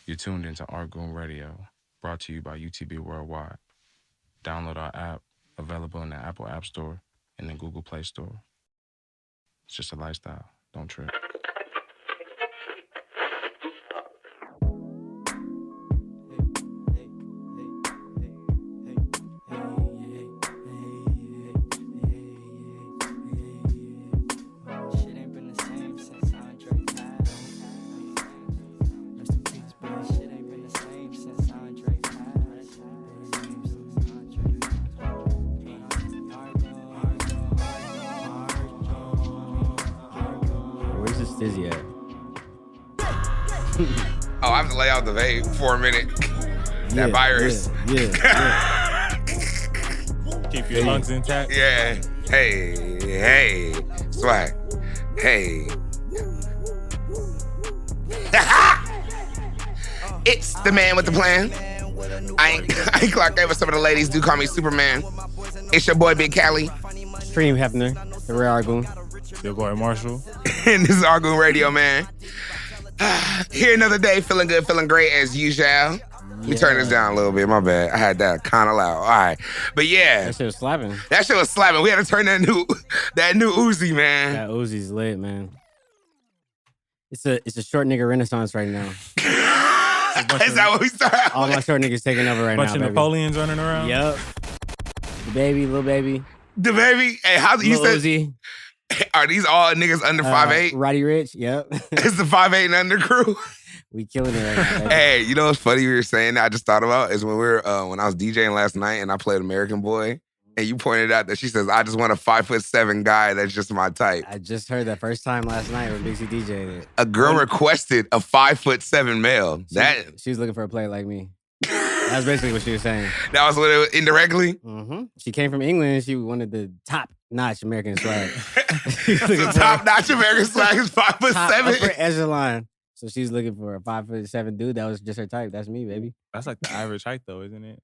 You're tuned into Artgoon Radio, brought to you by UTB Worldwide. Download our app, available in the Apple App Store and the Google Play Store. It's just a lifestyle. Don't trip. Dizzy at? Oh, I have to lay out the vape for a minute. That virus. Yeah. Keep your lungs intact. Yeah. Hey. Swag. Hey. It's the man with the plan. I ain't Clark Gable. Some of the ladies do call me Superman. It's your boy, Big Cali. Stream Hefner, the rare Artgoon. Your boy Marshall. And this is Artgoon Radio, man. Here another day, feeling good, feeling great as usual. Let me turn this down a little bit. My bad. I had that kind of loud. All right. But yeah. That shit was slapping. That shit was slapping. We had to turn that new Uzi, man. That Uzi's lit, man. It's a short nigga renaissance right now. Is that what we started? All my short niggas taking over right now, Bunch of baby. Napoleons running around. Yep. The baby, little baby. The baby. Hey, how you Lil said? Uzi. Are these all niggas under 5'8"? Roddy Rich, yep. It's the 5'8" and under crew. We killing it right now, baby. Hey, you know what's funny you were saying that I just thought about is when when I was DJing last night and I played American Boy and you pointed out that she says, I just want a 5'7" guy that's just my type. I just heard that first time last night when Big C DJ'd it. A girl requested a 5'7" male. She was looking for a player like me. That's basically what she was saying. That was what it was indirectly? Mm-hmm. She came from England and she wanted the top-notch American swag. So top-notch American swag is 5'7"? Upper echelon. So she's looking for a 5'7" dude. That was just her type. That's me, baby. That's like the average height, though, isn't it?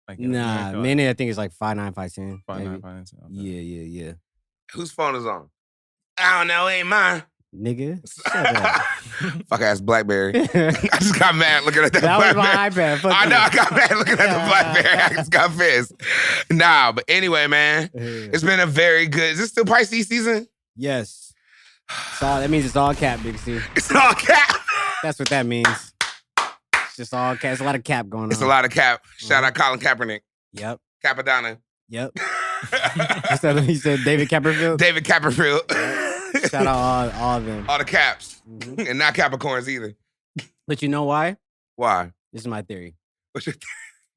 Like Nah, Manny, I think it's like 5'9", 5'10". 5'9", 5'10". Okay. Yeah. Whose phone is on? I don't know, it ain't mine. Nigga, shut up. Fuck ass Blackberry. I just got mad looking at that That was Blackberry. my iPad. Fuck I know, you. I got mad looking at the Blackberry. I just got pissed. Nah, but anyway, man, it's been a very good. Is this still Pisces season? Yes. That means it's all cap, Big C. It's all cap. That's what that means. It's just all cap. It's a lot of cap going on. It's a lot of cap. Shout out Colin Kaepernick. Yep. Capadonna. Yep. He said David Copperfield. David Copperfield. Shout out all of them. All the caps. And not Capricorns either. But you know why? Why? This is my theory. What's your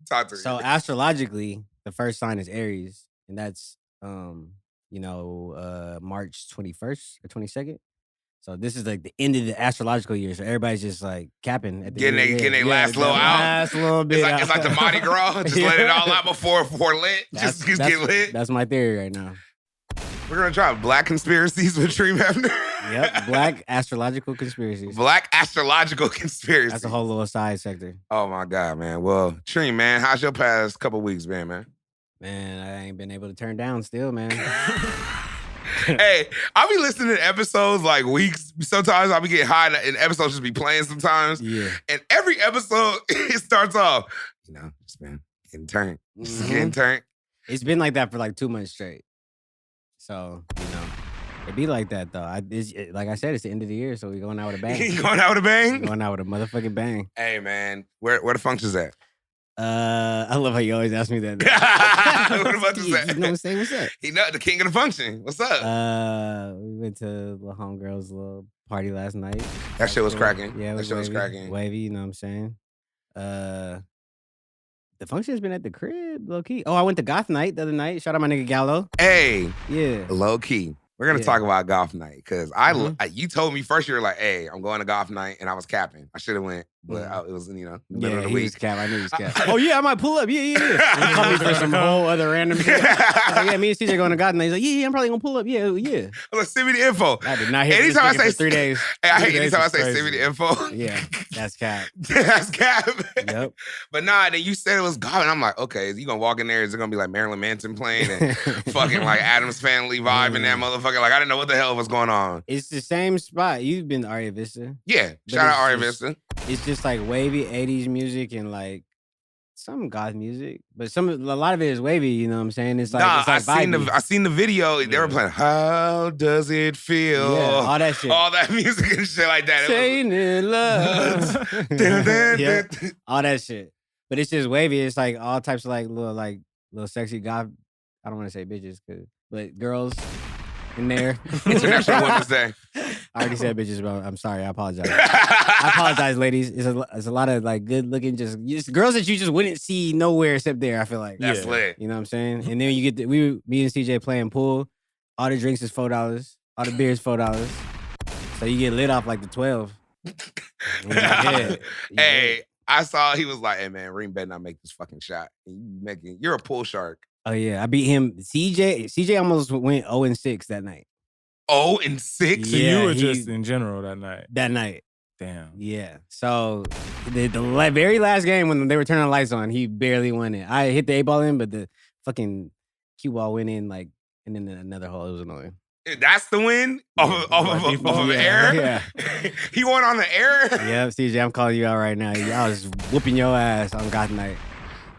talk to me? So astrologically, the first sign is Aries, and that's March 21st or 22nd. So this is like the end of the astrological year. So everybody's just like capping at the end of the Getting year. their last little out. Last little bit. It's like the Mardi Gras. Just let it all out before lit. Just get lit. That's my theory right now. We're going to try Black Conspiracies with Dream Hefner. Yep, Black astrological conspiracies. Black astrological conspiracies. That's a whole little side sector. Oh, my God, man. Well, Dream, man, how's your past couple weeks been, man? Man, I ain't been able to turn down still, man. Hey, I'll be listening to episodes like weeks. Sometimes I'll be getting high and episodes just be playing sometimes. Yeah. And every episode, it starts off, just been getting turned. Just getting turned. It's been like that for like 2 months straight. So, it be like that, though. Like I said, it's the end of the year, so we're going out with a bang. You going out with a bang? We're going out with a motherfucking bang. Hey, man. Where the functions at? I love how you always ask me that. What the functions at? You know what I'm saying? What's up? He know the king of the function. What's up? We went to the homegirl's little party last night. That shit was cracking. Yeah, that shit was cracking. Wavy, you know what I'm saying? The function's been at the crib, low key. Oh, I went to goth night the other night. Shout out my nigga Gallo. Hey. Yeah. Low key. We're going to talk about golf night because you told me first you were like, hey, I'm going to golf night, and I was capping. I should have went, but it was, the middle of the he week. was cap. I knew he was cap. Oh, yeah, I might pull up. Yeah. He called me for some whole other random shit. Yeah, me and CJ going to golf night. He's like, yeah, I'm probably going to pull up. Yeah. I was like, send me the info. I did not hear anytime I say for 3 days. Hey, I hate 3 days anytime I was say crazy. send me the info. Yeah, that's cap. That's cap. Yep. But nah, then you said it was golf, and I'm like, okay, is you going to walk in there? Is it going to be like Marilyn Manson playing and fucking like Addams Family vibe in that motherfucker? motherfucker. Like, I didn't know what the hell was going on. It's the same spot. You've been to Aria Vista. Yeah. But Shout out it's Aria just- Vista. It's just like wavy 80s music and like some goth music. But a lot of it is wavy, you know what I'm saying? It's like, Nah, it's like I seen the video. They were playing How Does It Feel? Yeah, all that shit. All that music and shit like that. Chain in love. Yeah, all that shit. But it's just wavy. It's like all types of little sexy goth. I don't want to say bitches, but girls in there. International Women's Day. I already said bitches, but I'm sorry. I apologize. I apologize, ladies. It's a lot of like good looking, just girls that you just wouldn't see nowhere except there. I feel like That's lit. You know what I'm saying? And then you get me and CJ playing pool. All the drinks is $4. All the beers $4. So you get lit off like the 12. Hey, I saw he was like, "Hey man, Reem better not make this fucking shot. You're a pool shark." Oh yeah, I beat him. CJ almost went 0-6 that night. 0-6. So Yeah, you were just in general that night. That night. Damn. Yeah. So the very last game when they were turning the lights on, he barely won it. I hit the 8-ball in, but the fucking cue ball went in like, and then another hole. It was annoying. That's the win off of air. Yeah. He won on the air. Yeah, CJ, I'm calling you out right now. I was whooping your ass on God night.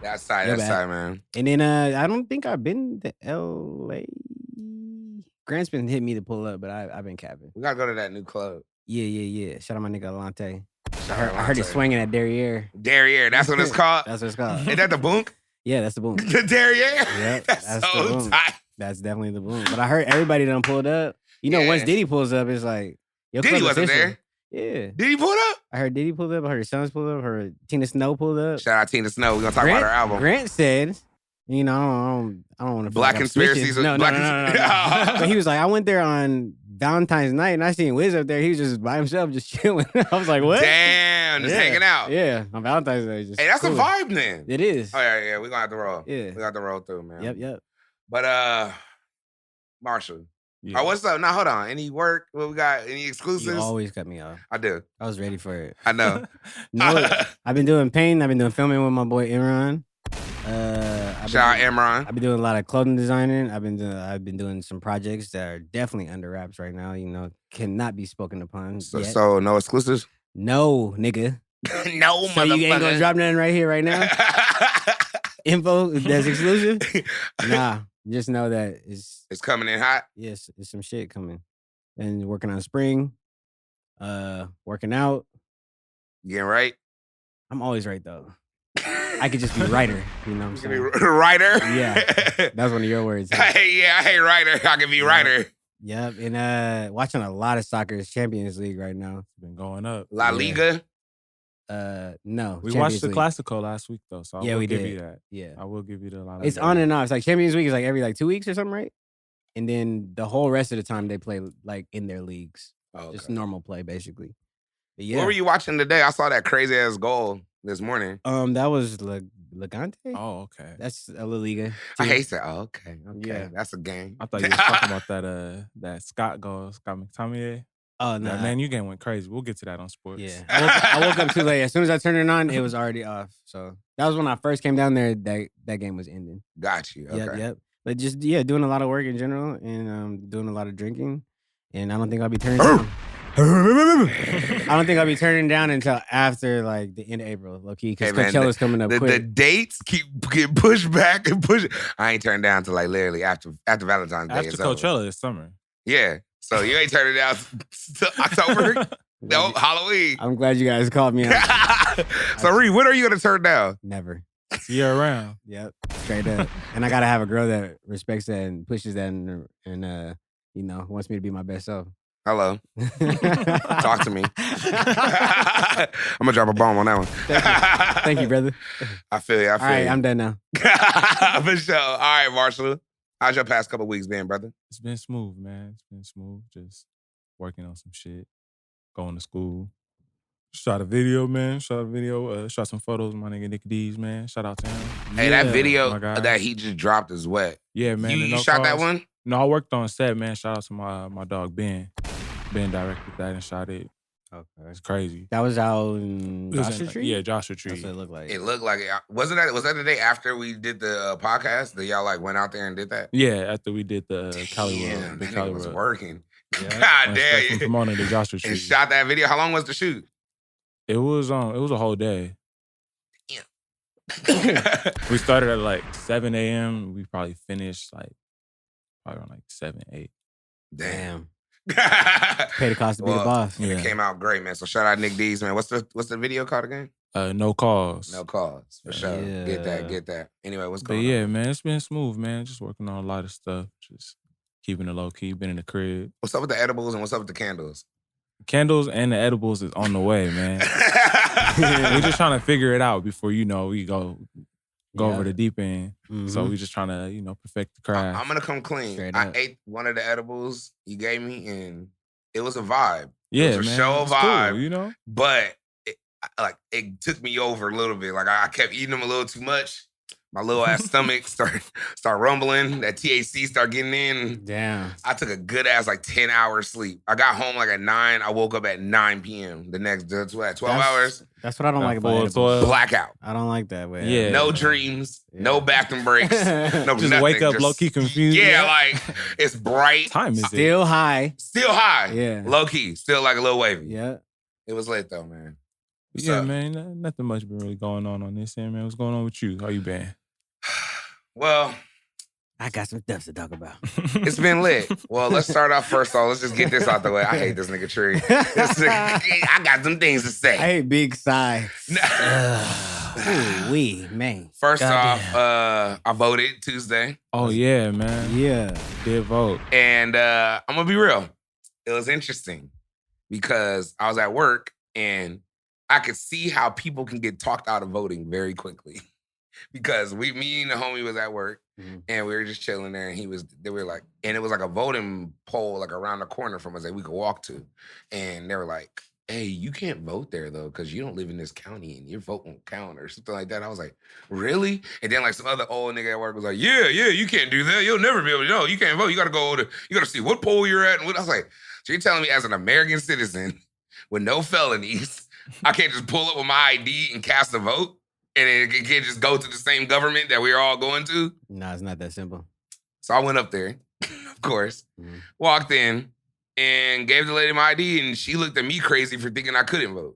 That's tight. That's tight, man. And then I don't think I've been to LA. Grant's been hitting me to pull up, but I've been capping. We gotta go to that new club. Yeah. Shout out my nigga Alante. I heard it swinging at Derriere. Derriere, that's what it's called? That's what it's called. Is that the boonk? Yeah, that's the boom. The Derriere? Yep, that's so the boom. tight. That's definitely the boom. But I heard everybody done pulled up. You know, once Diddy pulls up, it's like, yo, Diddy wasn't there. Yeah. Did he pull up? I heard Diddy pulled up. I heard his sons pulled up. I heard Tina Snow pulled up. Shout out Tina Snow. We're gonna talk about her album. Grant said, you know, I don't want to Black conspiracies. No. But he was like, I went there on Valentine's night and I seen Wiz up there. He was just by himself, just chilling. I was like, what? Damn, just hanging out. Yeah, on Valentine's Day. Just hey, that's cool. a vibe then. It is. Oh yeah, we're gonna have to roll. Yeah. We got to roll through, man. Yep. But Marshall. Yeah. Oh, what's up? Now hold on. Any work? What we got? Any exclusives? You always cut me off. I do. I was ready for it. I know. No, I've been doing painting. I've been doing filming with my boy Imran. Shout out Imran. I've been doing a lot of clothing designing. I've been doing some projects that are definitely under wraps right now. You know, cannot be spoken upon. So no exclusives? No, nigga. No, so you ain't gonna drop nothing right here, right now? Info that's exclusive? Nah. Just know that it's coming in hot. Yes, it's some shit coming. And working on spring. Working out. You getting right? I'm always right though. I could just be writer. You know what I'm saying? Writer? Yeah. That's one of your words. Hey, I hate writer. I can be writer. Yep. And watching a lot of soccer. It's Champions League right now. It's been going up. La Liga? No. We watched the Classico last week though, so I will give did. you that. Yeah. I will give you the La Liga. It's on and off. It's like Champions League is like every 2 weeks or something, right? And then the whole rest of the time they play like in their leagues. Oh, okay. Just normal play, basically. But yeah. What were you watching today? I saw that crazy ass goal this morning. That was Legante. Oh, okay. That's a La Liga. I hate that. Oh, okay. Yeah. That's a game. I thought you were talking about that Scott goal, Scott McTominay. Oh no, that Man U game went crazy. We'll get to that on sports. Yeah, I woke up too late. As soon as I turned it on, it was already off. So that was when I first came down there. That game was ending. Got you. Okay. Yep. But just doing a lot of work in general and doing a lot of drinking. And I don't think I'll be turning down. I don't think I'll be turning down until after like the end of April, low key, because Coachella's coming up quick. The dates keep getting pushed back and pushed. I ain't turning down till like literally after Valentine's Day. After Coachella this summer. Yeah. So you ain't turning down till October? No, Halloween. I'm glad you guys called me out. So Reed, when are you gonna turn down? Never. Year round. Yep. Straight up. And I gotta have a girl that respects that and pushes that and wants me to be my best self. Hello. Talk to me. I'm gonna drop a bomb on that one. Thank you, brother. I feel you. All right, I'm done now. For sure. All right, Marshall. How's your past couple weeks been, brother? It's been smooth, man. It's been smooth. Just working on some shit. Going to school. Shot a video, man. Shot some photos with my nigga Nick D's, man. Shout out to him. Hey, that video that he just dropped is wet. Yeah, man. You shot that one? No, I worked on set, man. Shout out to my dog Ben. Ben directed that and shot it. Okay. It's crazy. That was out in It was Joshua in- Tree? Yeah, Joshua That's Tree. what it looked like. It looked like it. Was that the day after we did the podcast that y'all like went out there and did that? Yeah, after we did the Cali Damn, World. that nigga was working. Yeah. God Went straight from damn. Pomona to Joshua Tree. And shot that video. How long was the shoot? It was a whole day. Damn. We started at like 7 a.m. We probably finished like probably around like 7, 8. Damn. Pay the cost to be the boss. It came out great, man. So shout out Nick D's, man. What's the video called again? No Cause. No Cause. For sure. Yeah. Get that. Anyway, what's But going yeah, on? man, it's been smooth, man. Just working on a lot of stuff. Just keeping it low key. Been in the crib. What's up with the edibles and what's up with the candles? Candles and the edibles is on the way, man. We're just trying to figure it out before, we go over the deep end. Mhm. So we just trying to, perfect the craft. I'm gonna come clean. Straight I up. ate one of the edibles you gave me, and it was a vibe. Yeah, it was a man. show It's vibe, cool, but it took me over a little bit. Like I kept eating them a little too much. My little ass stomach start rumbling. That THC start getting in. Damn. I took a good ass 10 hours sleep. I got home at 9. I woke up at 9 p.m. the next day. 12 hours. That's what I don't like about full edibles. 12. Blackout. I don't like that way. Yeah. No dreams. Yeah. No bathroom breaks. No Just nothing. wake up low-key confused. Yeah, it's bright. Time is it? Still high. Still high. Yeah. Low key. Still a little wavy. Yeah. It was lit though, man. What's Yeah, up? man. Nothing much been really going on this end, man. What's going on with you? How you been? Well, I got some stuff to talk about. it's been lit. Well, let's start off first off. Let's just get this out the way. I hate this nigga Tree. I got some things to say. I hate Big Sigh. Ooh, man. First Goddamn. off, I voted Tuesday. Oh, yeah, man. Yeah. Did vote. And I'm going to be real. It was interesting because I was at work and I could see how people can get talked out of voting very quickly. Because me and the homie was at work and we were just chilling there and it was like a voting poll around the corner from us that we could walk to. And they were like, hey, you can't vote there though, because you don't live in this county and your vote won't count or something like that. I was like, really? And then some other old nigga at work was like, yeah, you can't do that. You'll never be able to know. You can't vote. You gotta see what poll you're at. And I was like, so you're telling me as an American citizen with no felonies, I can't just pull up with my ID and cast a vote? And it can't just go to the same government that we're all going to? No, it's not that simple. So I went up there, of course, walked in, and gave the lady my ID, and she looked at me crazy for thinking I couldn't vote.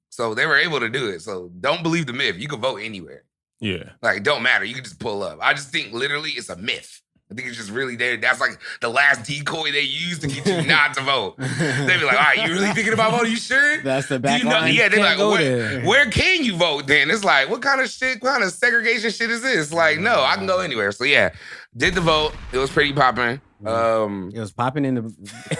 So they were able to do it. So don't believe the myth. You can vote anywhere. Yeah. It don't matter. You can just pull up. I just think literally it's a myth. I think it's just really there. That's the last decoy they use to get you not to vote. They be like, all right, you really thinking about voting? You sure? That's the Do back you know? line. Yeah, they're Can't like, go there. where can you vote then? It's like, what kind of segregation shit is this? No, I can go anywhere. So yeah, did the vote. It was pretty popping. It was popping in the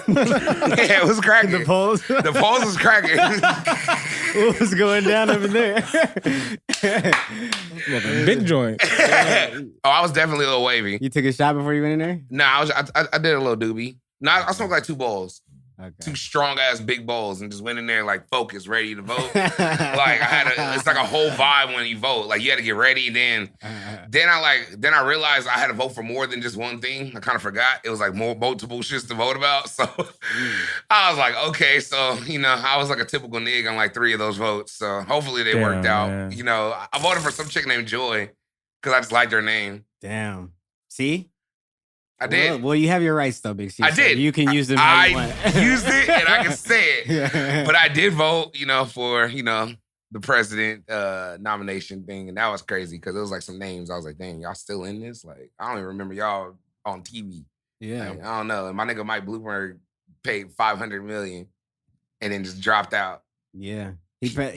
Yeah, it was cracking. the polls. The polls was cracking. What was going down over there? Big joint. Oh, I was definitely a little wavy. You took a shot before you went in there? Nah, I did a little doobie. No, I smoked 2 bowls. Okay. 2 strong ass big bowls and just went in there focused, ready to vote. It's like a whole vibe when you vote. You had to get ready. Then I realized I had to vote for more than just one thing. I kind of forgot. It was more multiple shits to vote about. So I was like, okay, so I was like a typical nigga on 3 of those votes. So hopefully they worked out. Man. I voted for some chick named Joy because I just liked her name. Damn. See? I did. Well, you have your rights though, Big C. I so did. You can use them how you I want. used it and I can say it. Yeah. But I did vote, for, the president nomination thing. And that was crazy because it was some names. I was like, dang, y'all still in this? I don't even remember y'all on TV. Yeah. I don't know. And my nigga Mike Bloomberg paid $500 million and then just dropped out. Yeah. He thought,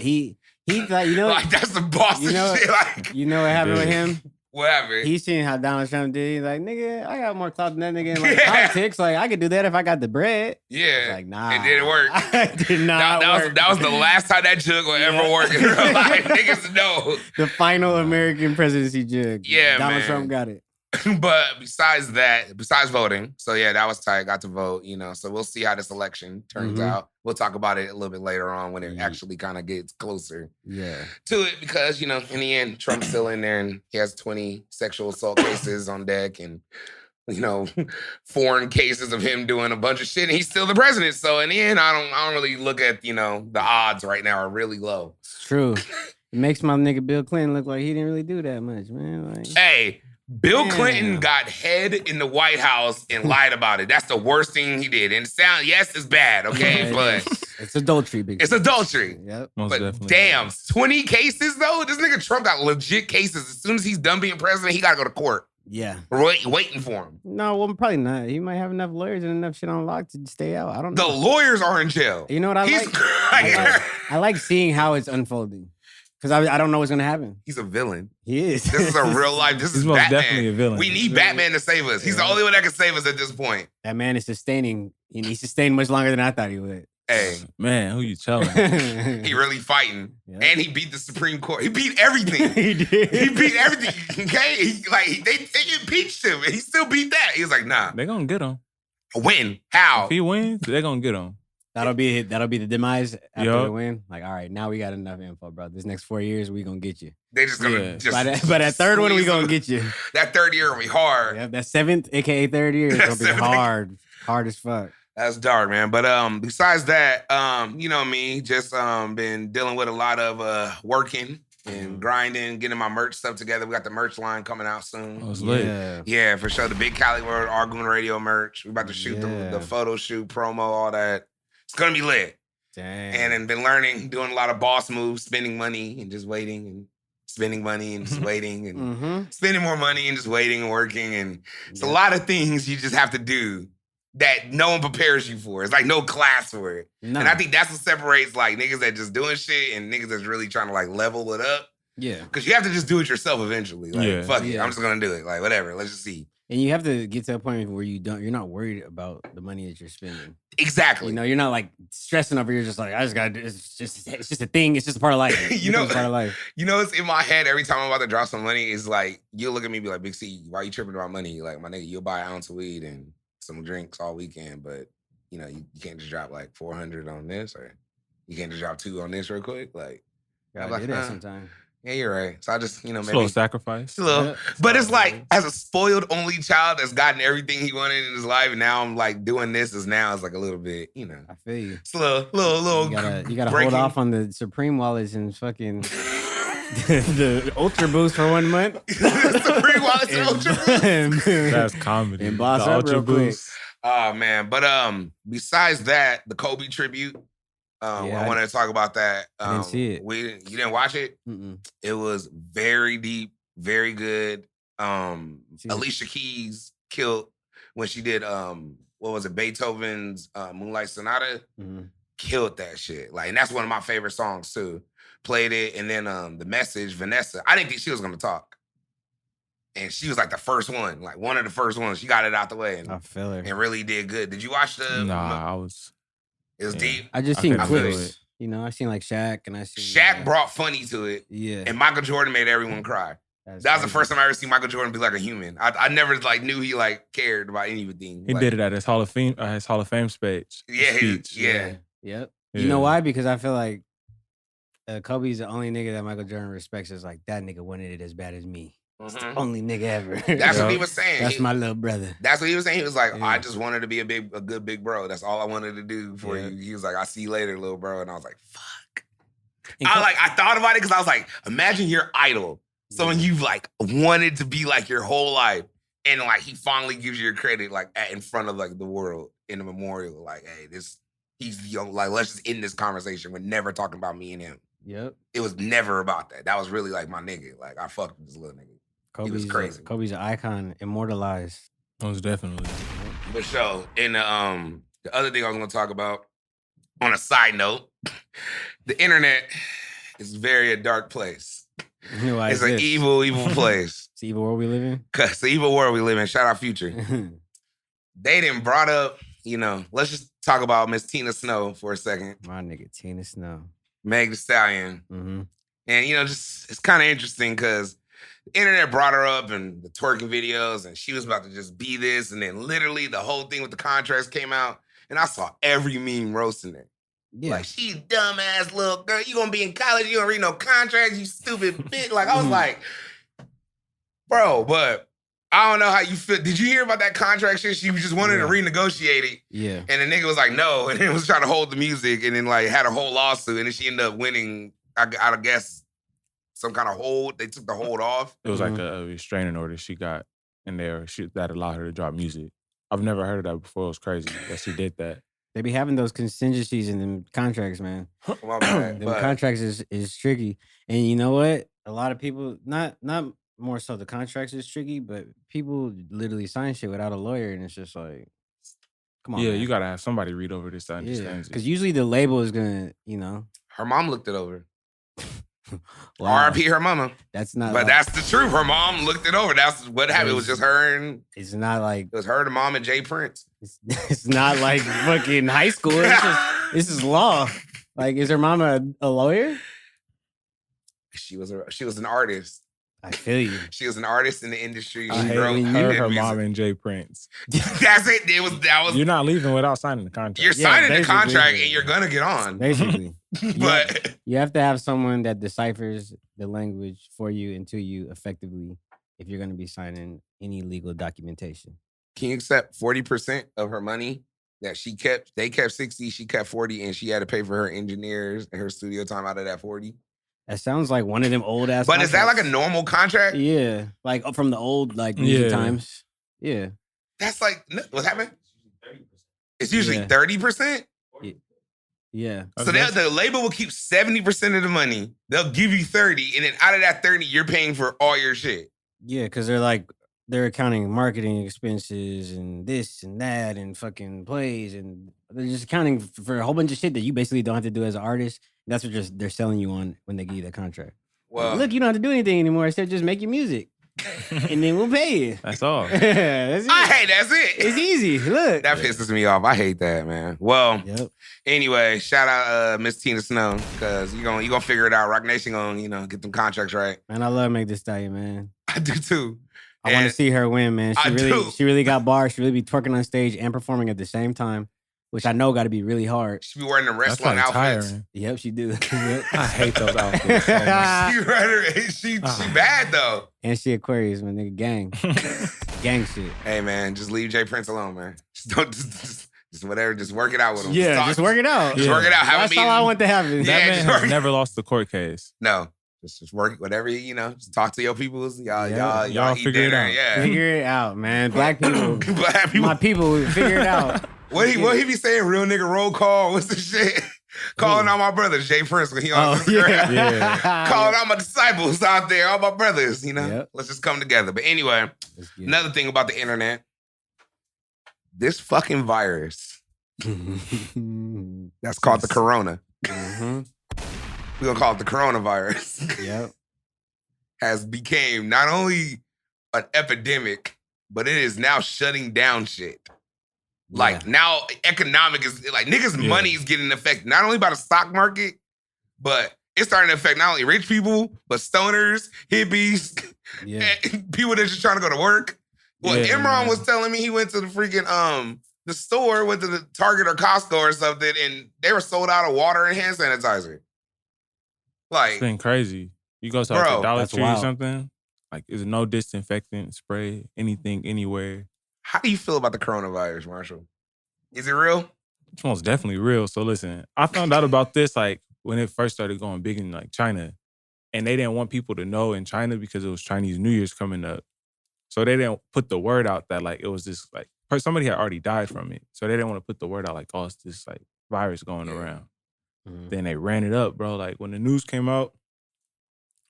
that's the boss you know, shit. you know what happened with him? Whatever. He's seen how Donald Trump did. He's like, nigga, I got more clout than that nigga in Yeah. politics. I could do that if I got the bread. Yeah. It's nah. It didn't work. It did not work. That was the last time that jug will ever work in real life. Niggas know. The final American presidency jug. Yeah, Donald man. Trump got it. But besides voting, so yeah, that was tight. Got to vote, so we'll see how this election turns out. We'll talk about it a little bit later on when it actually kind of gets closer to it because, in the end, Trump's still in there and he has 20 sexual assault cases on deck and foreign cases of him doing a bunch of shit, and he's still the president. So in the end, I don't really look at, the odds right now are really low. It's true. It makes my nigga Bill Clinton look like he didn't really do that much, man. Like, hey, Bill Damn. Clinton got head in the White House and lied about it. That's the worst thing he did. And yes, it's bad, okay? But it's adultery, big. It's adultery. Yep. Most But definitely. damn, 20 cases though? This nigga Trump got legit cases. As soon as he's done being president, he gotta go to court. Yeah. Waiting for him. No, well, probably not. He might have enough lawyers and enough shit on lock to stay out. I don't know. The lawyers are in jail. You know what I He's like? I like seeing how it's unfolding. Because I don't know what's going to happen. He's a villain. He is. This is a real life. This He's is most Batman. definitely a villain. We need Batman to save us. He's the only one that can save us at this point. That man is sustaining. He sustained much longer than I thought he would. Hey, Man, who you telling? he really fighting. Yeah. And he beat the Supreme Court. He beat everything. He did. He beat everything. Okay? They impeached him and he still beat that. He was like, nah. They gonna get him. Win. How? If he wins, they gonna get him. That'll be the demise after Yup. the win. Like, all right, now we got enough info, bro. This next 4 years, we gonna get you. They just gonna Yeah. just By that third one, we squeeze gonna him. get you. That third year will be hard. Yeah, that seventh, aka third year, is gonna be Seventh. hard as fuck. That's dark, man. But besides that, you know me, just been dealing with a lot of working and grinding, getting my merch stuff together. We got the merch line coming out soon. Oh, it's lit. Yeah. Yeah, for sure. The Big Cali World Artgoon Radio merch. We about to shoot Yeah. the photo shoot, promo, all that. It's gonna be lit. Dang. And then been learning, doing a lot of boss moves, spending money and just waiting, and spending money and just waiting, and Mm-hmm. spending more money and just waiting and working. And it's a lot of things you just have to do that no one prepares you for. It's like no class for it. No. And I think that's what separates like niggas that just doing shit and niggas that's really trying to like level it up. Yeah. Because you have to just do it yourself eventually. Like, Yeah. fuck it. Yeah. I'm just gonna do it. Like, whatever. Let's just see. And you have to get to a point where you're not worried about the money that you're spending. Exactly. You know, you're not like stressing over. You're just like, I just gotta do. It's just a thing. It's just a part of life. You know- it's part of life. You know, it's in my head every time I'm about to drop some money. It's like, you'll look at me and be like, Big C, why you tripping about money? Like, my nigga, you'll buy an ounce of weed and some drinks all weekend, but you can't just drop like 400 on this, or you can't just drop 2 on this real quick. Like, Gotta like, do that sometimes. yeah, you're right. So I just, It's a maybe little sacrifice. a little. Yeah. But it's like, as a spoiled only child that's gotten everything he wanted in his life, and now I'm like doing this is like a little bit, I feel you. it's a little. You gotta breaking. hold off on the Supreme wallets and fucking the Ultra Boost for 1 month. Supreme wallets and Ultra Boost. That's comedy. And boss The up Ultra real quick. Boost. Oh man, but besides that, the Kobe tribute. Yeah, I wanted to talk about that. I didn't see it. You didn't watch it? Mm-mm. It was very deep, very good. See it. Alicia Keys killed when she did what was it, Beethoven's Moonlight Sonata. Mhm. Killed that shit. Like, and that's one of my favorite songs too. Played it, and then The Message, Vanessa. I didn't think she was gonna talk. And she was like the first one, like one of the first ones. She got it out the way I feel her. and really did good. Did you watch the Nah, I was. It was Yeah. deep. I just I seen couldn't feel clips. it. You know, I seen like Shaq and I seen Shaq brought funny to it, Yeah. and Michael Jordan made everyone cry. That's That was the crazy. first time I ever seen Michael Jordan be like a human. I never like knew he like cared about anything. He Like, did it at his Hall of Fame speech. Yeah, speech. yeah. Yep. Yeah. You know why? Because I feel like Kobe's the only nigga that Michael Jordan respects. Is like, that nigga wanted it as bad as me. Mhm. Only nigga ever. That's what Yeah. he was saying. That's He- my little brother. That's what he was saying. He was like, Yeah. I just wanted to be a good big bro. That's all I wanted to do for Yeah. you. He was like, I'll see you later, little bro. And I was like, fuck. And I thought about it because I was like, imagine your idol. Someone you've like wanted to be like your whole life. And like he finally gives you your credit like in front of like the world in a memorial. Like, hey, he's the young, like, let's just end this conversation. We're never talking about me and him. Yep. It was never about that. That was really like my nigga. Like, I fucked with this little nigga. Kobe's crazy. Kobe's an icon, immortalized. Most definitely. But so, and the other thing I was going to talk about, on a side note, the internet is a dark place. You know why It's an this? evil place. It's the evil world we live in. It's the evil world we live in. Shout out Future. They didn't brought up, let's just talk about Miss Tina Snow for a second. My nigga Tina Snow. Meg Thee Stallion. Mm-hmm. And, just, it's kind of interesting because the internet brought her up and the twerking videos, and she was about to just be this. And then literally the whole thing with the contracts came out, and I saw every meme roasting her. Yeah. Like, she dumbass little girl. You gonna be in college, you don't read no contracts, you stupid bitch. Like, I was like, bro, but I don't know how you feel. Did you hear about that contract shit? She just wanted to renegotiate it. Yeah. And the nigga was like, no. And then was trying to hold the music and then like had a whole lawsuit. And then she ended up winning, I guess, some kind of hold. They took the hold off. It was like a restraining order she got in there that allowed her to drop music. I've never heard of that before. It was crazy that she did that. They be having those contingencies in them contracts, man. My bad, them contracts is tricky. And you know what? A lot of people, not more so the contracts is tricky, but people literally sign shit without a lawyer, and it's just like, come on. Yeah, man. you gotta have somebody read over this to understand it. Because usually the label is gonna, Her mom looked it over. Wow. RIP her mama. That's not. But that's the truth. Her mom looked it over. That's what happened. It was just her and. It's not like. It was her, the mom, and Jay Prince. It's not like fucking high school. This is law. Like, is her mama a lawyer? She was an artist. I feel you. She was an artist in the industry. I She hate wrote her mom and Jay Prince. That's it. That was. You're not leaving without signing the contract. You're signing the contract and you're gonna get on. Basically. But you have to have someone that deciphers the language for you and to you effectively if you're gonna be signing any legal documentation. Can you accept 40% of her money that she kept? They kept 60, she kept 40, and she had to pay for her engineers and her studio time out of that 40. That sounds like one of them old ass. But is that like a normal contract? Yeah, like from the old music times. Yeah, that's like what happened. It's usually 30%. Yeah. So the label will keep 70% of the money. They'll give you 30, and then out of that 30, you're paying for all your shit. Yeah, because they're accounting marketing expenses and this and that and fucking plays, and they're just accounting for a whole bunch of shit that you basically don't have to do as an artist. That's what they're selling you on when they give you that contract. Well, look, you don't have to do anything anymore. Instead, just make your music, and then we'll pay you. That's all. That's it. That's it. It's easy. Look, that pisses me off. I hate that, man. Well, anyway, shout out Miss Tina Snow, because you gonna figure it out. Rock Nation gonna get them contracts right. Man, I love Meg Thee Stallion, man. I do too. I want to see her win, man. She really got bars. She really be twerking on stage and performing at the same time, which I know got to be really hard. She be wearing the wrestling outfits. Tiring. Yep, she do. I hate those outfits. She bad though. And she Aquarius, man. Nigga, gang shit. Hey man, just leave Jay Prince alone, man. Just don't just whatever. Just work it out with him. Yeah, just work it out. Just work it out. That's all I want to happen. That man has never lost the court case. No. Just work whatever, just talk to your peoples. Y'all figure dinner. it out. Yeah. Figure it out, man. Black people. My people, figure it out. What he be saying? Real nigga roll call. What's the shit? Calling all my brothers, Jay Prince. Calling all my disciples out there, all my brothers. Let's just come together. But anyway, another thing about the internet, this fucking virus that's called the corona. Mm-hmm. We're gonna call it the coronavirus. Yep. Has became not only an epidemic, but it is now shutting down shit. Like now economic is like niggas' money is getting affected not only by the stock market, but it's starting to affect not only rich people, but stoners, hippies, and people that just trying to go to work. Well, Imran was telling me he went to the freaking the store, went to the Target or Costco or something, and they were sold out of water and hand sanitizer. Like, it's been crazy. You go to like a Dollar Tree or something, like there's no disinfectant spray, anything, anywhere. How do you feel about the coronavirus, Marshall? Is it real? It's most definitely real. So listen, I found out about this like when it first started going big in like China, and they didn't want people to know in China because it was Chinese New Year's coming up. So they didn't put the word out that like it was this like somebody had already died from it. So they didn't want to put the word out like, oh, it's this like virus going around. Then they ran it up, bro. Like when the news came out,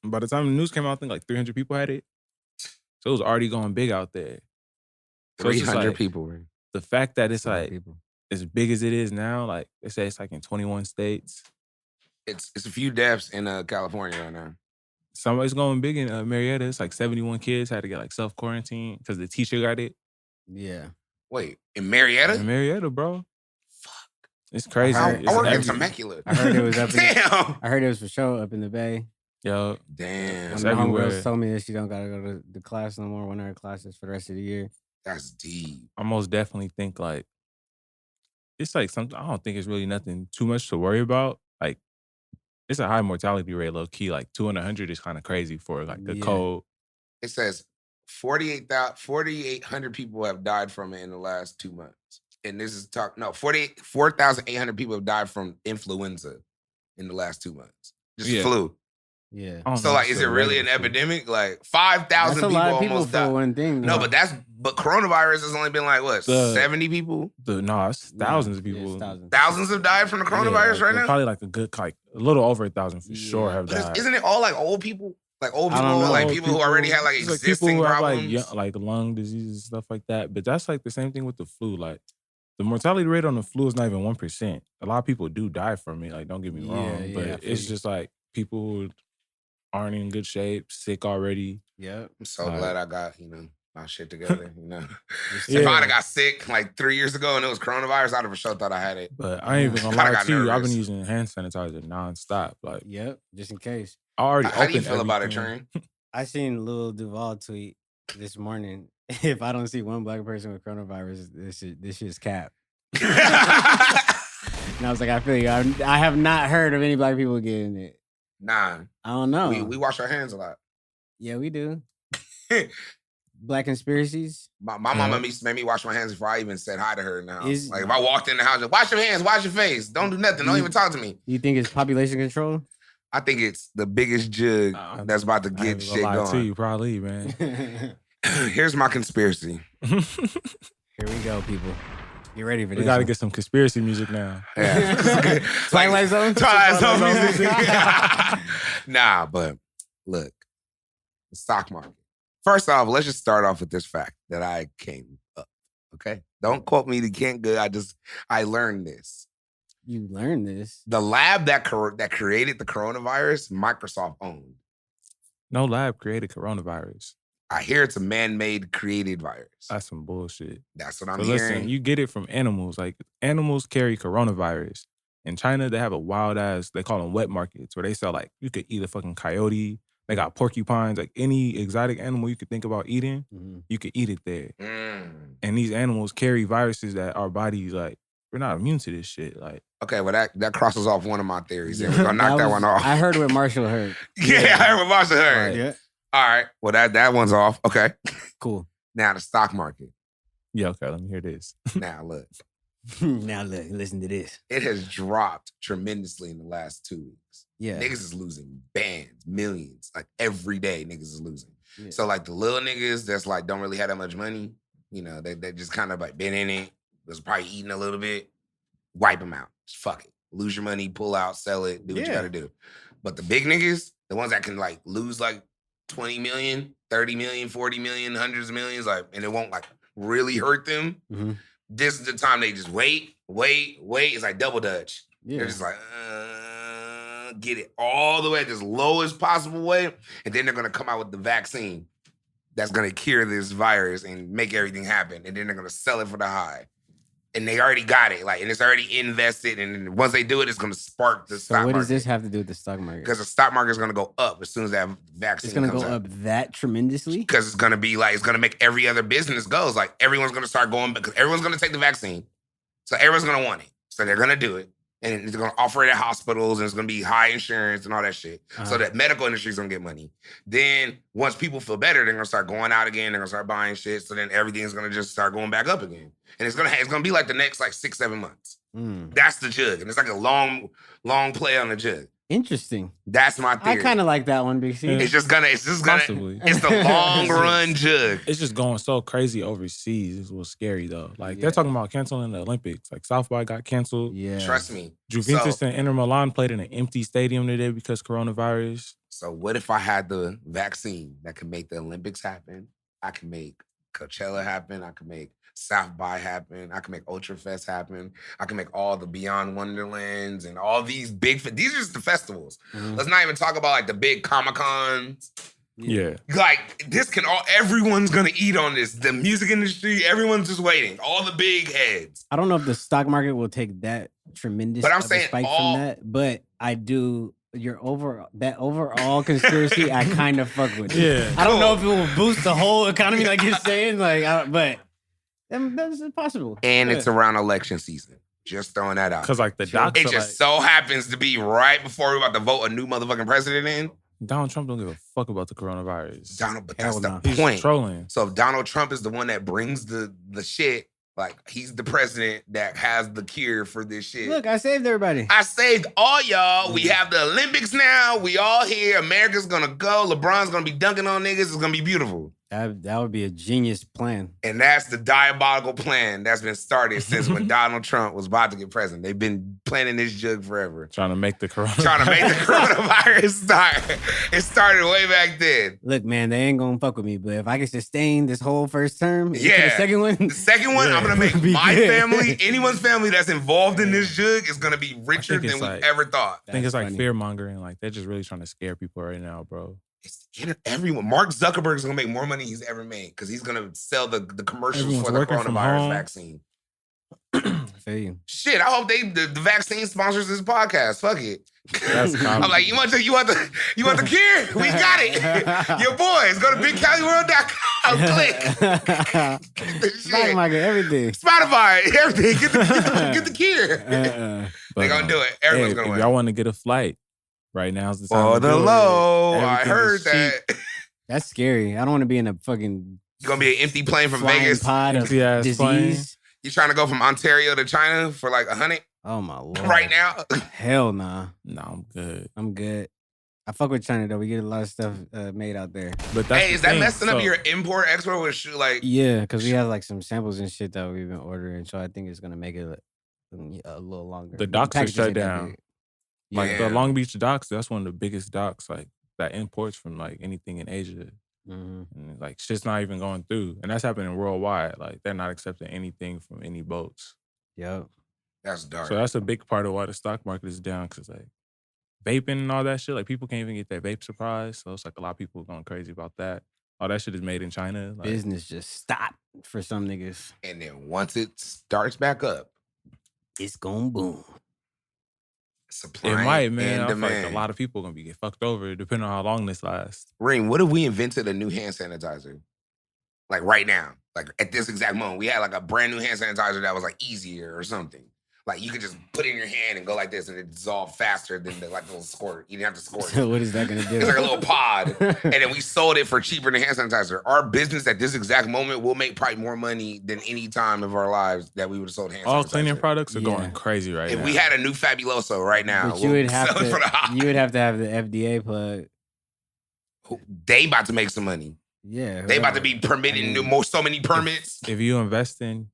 by the time the news came out, I think like 300 people had it. So it was already going big out there. So 300 people. The fact that it's like as big as it is now, like they say it's like in 21 states. It's a few deaths in California right now. Somebody's going big in Marietta. It's like 71 kids had to get like self-quarantine because the teacher got it. Yeah. Wait, in Marietta? In Marietta, bro. It's crazy. I work in Temecula. I heard it was up. Damn. I heard it was for sure up in the Bay. Yo, damn. My homegirls told me that she don't gotta go to the class no more. One of her classes for the rest of the year. That's deep. I most definitely think like it's like something. I don't think it's really nothing too much to worry about. Like it's a high mortality rate, low key. Like 2 in 100 is kind of crazy for like a cold. It says 4,800 people have died from it in the last 2 months. And this is 4,800 people have died from influenza in the last 2 months. Just flu. Yeah. So like, is it really an epidemic? Like 5,000 people a lot of people almost for died. one thing. No, but coronavirus has only been like what, 70 people? It's thousands of people. Thousands have died from the coronavirus right now. Probably like a little over 1,000 for sure have died. Isn't it all like old people? Like old people, like people who already had like existing people who problems, have like lung diseases and stuff like that. But that's like the same thing with the flu. Like the mortality rate on the flu is not even 1%. A lot of people do die from it. Like, don't get me wrong, but it's just like people who aren't in good shape, sick already. Yep. I'm so glad I got my shit together. If I'd have got sick like 3 years ago and it was coronavirus, I'd have for sure thought I had it. But I ain't even gonna lie to you. I've been using hand sanitizer nonstop. Like, just in case. I already. How do you feel about it, Train? I seen Lil Duval tweet this morning. If I don't see one black person with coronavirus, this shit's cap. And I was like, I feel you. I have not heard of any black people getting it. Nah, I don't know. We wash our hands a lot. Yeah, we do. Black conspiracies. My mama used to make me wash my hands before I even said hi to her in the house. Like if I walked in the house, wash your hands, wash your face. Don't do nothing. Don't even talk to me. You think it's population control? I think it's the biggest jug that's about to get shit going. To you, probably, man. Here's my conspiracy. Here we go, people. You ready for this? We got to get some conspiracy music now. Yeah. Twilight Zone? Twilight Zone music. Nah, but look, the stock market. First off, let's just start off with this fact that I came up. Okay? Don't quote me to Kent Good. I learned this. You learned this? The lab that created the coronavirus, Microsoft owned. No lab created coronavirus. I hear it's a man-made created virus. That's some bullshit. That's what I'm hearing. Listen, you get it from animals. Like, animals carry coronavirus. In China, they have a wild-ass, they call them wet markets, where they sell, like, you could eat a fucking coyote. They got porcupines. Like, any exotic animal you could think about eating, you could eat it there. And these animals carry viruses that our bodies, like, we're not immune to this shit. Like, okay, well, that crosses off one of my theories. We're gonna knock that one off. I heard what Marshall heard. Yeah, I heard what Marshall heard. Right. Yeah. All right. Well, that one's off. Okay. Cool. Now the stock market. Yeah, okay, let me hear this. Now look. Listen to this. It has dropped tremendously in the last 2 weeks. Yeah. Niggas is losing bands, millions. Like every day niggas is losing. Yeah. So like the little niggas that's like don't really have that much money, they just kind of like been in it, was probably eating a little bit, wipe them out. Just fuck it. Lose your money, pull out, sell it, do what you gotta do. But the big niggas, the ones that can like lose like 20 million, 30 million, 40 million, hundreds of millions, like, and it won't like really hurt them. This is the time they just wait. It's like double dutch. Yeah. They're just like, get it all the way as low as possible way. And then they're going to come out with the vaccine that's going to cure this virus and make everything happen. And then they're going to sell it for the high. And they already got it, like, and it's already invested. And once they do it, it's going to spark the stock market. So what does this have to do with the stock market? Because the stock market is going to go up as soon as that vaccine comes out. It's going to go up that tremendously? Because it's going to be like, it's going to make every other business goes. Like, everyone's going to start going, because everyone's going to take the vaccine. So everyone's going to want it. So they're going to do it. And they're going to offer it at hospitals, and it's going to be high insurance and all that shit. So that medical industry is going to get money. Then once people feel better, they're going to start going out again. They're going to start buying shit. So then everything's going to just start going back up again. And it's going to be like the next like 6-7 months. That's the jug. And it's like a long play on the jug. Interesting. That's my theory. I kind of like that one, BC. It's just gonna, it's the long run jug. It's just going so crazy overseas. It's what's scary though. Like they're talking about canceling the Olympics. Like South by got canceled. Yeah. Trust me. Juventus and Inter Milan played in an empty stadium today because coronavirus. So what if I had the vaccine that could make the Olympics happen? I can make Coachella happen. I can make South by happen. I can make Ultra Fest happen. I can make all the Beyond Wonderlands and all these these are just the festivals. Let's not even talk about like the big Comic-Cons. Yeah. Like everyone's gonna eat on this. The music industry, everyone's just waiting. All the big heads. I don't know if the stock market will take that tremendous spike from that, but I do. Overall conspiracy, I kind of fuck with it. Yeah. I don't know if it will boost the whole economy like you're saying, but that's possible. And it's around election season. Just throwing that out. Because like the docs it just so happens to be right before we're about to vote a new motherfucking president in. Donald Trump don't give a fuck about the coronavirus. But that's the He's point. trolling. So if Donald Trump is the one that brings the shit, like he's the president that has the cure for this shit. Look, I saved everybody. I saved all y'all. We have the Olympics now. We all here. America's gonna go. LeBron's gonna be dunking on niggas. It's gonna be beautiful. That would be a genius plan. And that's the diabolical plan that's been started since when Donald Trump was about to get president. They've been planning this jug forever. Trying to make the coronavirus start. It started way back then. Look, man, they ain't gonna fuck with me, but if I can sustain this whole first term, the second one, I'm gonna make my family, anyone's family that's involved in this jug is gonna be richer than we ever thought. I think it's like fear mongering. Like they're just really trying to scare people right now, bro. It's everyone. Mark Zuckerberg is gonna make more money he's ever made because he's gonna sell the commercials Everyone's for the working from coronavirus home. vaccine. Shit, I hope the vaccine sponsors this podcast. Fuck it. That's I'm like, you want the cure? We got it. Your boys. Go to BigCaliWorld.com. Click. Stock market, everything. Spotify, everything. Get the cure. They're gonna do it. Everyone's gonna win. If y'all want to get a flight, right now is the time. For the low. I heard that. That's scary. I don't want to be in a fucking. It's gonna be an empty plane from Vegas. Pod of disease. Plane. You trying to go from Ontario to China for like 100? Oh my lord! Right now? Hell nah. No, I'm good. I'm good. I fuck with China though. We get a lot of stuff made out there. But that's is that messing up your import export with shit like? Yeah, because we have like some samples and shit that we've been ordering, so I think it's gonna make it a little longer. The docks are shut down. Like Yeah. the Long Beach docks, that's one of the biggest docks like that imports from like anything in Asia. Mm-hmm. And like shit's not even going through. And that's happening worldwide. Like they're not accepting anything from any boats. Yep. That's dark. So that's a big part of why the stock market is down, because like vaping and all that shit, like people can't even get their vape supplies. So it's like a lot of people going crazy about that. All that shit is made in China. Like, business just stopped for some niggas. And then once it starts back up, it's gonna boom. Supply it might, man. and I feel demand. like a lot of people are gonna get fucked over depending on how long this lasts. Ring, what if we invented a new hand sanitizer? Like right now, like at this exact moment, we had like a brand new hand sanitizer that was like easier or something. Like you could just put it in your hand and go like this, and it dissolved faster than the little squirt. You didn't have to squirt. So what is that gonna do? It's like a little pod, and then we sold it for cheaper than hand sanitizer. Our business at this exact moment will make probably more money than any time of our lives that we would have sold hand sanitizer. All cleaning products are going crazy right now. If we had a new Fabuloso right now, but you would have to have the FDA plug. They about to make some money. Yeah, they about to be permitting so many permits. If you invest in,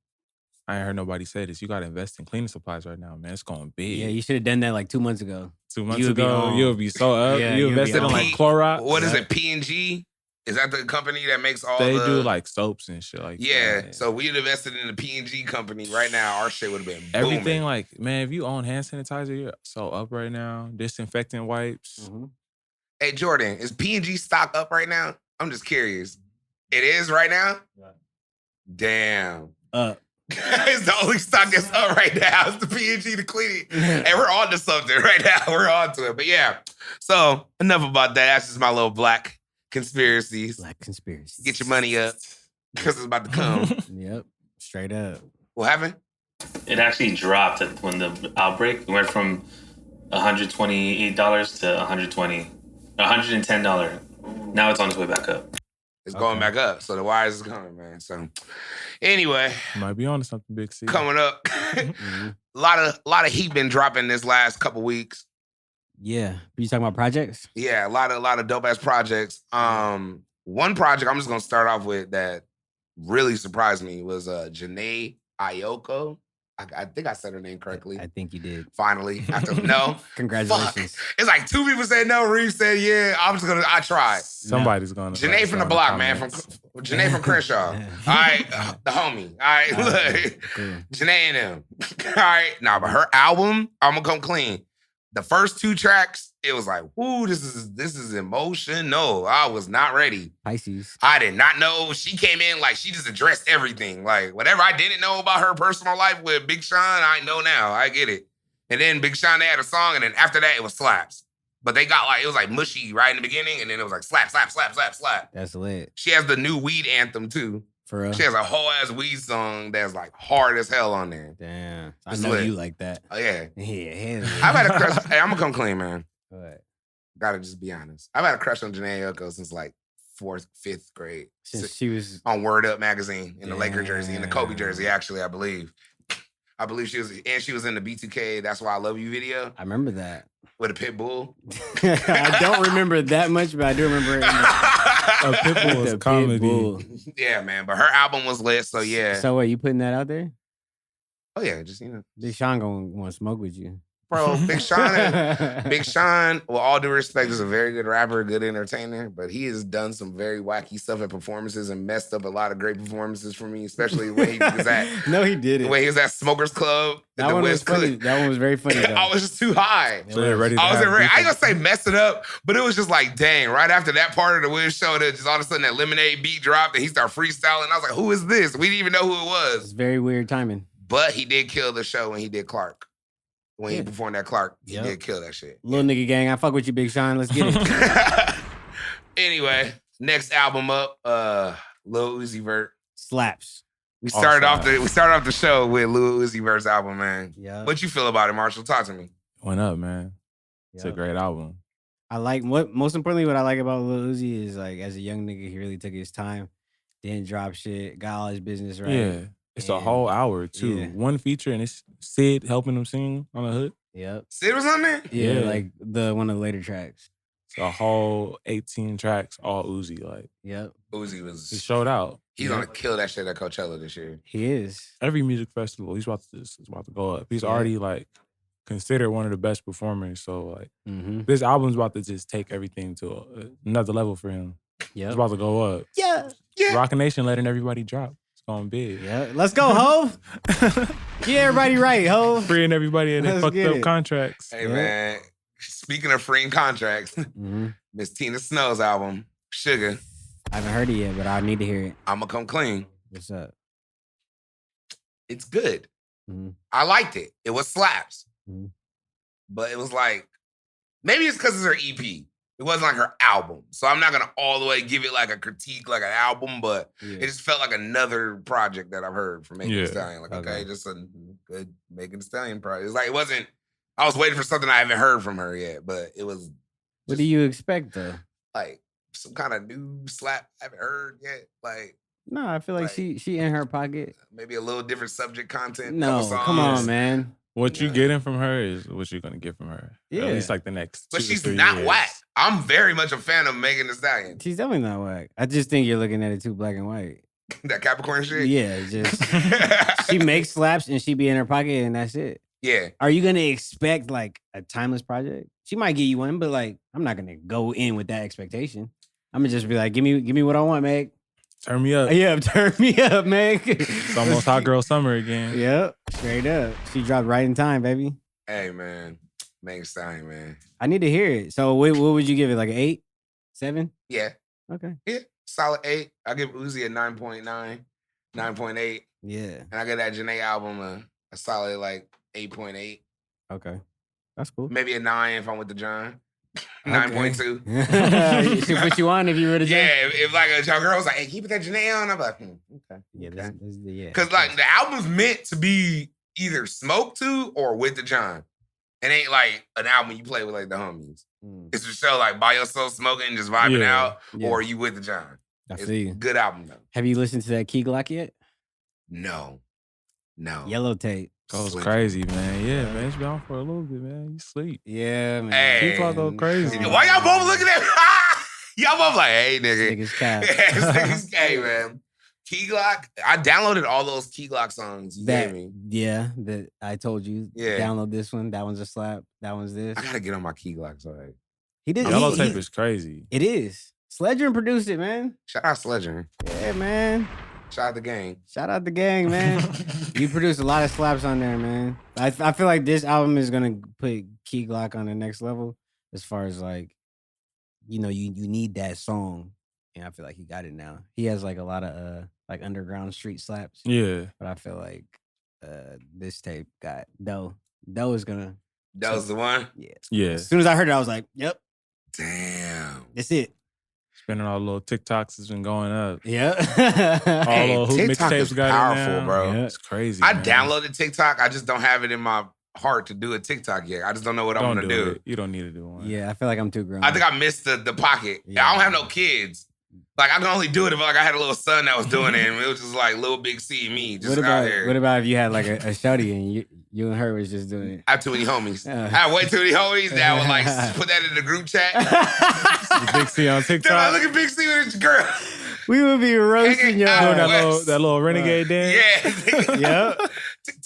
I ain't heard nobody say this, you got to invest in cleaning supplies right now, man. It's going big. Yeah, you should have done that like 2 months ago. 2 months ago, you'll be so up. Yeah, you invested in like Clorox. What is it, P&G? Is that the company that makes all They do like soaps and shit like that. Yeah, so we'd invested in the P&G company right now. Our shit would have been booming. Everything like, man, if you own hand sanitizer, you're so up right now. Disinfectant wipes. Mm-hmm. Hey, Jordan, is P&G stock up right now? I'm just curious. It is right now? Yeah. Damn. It's the only stock that's up right now. It's the P&G to clean it. And we're on to something right now. We're on to it. But yeah, so enough about that. That's just my little black conspiracies. Black conspiracies. Get your money up because it's about to come. Yep, straight up. What happened? It actually dropped when the outbreak. It went from $128 to $110. Now it's on its way back up. It's going back up. So the wires is coming, man. So anyway. Might be on to something big. Coming up. A lot of heat been dropping this last couple weeks. Yeah. You talking about projects? Yeah, a lot of dope ass projects. One project I'm just gonna start off with that really surprised me was Janae Ayoko. I think I said her name correctly. I think you did. Finally. After no. Congratulations. Fuck. It's like 2 people said no, Reeve said yeah. I tried. Somebody's gonna. Janae from the block, man. Janae from Crenshaw. All right. The homie. All right. Look. Cool. Janae and him. All right. Nah, but her album, I'm gonna come clean. The first 2 tracks, it was like, whoo, this is emotional. I was not ready. Pisces. I did not know. She came in like she just addressed everything. Like whatever I didn't know about her personal life with Big Sean, I know now. I get it. And then Big Sean, they had a song, and then after that, it was slaps. But they got it was like mushy right in the beginning, and then it was like slap, slap, slap, slap, slap. That's lit. She has the new weed anthem too. For real? She has a whole ass weed song that's like hard as hell on there. Damn. I It's know lit. you like that. Oh yeah. Yeah. I've had a crush. Hey, I'm gonna come clean, man. What? Gotta just be honest. I've had a crush on Janae Aiko since like 4th, 5th grade. Since she was on Word Up magazine in the Laker jersey, in the Kobe Damn. jersey, actually, I believe. I believe she was in the B2K That's Why I Love You video I remember that. with a pit bull. I don't remember that much, but I do remember it. A Pitbull was The comedy. Pitbull. Yeah, man. But her album was lit, so yeah. So what, you putting that out there? Oh yeah, just Big Sean gonna want to smoke with you. Bro, Big Sean, with all due respect, is a very good rapper, a good entertainer, but he has done some very wacky stuff at performances and messed up a lot of great performances for me, especially the way he was at. No, he did it. The way he was at Smokers Club. That one was funny. That one was very funny, though. I was just too high. So they're ready to I wasn't have ready. I beef. ain't gonna say mess it up, but it was just like, dang, right after that part of the Wiz show, that just all of a sudden that Lemonade beat dropped and he started freestyling. I was like, who is this? We didn't even know who it It's was. very weird timing. But he did kill the show when he did Clark. When he Yeah. performed that Clark, he Yep. did kill that shit. Little nigga gang, I fuck with you, Big Sean. Let's get it. Anyway, next album up, Lil Uzi Vert. Slaps. We started off slaps. the show with Lil Uzi Vert's album, man. Yeah. What you feel about it, Marshall? Talk to me. Went up, man. It's a Yep. great album. I like most importantly, what I like about Lil Uzi is like as a young nigga, he really took his time, didn't drop shit, got all his business right. Yeah. It's a And- whole hour, too. yeah. One feature, and it's Sid helping him sing on the hook. Yep. Sid was on there? Yeah, Yeah. like one of the later tracks. It's a whole 18 tracks, all Uzi. Like, Yep. Uzi he was. showed out. He's gonna kill that shit at Coachella this year. He is. Every music festival, he's about to go up. He's Yeah. already, like, considered one of the best performers. So, like, Mm-hmm. this album's about to just take everything to another level for him. It's Yep. about to go up. Yeah. Yeah. Rock Nation letting everybody drop. It's going big. Yeah. Let's go, Hov. Get everybody right, Hov. Freeing everybody and they Let's fucked get up it. contracts. Hey, Yeah. man. Speaking of freeing contracts, Mm-hmm. Miss Tina Snow's album, Sugar, I haven't heard it yet, but I need to hear it. I'ma Come Clean. What's up? It's good. Mm-hmm. I liked it. It was slaps. Mhm. But it was like, maybe it's because it's her EP. It wasn't like her album. So I'm not going to all the way give it like a critique, like an album, but Yeah. it just felt like another project that I've heard from Megan Thee Yeah. Stallion. Like, okay, Okay. just a good Megan Thee Stallion project. It's like, it wasn't, I was waiting for something I haven't heard from her yet, but it was What do you expect though? like some kind of new slap I haven't heard yet. Like, No, I feel like Like- she in her pocket. maybe a little different subject content. No, couple come on, songs. man. What you Yeah. getting from her is what you're going to get from her. Yeah. At least like the next But 2 to she's 3 not years. whack. I'm very much a fan of Megan Thee Stallion. She's definitely not whack. I just think you're looking at it too black and white. That Capricorn shit. Yeah, just she makes slaps and she be in her pocket and that's it. Yeah. Are you gonna expect like a timeless project? She might give you one, but like I'm not gonna go in with that expectation. I'm gonna just be like, give me what I want, Meg. Turn me up. Yeah, turn me up, Meg. It's almost Hot Girl Summer again. Yep, straight up. She dropped right in time, baby. Hey, man. Megan Thee Stallion, man. I need to hear it. So what would you give it? Like an 8, 7? Yeah. Okay. Yeah. Solid 8. I give Uzi a 9.9, 9.8. Yeah. And I give that Janae album a solid like 8.8. Okay. That's cool. Maybe a 9 if I'm with the John. Okay. 9.2. She put you on if you were to Yeah, if like a young girl was like, hey, keep that Janae on, I'm like, okay. Yeah, okay. yeah. Because like the album's meant to be either smoked to or with the John. It ain't like an album you play with like the homies. Mm, It's a show like by yourself smoking, just vibing Yeah. out, yeah. or you with the John. I It's feel a you. good album though. Have you listened to that Key Glock yet? No. Yellow Tape. Goes Sleep. crazy, man. Yeah, man. It's been on for a little bit, man. You sleep. Yeah, man. Hey. Key Glock go crazy. Why y'all both looking at me? Y'all both like, hey, nigga. Niggas cap. This nigga's gay, man. Key Glock. I downloaded all those Key Glock songs you That, gave me. yeah, that I told you. Yeah. Download this one. That one's a slap. That one's this. I gotta get on my Key Glock side. He did. Yellow he- Tape is crazy. It is. Sledger produced it, man. Shout out Sledger. Yeah, man. Shout out the gang. Shout out the gang, man. You produced a lot of slaps on there, man. I feel like this album is gonna put Key Glock on the next level as far as like, you know, you need that song, and I feel like he got it now. He has like a lot of like underground street slaps, Yeah. but I feel like this tape got Doe. Doe is gonna, That was the one? yeah. Yeah. As soon as I heard it, I was like, yep, Damn. that's it. Spending all the little TikToks has been going up. Yeah. All Hey, the hoop TikTok is mixtapes got powerful, it now. bro. Yeah, it's crazy. I man. downloaded TikTok. I just don't have it in my heart to do a TikTok yet. I just don't know what I'm gonna do. It. You don't need to do one. Yeah, I feel like I'm too grown. I think I missed the pocket. Yeah. I don't have no kids. Like I can only do it if like I had a little son that was doing it, and it was just like little big C and me just out here. What about if you had like a shawty and you and her was just doing it? I have too many homies. I have way too many homies that would like put that in the group chat. Big C on TikTok. Dude, look at Big C with his girl. We would be roasting y'all. out That little renegade dance. Yeah. Yep.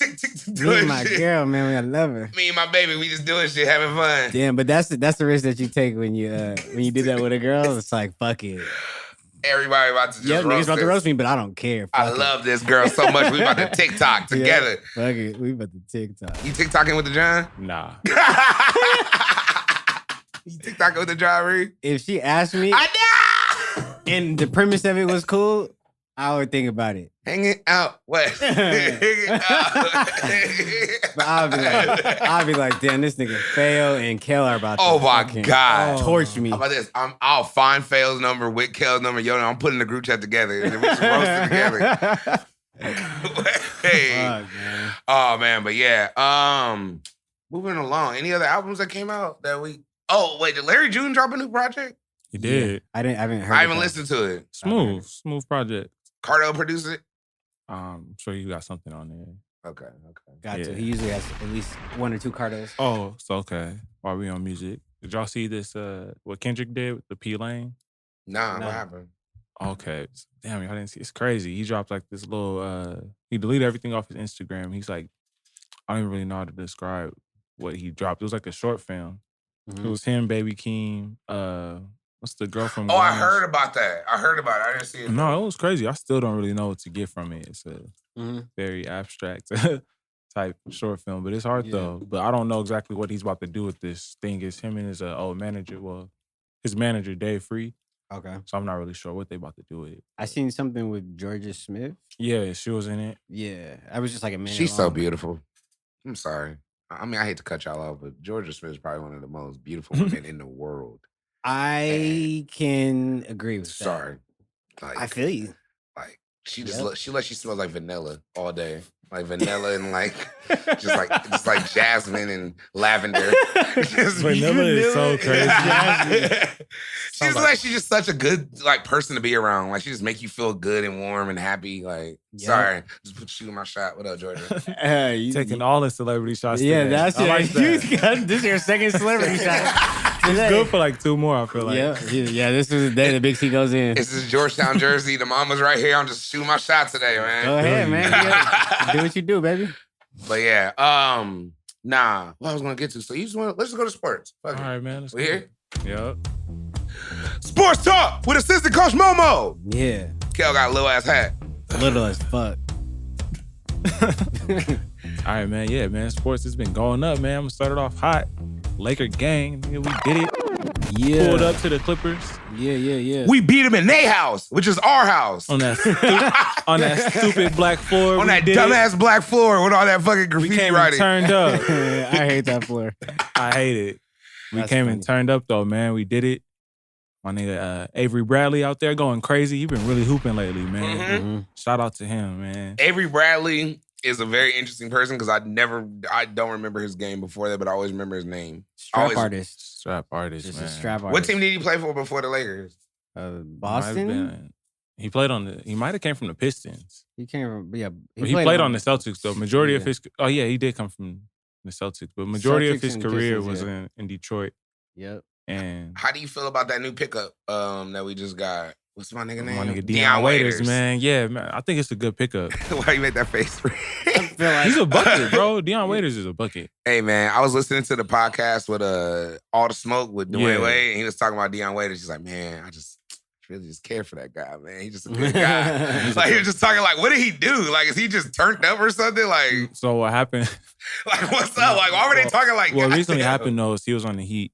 Me Doing and my shit. girl, man, I love her. Me and my baby, we just doing shit, having fun. Damn, but that's the risk that you take when you do that with a girl. It's like fuck it. Everybody about to just Yep, niggas roast about to this. roast me, but I don't care. Fuck I it. love this girl so much. We about to TikTok together. Yeah, fuck it. We about to TikTok. You TikToking with the John? Nah. You TikToking with the John Reed? If she asked me I know. and the premise of it was cool, I would think about it. Hanging out. What? Hanging out. But I'll be like, damn, this nigga Fail and Kel are about to Oh my fucking God. torch me. How about this? I'll find Fail's number with Kel's number. Yo, I'm putting the group chat together. And then we just roast it together. Hey. Fuck, man. Oh man, but yeah. Moving along. Any other albums that came out that we? Oh wait, did Larry June drop a new project? He did. I haven't heard. I haven't listened to it. Smooth project. Cardo produced it. I'm sure you got something on there. Okay. Got to. Yeah. He usually has at least one or two cardos. Oh, so okay. While we on music, did y'all see this? What Kendrick did with the P Lane? Nah, No. what happened? Okay, damn, y'all didn't see. It's crazy. He dropped like this little. He deleted everything off his Instagram. He's like, I don't even really know how to describe what he dropped. It was like a short film. Mhm. It was him, Baby Keem. What's the girl from? Oh, I Grunge? heard about that. I didn't see it. No, it was crazy. I still don't really know what to get from it. It's a Mhm. very abstract type short film, but it's hard Yeah. though. But I don't know exactly what he's about to do with this thing. It's him and his old manager. Well, his manager Dave Free. Okay. So I'm not really sure what they about to do with it. I seen something with Georgia Smith. Yeah, she was in it. Yeah, I was just like a minute. She's so long. beautiful. I'm sorry. I mean, I hate to cut y'all off, but Georgia Smith is probably one of the most beautiful women in the world. I can agree with that. Sorry. Like, I feel you. like she just Yep. she smells like vanilla all day. Like vanilla and like just like jasmine and lavender. Just Vanilla is so crazy. She's like she's just such a good like person to be around. Like she just make you feel good and warm and happy. Like Yep. sorry, just put you in my shot. What up, Georgia? You- Taking all the celebrity shots. yeah, today. that's I it. like that. This is your second celebrity shot. It's good for like 2 more. I feel like. Yeah. This is the day the Big C goes in. This is Georgetown, Jersey. The mama's right here. I'm just shooting my shot today, man. Go ahead, man. Yeah. Do what you do, baby. But yeah, nah. What I was gonna get to. So you just want let's just go to sports. Fuck All it. right, man. Let's We go. here? Yep. Sports talk with assistant coach Momo. Yeah. Kel got a little ass hat. Little as fuck. All right, man. Yeah, man. Sports has been going up, man. I'm gonna start it off hot. Laker gang, nigga, we did it. Yeah. Pulled up to the Clippers Yeah. We beat him in their house, which is our house. on that on that stupid black floor. On We that did it. dumbass black floor with all that fucking We graffiti came and writing. turned up. I hate that floor. I hate it. We That's came funny. and turned up though, man. We did it. My nigga Avery Bradley out there going crazy. He been really hooping lately, man. Mhm. Mhm. Shout out to him, man. Avery Bradley is a very interesting person because I don't remember his game before that, but I always remember his name. Strap Always- artist. Strap artist, Just man. a strap artist. What team did he play for before the Lakers? Might have Boston? been- He played on the. He might have came from the Pistons. He came from, yeah. He played on the Celtics though. Majority of Yeah. his. Oh yeah, he did come from the Celtics, but majority of Celtics his and career Pistons, was yeah. in Detroit. Yep. And How do you feel about that new pickup that we just got? What's my nigga name? my nigga Deion Waiters, man. Yeah, man. I think it's a good pickup. Why you make that face? I feel like He's a bucket, bro. Deion Waiters is a bucket. Hey man, I was listening to the podcast with All the Smoke with Dwayne Yeah. Wade, and he was talking about Deion Waiters. He's like, man, I just really just care for that guy, man. He's just a good guy. Like he was just talking like, what did he do? Like, is he just turned up or something? Like, So what happened? like what's up? Like, why were they talking like? What recently goddamn? happened though is he was on the Heat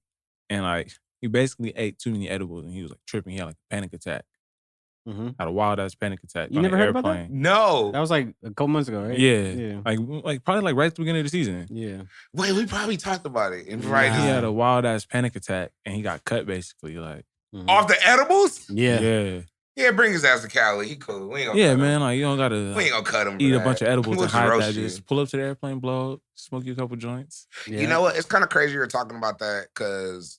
and like he basically ate too many edibles and he was like tripping. He had like a panic attack. Mhm. Had a wild ass panic attack. You on never the heard about that? airplane. No. that was like a couple months ago, right? Yeah. Yeah. Like probably like right at the beginning of the season. Yeah. Wait, we probably talked about it. And Nah. right, He had a wild ass panic attack and he got cut basically. Like Mhm. off the edibles. Yeah. yeah. Yeah, bring his ass to Cali. He cool. We ain't gonna cut man, him. like you don't gotta We ain't gonna cut him. eat for a that. bunch of edibles We'll and hide roast that. you. Just pull up to the airplane, blow up, smoke you a couple joints. Yeah. You know what? It's kind of crazy you're talking about that because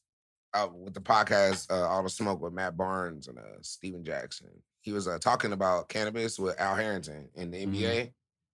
with the podcast, All the Smoke with Matt Barnes and Steven Jackson, he was talking about cannabis with Al Harrington in the NBA.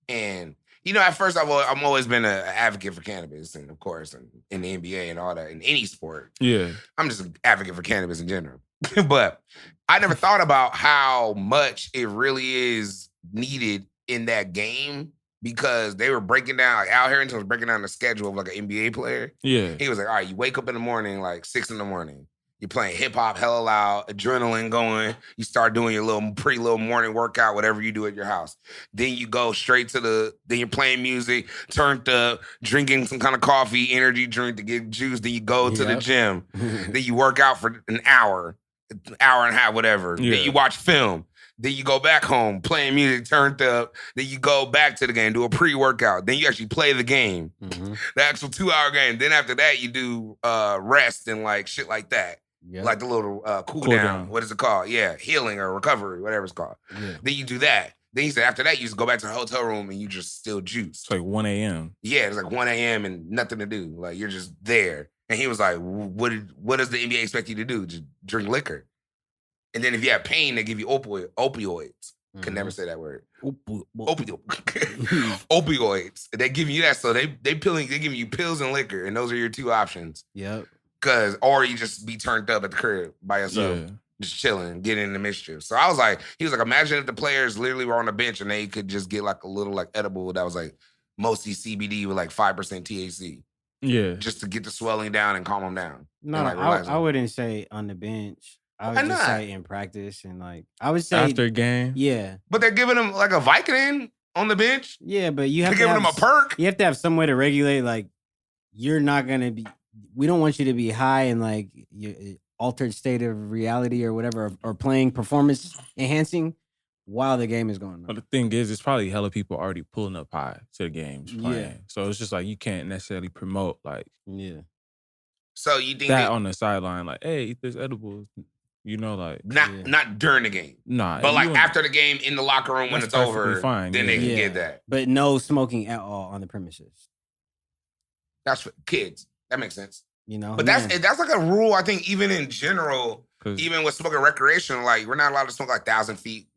And, you know, at first I've always been an advocate for cannabis, and of course, in the NBA and all that, in any sport. Yeah. I'm just an advocate for cannabis in general. But I never thought about how much it really is needed in that game because they were breaking down, like Al Harrington was breaking down the schedule of like an NBA player. Yeah. He was like, all right, you wake up in the morning, like 6 a.m. You're playing hip hop hella loud, adrenaline going. You start doing your little morning workout, whatever you do at your house. Then you go straight to then you're playing music, turned up, drinking some kind of coffee, energy drink to get juice. Then you go to the gym. Then you work out for an hour and a half, whatever. Yeah. Then you watch film. Then you go back home, playing music, turned up. Then you go back to the game, do a pre-workout. Then you actually play the game, the actual 2-hour game. Then after that, you do rest and like shit like that. Yep. Like the little cool down. What is it called? Yeah, healing or recovery, whatever it's called. Yeah. Then you do that. Then he said after that, you just go back to the hotel room and you just still juice. It's like 1 a.m. Yeah, it's like 1 a.m. and nothing to do. Like you're just there. And he was like, what does the NBA expect you to do? Just drink liquor. And then if you have pain, they give you opioids. Can never say that word. Opioids. They give you that. So they give you pills and liquor, and those are your 2 options. Yep. Or you just be turned up at the crib by yourself, just chilling, getting in the mischief. So he was like, imagine if the players literally were on the bench and they could just get like a little like edible that was like mostly CBD with like 5% THC. Yeah. Just to get the swelling down and calm them down. No, like I wouldn't say on the bench. I would just say in practice and like I would say after a game. Yeah. But they're giving them like a Vicodin on the bench. Yeah, but you have they're giving them a perk. You have to have some way to regulate. Like you're not gonna be. We don't want you to be high in like your altered state of reality or whatever, or playing performance enhancing while the game is going on. But the thing is, it's probably hella people already pulling up high to the games playing. Yeah. So it's just like you can't necessarily promote like So you think that on the sideline, like, hey, eat this edible. You know, like not during the game. Nah. But like after the game in the locker room when it's over, fine, then they can get that. But no smoking at all on the premises. That's for kids. That makes sense. You know, but that's like a rule. I think even in general, even with smoking recreational, like we're not allowed to smoke like 1,000 feet,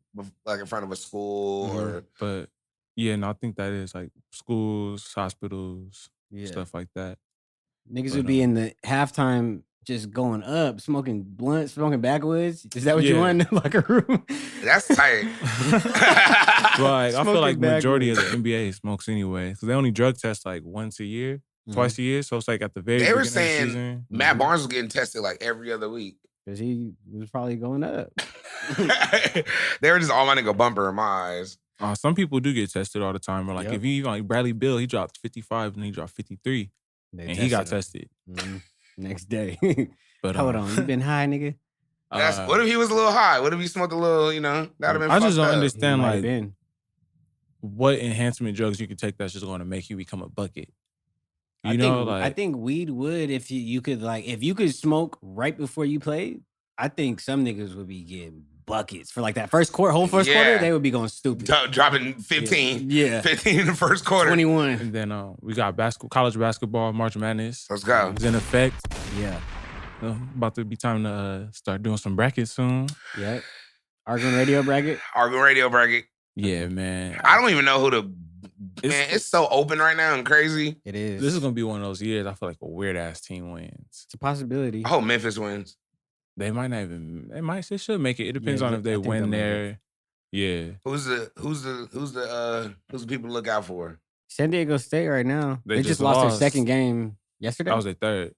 like in front of a school or. But yeah, no, I think that is like schools, hospitals, stuff like that. Niggas would be in the halftime just going up, smoking blunts, smoking backwoods. Is that what you want in the locker room? That's tight. Like I feel like majority of the NBA smokes anyway, because they only drug test like once a year. Twice a year, so it's like at the very beginning of the season. They were saying Matt Barnes was getting tested like every other week. Because he was probably going up. They were just all my nigga bumper in my eyes. Some people do get tested all the time. Or like if you like Bradley Beal, he dropped 55 and he dropped 53. And he got tested. Next day. But hold on, you been high, nigga? What if he was a little high? What if he smoked a little, you know? That'd have been I just don't up. understand like what enhancement drugs you could take that's just going to make you become a bucket. I think weed would if you could if you could smoke right before you played. I think some niggas would be getting buckets for like that first quarter, quarter. They would be going stupid, dropping 15, 15 in the first quarter, 21. And then we got college basketball, March Madness. Let's go. It's in effect. Yeah, about to be time to start doing some brackets soon. Yep. Artgoon radio bracket. Yeah, man. I don't even know who to. Man, it's so open right now and crazy. It is. This is gonna be one of those years. I feel like a weird ass team wins. It's a possibility. I hope Memphis wins. They might not even. They should make it. It depends on if they win there. Yeah. Who's the people to look out for? San Diego State right now. They just lost their second game yesterday. That was their third.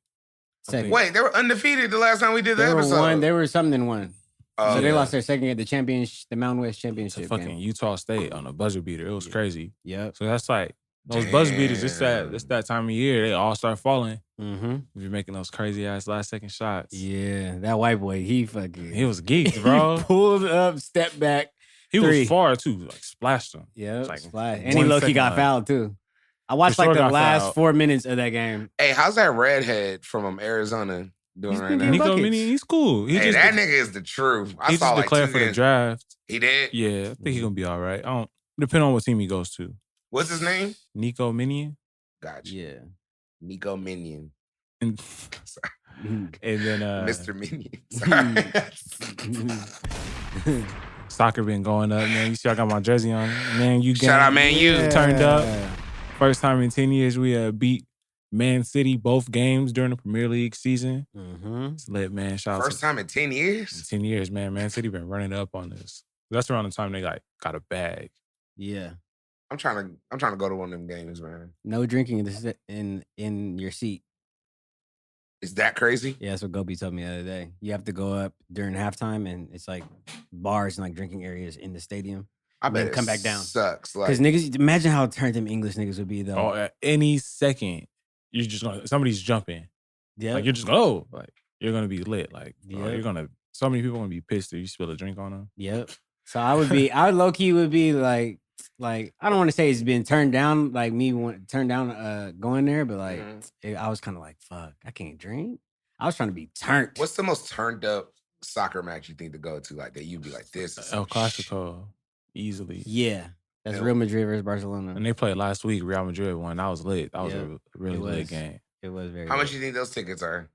Second. Wait, they were undefeated the last time we did the episode. They were something and one. So they lost their second game, the Mountain West Championship. To fucking Utah State on a buzzer beater. It was crazy. Yep. So that's like those buzzer beaters. It's that time of year they all start falling. Mm-hmm. If you're making those crazy ass last second shots. Yeah, that white boy, he was geeked, bro. He pulled up, stepped back. He was far too, like splashed him. Yeah, like splashed. And he low-key got fouled too. I watched like the last 4 minutes of that game. Hey, how's that redhead from Arizona? doing He's right been now? getting Nico buckets. Mini, he's cool. He Hey, just that nigga is the truth. I he saw just like declared 2 for the games. draft. He did? Yeah, I think he's gonna be all right. I don't depending on what team he goes to. What's his name? Nico Minion. Gotcha. Yeah. Nico Minion. And, Sorry. and then Mr. Minion. Sorry. soccer been going up, man. You see I got my jersey on. Man, you Shout out, Man U. turned up. First time in 10 years we beat Man City both games during the Premier League season. Mm-hmm. It's lit, man. Shout out First time in 10 years? 10 years, man. Man City been running up on this. That's around the time they got a bag. Yeah. I'm trying to go to one of them games, man. No drinking in your seat. Is that crazy? Yeah, that's what Gopi told me the other day. You have to go up during halftime, and it's like bars and like drinking areas in the stadium. I bet then it come back down. Sucks. Because Like, niggas, imagine how turned them English niggas would be though. Oh, at any second, you're just gonna somebody's jumping. Yeah, Like you're just like you're gonna be lit. Like you're gonna so many people gonna be pissed if you spill a drink on them. Yep. So I would low key would be like I don't want to say it's been turned down, like me turned down going there, but like I was kind of like, fuck, I can't drink. I was trying to be turned. what's the most turned up soccer match you think to go to? Like that you'd be like, this is El Clasico, easily. Yeah. That's Real Madrid versus Barcelona. And they played last week. Real Madrid won. That was lit. That was Yeah, a really lit game. It was very How much lit. you think those tickets are?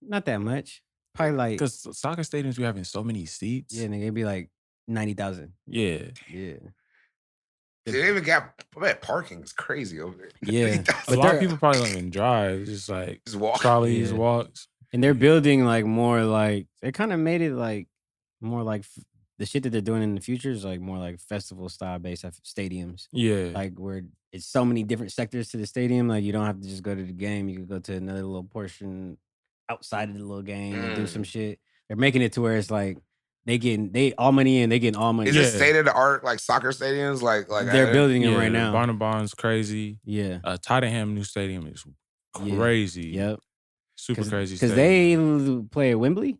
Not that much. Probably like, Because soccer stadiums be having so many seats. yeah, nigga, it'd be like 90,000. Yeah. Yeah. They even got, I bet parking is crazy over there. Yeah. A lot of people probably don't even drive. It's just like Just walk. trolleys, Yeah. walks. And they're building like more like, they kind of made it like more like the shit that they're doing in the future is like more like festival style based stadiums. Yeah. Like where it's so many different sectors to the stadium. Like you don't have to just go to the game. You could go to another little portion outside of the little game and do some shit. They're making it to where it's like they all money in, they getting all money. Is it state of the art like soccer stadiums? Like they're building them right now. Barnabon's crazy. Yeah. Tottenham new stadium is crazy. Yep. Super crazy. Because they play at Wembley.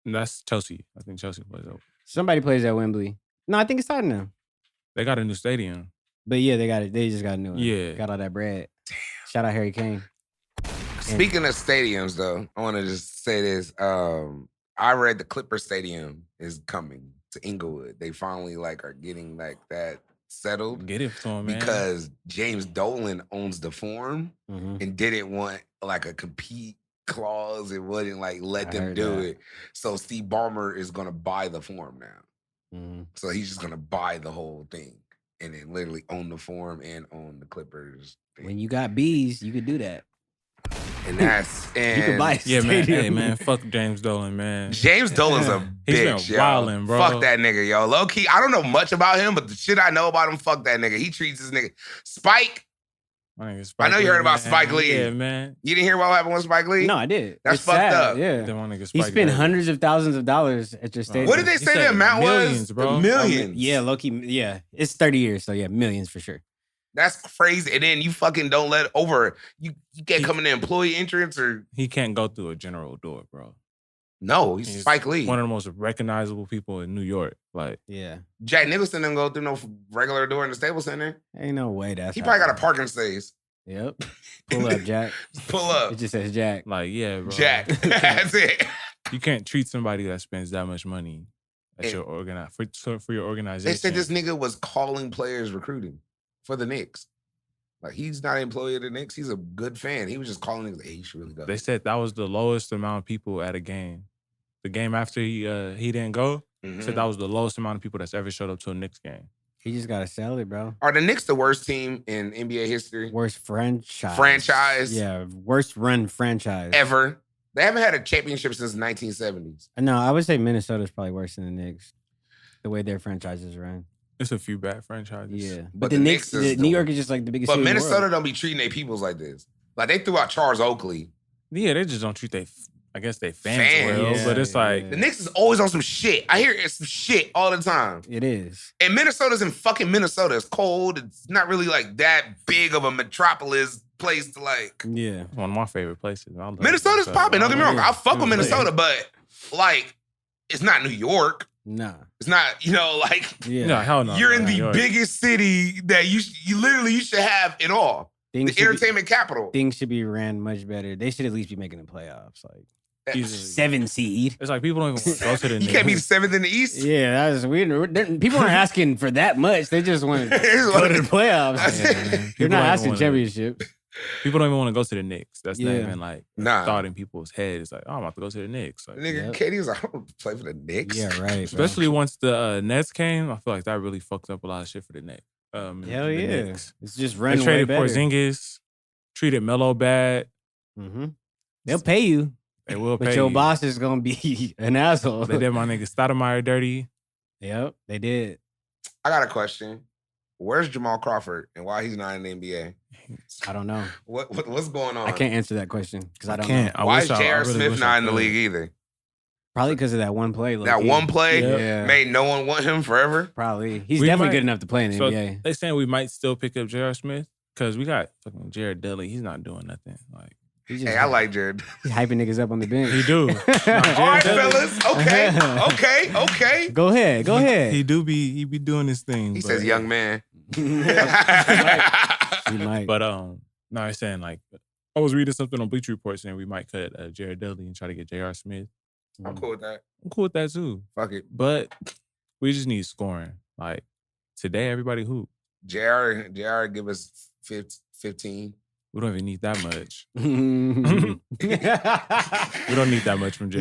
And that's Chelsea. I think Chelsea plays over. Somebody plays at Wembley. No, I think it's Tottenham. They got a new stadium. But yeah, they got it. They just got a new one. Yeah. Got all that bread. Damn. Shout out Harry Kane. Speaking of stadiums, though, I want to just say this. I read the Clipper Stadium is coming to Inglewood. They finally like are getting like that settled. Get it to him, man. Because James Dolan owns the Forum and didn't want like a compete clause. It wouldn't like let them do it. So Steve Ballmer is gonna buy the Forum now. So he's just gonna buy the whole thing and then literally own the Forum and own the Clippers thing. When you got bees, you could do that. And that's you can buy a man. stadium. Hey man, fuck James Dolan, man. James Dolan's a bitch. He's been wildin', bro. Fuck that nigga, yo. Low key, I don't know much about him, but the shit I know about him, fuck that nigga. He treats his nigga Spike. I know you heard about Spike Lee. Yeah, man. You didn't hear what happened with Spike Lee? No, I did. That's it's fucked sad. up. Yeah. He spent hundreds of thousands of dollars at your stadium. What did they say the amount millions, was? Bro. Millions. Yeah, low-key. Yeah. It's 30 years. So yeah, millions for sure. That's crazy. And then you fucking don't let over. You can't come in the employee entrance or. He can't go through a general door, bro. No, he's Spike Lee. One of the most recognizable people in New York. Like, yeah. Jack Nicholson didn't go through no regular door in the Staples Center. Ain't no way that's He probably got a parking space. Yep. Pull up, Jack. Pull up. It just says Jack. Like, yeah, bro. Jack. That's it. You can't treat somebody that spends that much money at your for your organization. They said this nigga was calling players recruiting for the Knicks. Like, he's not an employee of the Knicks. He's a good fan. He was just calling niggas, hey, you should really go. They said that was the lowest amount of people at a game. The game after he didn't go, said that was the lowest amount of people that's ever showed up to a Knicks game. He just gotta sell it, bro. Are the Knicks the worst team in NBA history? Worst franchise. Franchise? Yeah, worst run franchise. Ever. They haven't had a championship since the 1970s. No, I would say Minnesota's probably worse than the Knicks. The way their franchises run. It's a few bad franchises. Yeah. But the Knicks, New York is just like the biggest But city in the Minnesota world. don't be treating their peoples like this. Like, they threw out Charles Oakley. Yeah, they just don't treat they fans well. Yeah, but it's like the Knicks is always on some shit. I hear it's some shit all the time. It is. And Minnesota's in fucking Minnesota. It's cold. It's not really like that big of a metropolis place to like. Yeah. It's one of my favorite places. Minnesota's popping. Don't get me wrong. I fuck with Minnesota, but like, it's not New York. Nah. It's not, like, yeah. No, hell no. You're in the biggest city that you literally should have it all. the entertainment capital. Things should be ran much better. They should at least be making the playoffs. Like Easily. 7 seed. It's like people don't even want to go to the You can't be Knicks. 7th in the East. Yeah, that's weird. People aren't asking for that much. They just want to go to the playoffs. Yeah, man. People You're not don't asking wanna- championships. People don't even want to go to the Knicks. That's not Yeah. even like Nah. thought in people's heads. It's like, oh, I'm about to go to the Knicks. Like, Nigga, Yep. Katie was like, I don't play for the Knicks. Yeah, right. especially once the Nets came, I feel like that really fucked up a lot of shit for the Knicks. Hell the yeah. Knicks. It's just They run way traded better. Porzingis, treated Melo bad. Mm-hmm. They'll pay you, They will but pay your you. boss is gonna be an asshole. They did my nigga Stoudemire dirty. Yep, they did. I got a question. Where's Jamal Crawford and why he's not in the NBA? I don't know. What's going on? I can't answer that question because I don't can't. know. I Why wish is I- I J.R. really Smith wish I not in the could. league either? Probably because of that one play. That low-key. one play Yeah. made no one want him forever. Probably. He's We definitely might- good enough to play in the So NBA. they saying we might still pick up J.R. Smith because we got fucking Jared Dudley. He's not doing nothing. Like He's just Hey, I like Jared. he's hyping niggas up on the bench. he do. All right, Dudley- fellas. Okay. Go ahead. Go ahead. He be doing his thing. He but- says, young man. He might. But no, I'm saying like I was reading something on Bleacher Report saying we might cut Jared Dudley and try to get J.R. Smith. I'm cool with that. I'm cool with that too. Fuck it. But we just need scoring. Like today, everybody hoop. JR give us 15. We don't even need that much. we We don't need that much from JR.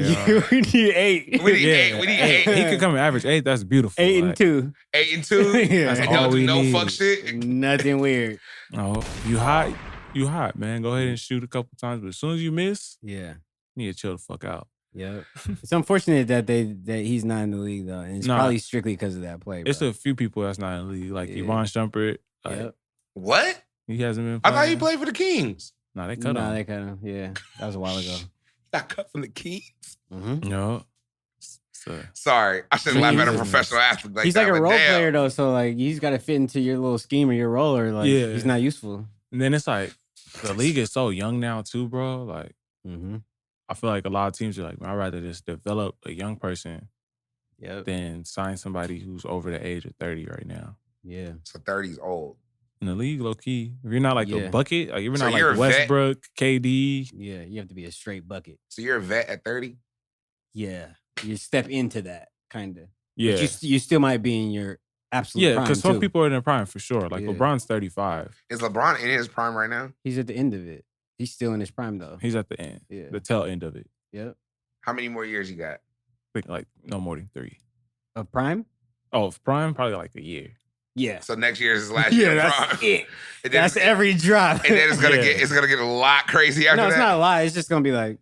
We need 8. We need 8. We need 8. He could come and average 8. That's beautiful. 8 and Like, 2. 8 and 2. Yeah. That's And all don't do we no need. fuck shit. Nothing weird. Oh, you hot? You hot, man. Go ahead and shoot a couple times. But as soon as you miss, Yeah. you need to chill the fuck out. Yep. It's unfortunate that he's not in the league though, and it's Nah. probably strictly because of that play. It's bro. a few people that's not in the league. Like Yeah. Yvonne Shumpert. Like, Yep. What? he hasn't been I playing. thought he played for the Kings. Nah, they cut Nah, him. they cut him. Yeah, that was a while ago. Got cut from the Kings. Mm-hmm. No. So, Sorry. I shouldn't laugh at a Jesus. professional athlete like He's that. like a but role damn. player though, so like he's got to fit into your little scheme or your role, or like Yeah. he's not useful. and then it's like the league is so young now too, bro. Like Mm-hmm. I feel like a lot of teams are like, man, I'd rather just develop a young person Yep. than sign somebody who's over the age of 30 right now. Yeah. So 30's old. In the league, low key, if you're not like Yeah. a bucket, like if you're So not you're like a vet? Westbrook, KD, Yeah. You have to be a straight bucket. So you're a vet at 30? Yeah. You step into that kind of. yeah, But you still might be in your absolute yeah, prime because some too. people are in their prime for sure. Like Yeah. LeBron's 35, Is LeBron in his prime right now? He's at the end of it. He's still in his prime though. he's at the end, Yeah. the tail end of it. Yep. How many more years you got? I think like no more than 3. Of prime? Oh, if prime, probably like a year. Yeah. So next year is his last Yeah, year. of that's prime. it. And then, That's every drop. and then it's gonna Yeah. get a lot crazy after no, it's that. not a lie. It's just gonna be like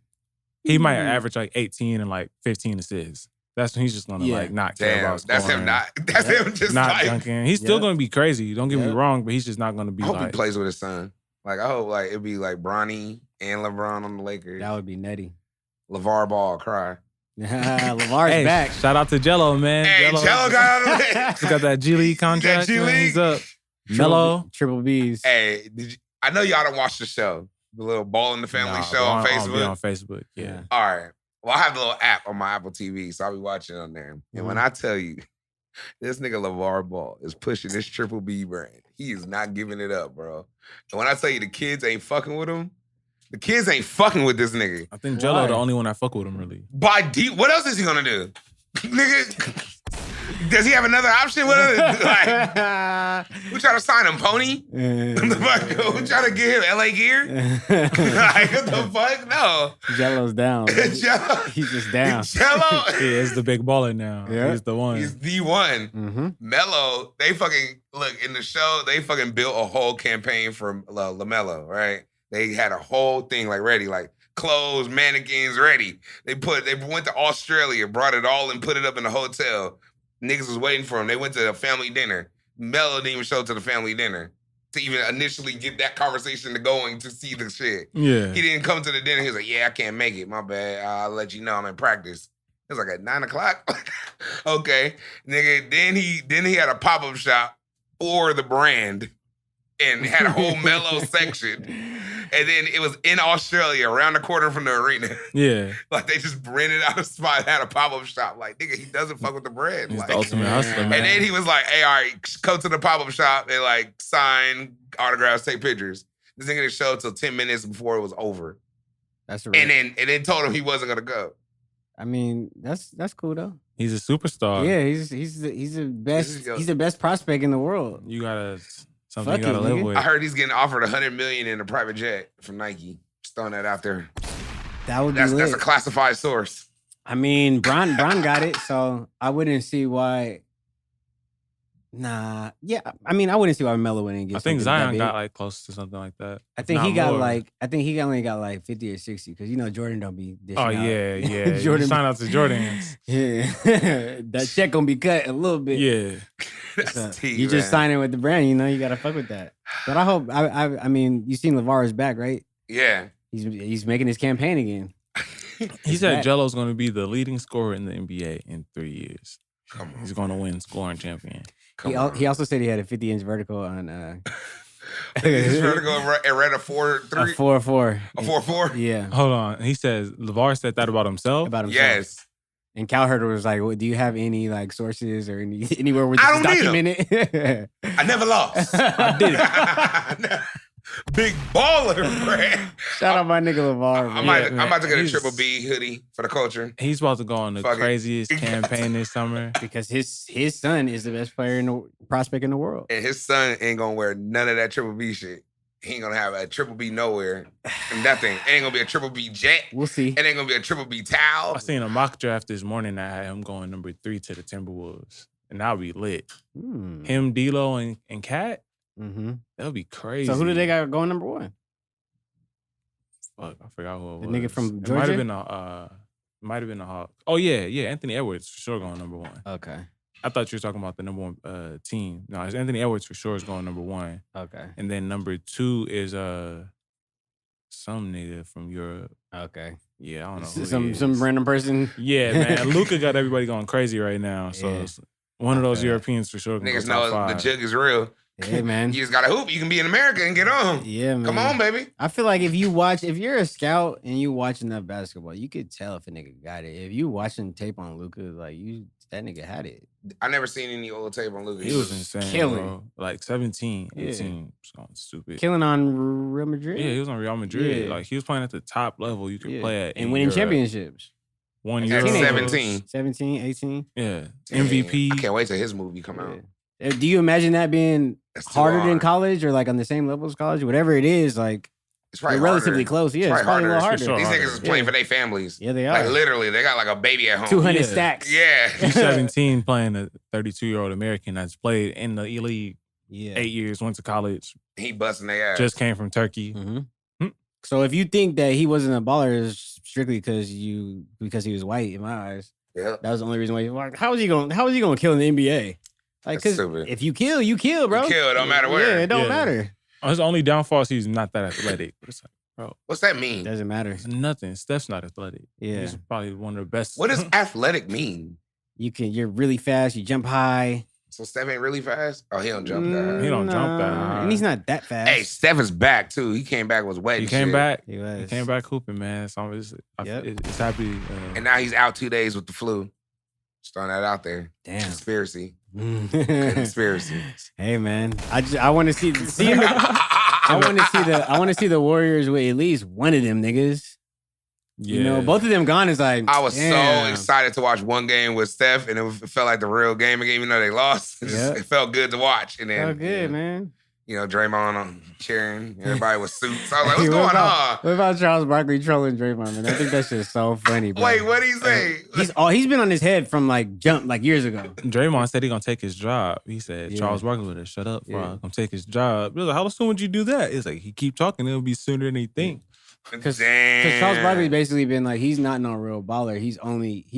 He might Mm. average like 18 and like 15 assists. That's when he's just gonna Yeah. like not care Damn, about that's scoring, him not. That's Yep. him just not like. dunking. He's still Yep. gonna be crazy. Don't get me Yep. wrong, but he's just not gonna be I hope he like. plays with his son. Like I hope like it'd be like Bronny and LeBron on the Lakers. that would be nutty. LeVar Ball cry. Lavar's Hey, back. shout out to Jello, man. Hey, Jello got out of He got that G League contract. G man. He's League. up. Mellow. Triple B's. Hey, I know y'all don't watch the show, the little Ball in the Family Nah, show on I'll be Facebook. on Facebook. Yeah. Yeah. All right. Well, I have the little app on my Apple TV, so I'll be watching on there. And when I tell you, this nigga LeVar Ball is pushing this Triple B brand, he is not giving it up, bro. And when I tell you the kids ain't fucking with him, the kids ain't fucking with this nigga. I think Jello Why? the only one that fuck with him really. By deep, what else is he gonna do, nigga? Does he have another option? What? Like, who trying to sign him, Pony? What the fuck? Who trying to get him LA gear? Like, what the fuck? No. Jello's down. Jello. He's just down. Jello. He is the big baller now. Yeah. He's the one. He's the one. Mm-hmm. Mello, they fucking look in the show. They fucking built a whole campaign for LaMelo, right? They had a whole thing like ready, like clothes, mannequins ready. They went to Australia, brought it all and put it up in the hotel. Niggas was waiting for him. They went to a family dinner. Mello didn't even show up to the family dinner to even initially get that conversation to going to see the shit. Yeah. He didn't come to the dinner. He was like, "Yeah, I can't make it. My bad. I'll let you know I'm in practice." It was like at 9:00. Okay, nigga. Then he had a pop-up shop for the brand and had a whole Mellow section. And then it was in Australia, around the corner from the arena. Yeah. Like they just rented out a spot, had a pop-up shop. Like, nigga, he doesn't fuck with the brand. He's Like, the ultimate hustler, man. and then he was like, "Hey, all right, come to the pop-up shop and like sign autographs, take pictures." This nigga didn't show till 10 minutes before it was over. That's a And then told him he wasn't gonna go. I mean, that's cool though. He's a superstar. Yeah, he's the best. He's the best prospect in the world. You gotta something Fuck you gotta it, live nigga. with. I heard he's getting offered $100 million in a private jet from Nike. Just throwing that out there. That would be That's lit. a classified source. I mean, Bron got it, so I wouldn't see why. Nah, yeah. I mean, I wouldn't see why Melo wouldn't get. I think something that Zion big. got like close to something like that. I think If he not got more. like. I think he only got like 50 or 60 because Jordan don't be dishing Oh out. yeah. Jordan You sign out to Jordans. Yeah, that check gonna be cut a little bit. Yeah. That's So, T, you just man. signing with the brand, you gotta fuck with that. But I hope. I mean, you seen LeVar is back, right? Yeah. He's making his campaign again. He said back. Jello's going to be the leading scorer in the NBA in 3 years. Come on. He's going to win scoring champion. Come He on. also said he had a 50-inch vertical on He's vertical and read a a 4-3. 4-4. A 4-4? Yeah, Hold on. He says LeVar said that about himself. about himself. Yes. And Cowherder was like, well, "Do you have any like sources or anywhere where I this is don't need 'em. documented?" I never lost. I did. Big baller, Brad. Shout out my nigga LeVar. I'm man. about to get a He's- Triple B hoodie for the culture. He's about to go on the Fuck it. craziest campaign this summer. Because his son is the best player in the prospect in the world. And his son ain't gonna wear none of that Triple B shit. He ain't gonna have a Triple B nowhere. And that thing ain't gonna be a Triple B jet. We'll see. It ain't gonna be a Triple B towel. I seen a mock draft this morning that had him going number 3 to the Timberwolves. And that would be lit. Hmm. Him, D'Lo, and Cat, Mm-hmm. that would be crazy. So who do they got going number 1? Fuck, I forgot who it The was. nigga from It might Georgia? have been a Hawk. Oh yeah, Anthony Edwards for sure going number 1. Okay. I thought you were talking about the number 1 team. No, it's Anthony Edwards for sure is going number 1. Okay. And then number 2 is some nigga from Europe. Okay. Yeah, I don't know. Who Some he some is. random person. Yeah, man. Luka got everybody going crazy right now. So Yeah. it's one of those Okay. Europeans for sure. Can Niggas go top know the 5. jug is real. Yeah, man. You just gotta hoop. You can be in America and get on. Yeah, man. Come on, baby. I feel like if you're a scout and you watch enough basketball, you could tell if a nigga got it. If you watching tape on Luka, like that nigga had it. I never seen any old tape on Luka. He was insane, killing. bro. Like 17, Yeah. 18. It's going stupid. Killing on Real Madrid. Yeah, he was on Real Madrid. Yeah. Like he was playing at the top level you could Yeah. play at. and in winning Europe. championships. 1 At year. 17. 17, 18. Yeah. Damn, MVP. I can't wait till his movie come out. Yeah. Do you imagine that being That's too harder than hard. college or like on the same level as college? Whatever it is, like It's probably they're relatively harder. close. Yeah, It's it's probably a little probably harder. harder. These Harder. niggas is playing Yeah. for their families. Yeah, they Like are. literally, they got like a baby at home. 200 Yeah. stacks. Yeah. He's 17 playing a 32-year-old American that's played in the E-League Yeah. 8 years, went to college, He busting their ass. just came from Turkey. Mhm. Hmm. So if you think that he wasn't a baller, it's strictly because he was white, in my eyes, Yep. that was the only reason why. Like, how is he going to kill in the NBA? Like, That's because stupid. if you kill, you kill, bro. You kill, it don't matter where. Yeah, it don't Yeah. matter. His only downfall is he's not that athletic. It's like, bro, What's that mean? It doesn't matter. it's nothing. Steph's not athletic. Yeah, He's probably one of the best. What does athletic mean? you're really fast. You jump high. So Steph ain't really fast? Oh, he don't jump that. He don't jump that high. and he's not that fast. Hey, Steph is back too. He came back was wet. He and came shit. back. He was. He came back hooping, man. So Yep. it's happy. And now he's out 2 days with the flu. Just throwing that out there. Damn. Conspiracy. Conspiracy. Hey man, I want to see I want to see the Warriors with at least one of them niggas. You know, both of them gone is like I was so damn. excited to watch one game with Steph, and it felt like the real game again, even though they lost. It felt good to watch. And then, Oh, good, man. You know, Draymond cheering, everybody with suits. I was like, what's Hey, going on? What about Charles Barkley trolling Draymond, man? I think that's just so funny, bro. Wait, what did he say? He's been on his head from like years ago. Draymond said he gonna take his job. He said Yeah. Charles Barkley would have shut up. Yeah. Come take his job. He was like, how soon would you do that? It's like he keep talking, it'll be sooner than he think. Because Charles Barkley basically been like he's not no real baller. He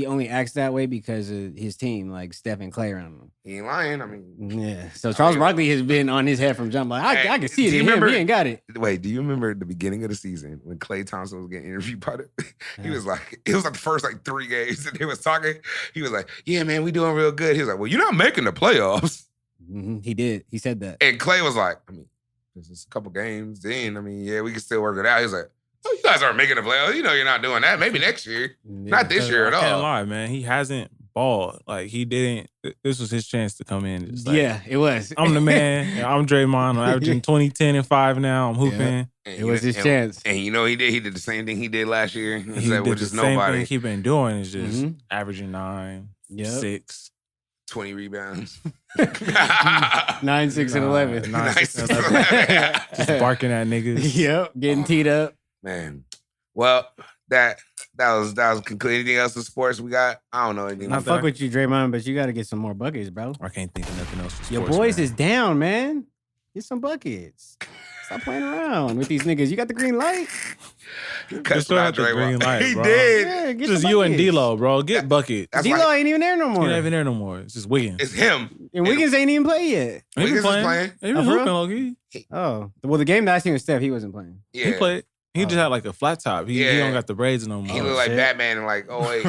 only acts that way because of his team, like Steph and Clay around him. He ain't lying. I mean, Yeah. So Charles Barkley has been on his head from jump. Like I can see it do you in him. remember- He ain't got it. wait, do you remember the beginning of the season when Klay Thompson was getting interviewed by he was like, it was like the first like 3 games and they was talking. He was like, yeah, man, we doing real good. He was like, well, you're not making the playoffs. Mhm, he did. He said that. And Klay was like, I mean, this is a couple games in. I mean, yeah, we can still work it out. He was like, oh, you guys aren't making the playoffs. You know you're not doing that. Maybe next year. Not this year at I can't all. lie, man. He hasn't balled. Like he didn't. This was his chance to come in. Just like, Yeah, it was. I'm the man. I'm Draymond. I'm averaging 20, 10, and 5 now. I'm hooping. It was his chance. And you know he did the same thing he did last year. He did which the is same nobody. thing he been doing is just averaging 9, 6. 20 rebounds. 9, 6, and 11. 9, 6, and 11. Just barking at niggas. Yep, getting teed up. Man. Well, that was concluded. Anything else in sports we got? I don't know anything. I fuck with you, Draymond, but you got to get some more buckets, bro. I can't think of nothing else for sports. Your boys man. is down, man. Get some buckets. Stop playing around with these niggas. You got the green light? You still have the green light, He bro. did. Yeah, get Just some you and buckets. D-Lo, bro. Get buckets. That's D-Lo why ain't even there no more. He's not even there no more. It's just Wiggins. it's him. And Wiggins ain't even played yet. He Wiggins been is playing. He been Oh, for hooping, real? low-key. Oh. Well, the game that I seen with Steph, he wasn't playing. Yeah. He played. He just had like a flat top. He Yeah. don't got the braids no more. He looked like shit. Batman and like, oh wait.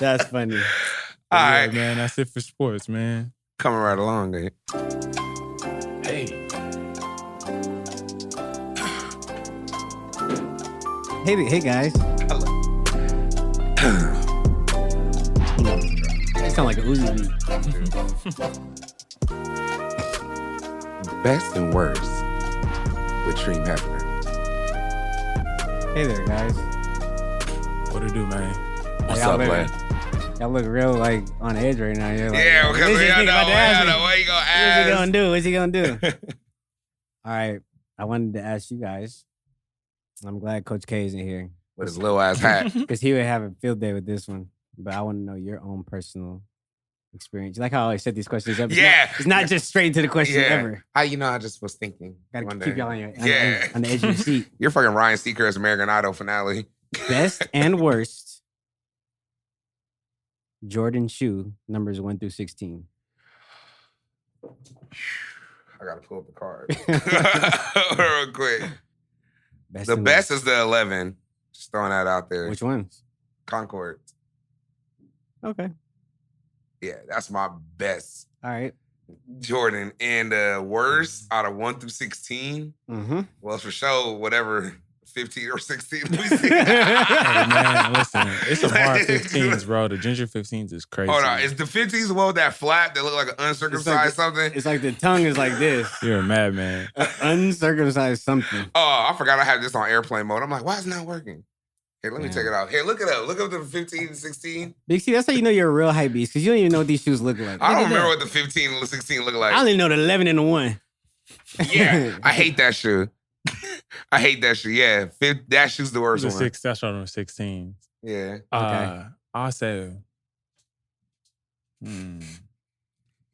That's funny. All Yeah, right. man. That's it for sports, man. Coming right along, eh? Hey. Hey guys. That sound like a Uzi beat. Best and worst with Dream Hefner. Hey there, guys. What it do, man? What's Y'all up, look- man? Y'all look real like on edge right now. You're like, Yeah, because what's we this all nigga about to ask me? know what you gonna What's he ask. gonna do? What's he gonna do? All right. I wanted to ask you guys. I'm glad Coach K isn't here With his little ass hat. because he would have a field day with this one. But I want to know your own personal experience. You like how I always set these questions up? Yeah. It's not just straight to the question Yeah. ever. I just was thinking. Gotta one keep day. y'all on, Yeah. on the edge of your seat. You're fucking Ryan Seacrest's American Idol finale. Best and worst Jordan shoe numbers 1 through 16. I gotta pull up the card real quick. Best The and best worst. is the 11. Just throwing that out there. Which ones? Concord. Okay. Yeah, that's my best All right. Jordan. And the worst out of 1 through 16. Mm-hmm. Well, for sure, whatever 15 or 16 we see. Hey, man, listen. It's some hard 15s, bro. The ginger 15s is crazy. Hold on, is the 15s the one with that flap that look like an uncircumcised something? It's like the tongue is like this. You're a madman. Uncircumcised something. Oh, I forgot I had this on airplane mode. I'm like, why is it not working? Here, let me Damn. check it out. Here, look it up. Look up the 15 and 16. Big C, that's how you know you're a real hype beast because you don't even know what these shoes look like. I don't Look at remember that. what the 15 and the 16 look I like. only know the 11 and the 1. Yeah, I hate that shoe. I hate that shoe. Yeah, that shoe's the worst The one. 6, that's on the 16. Yeah. I'll say.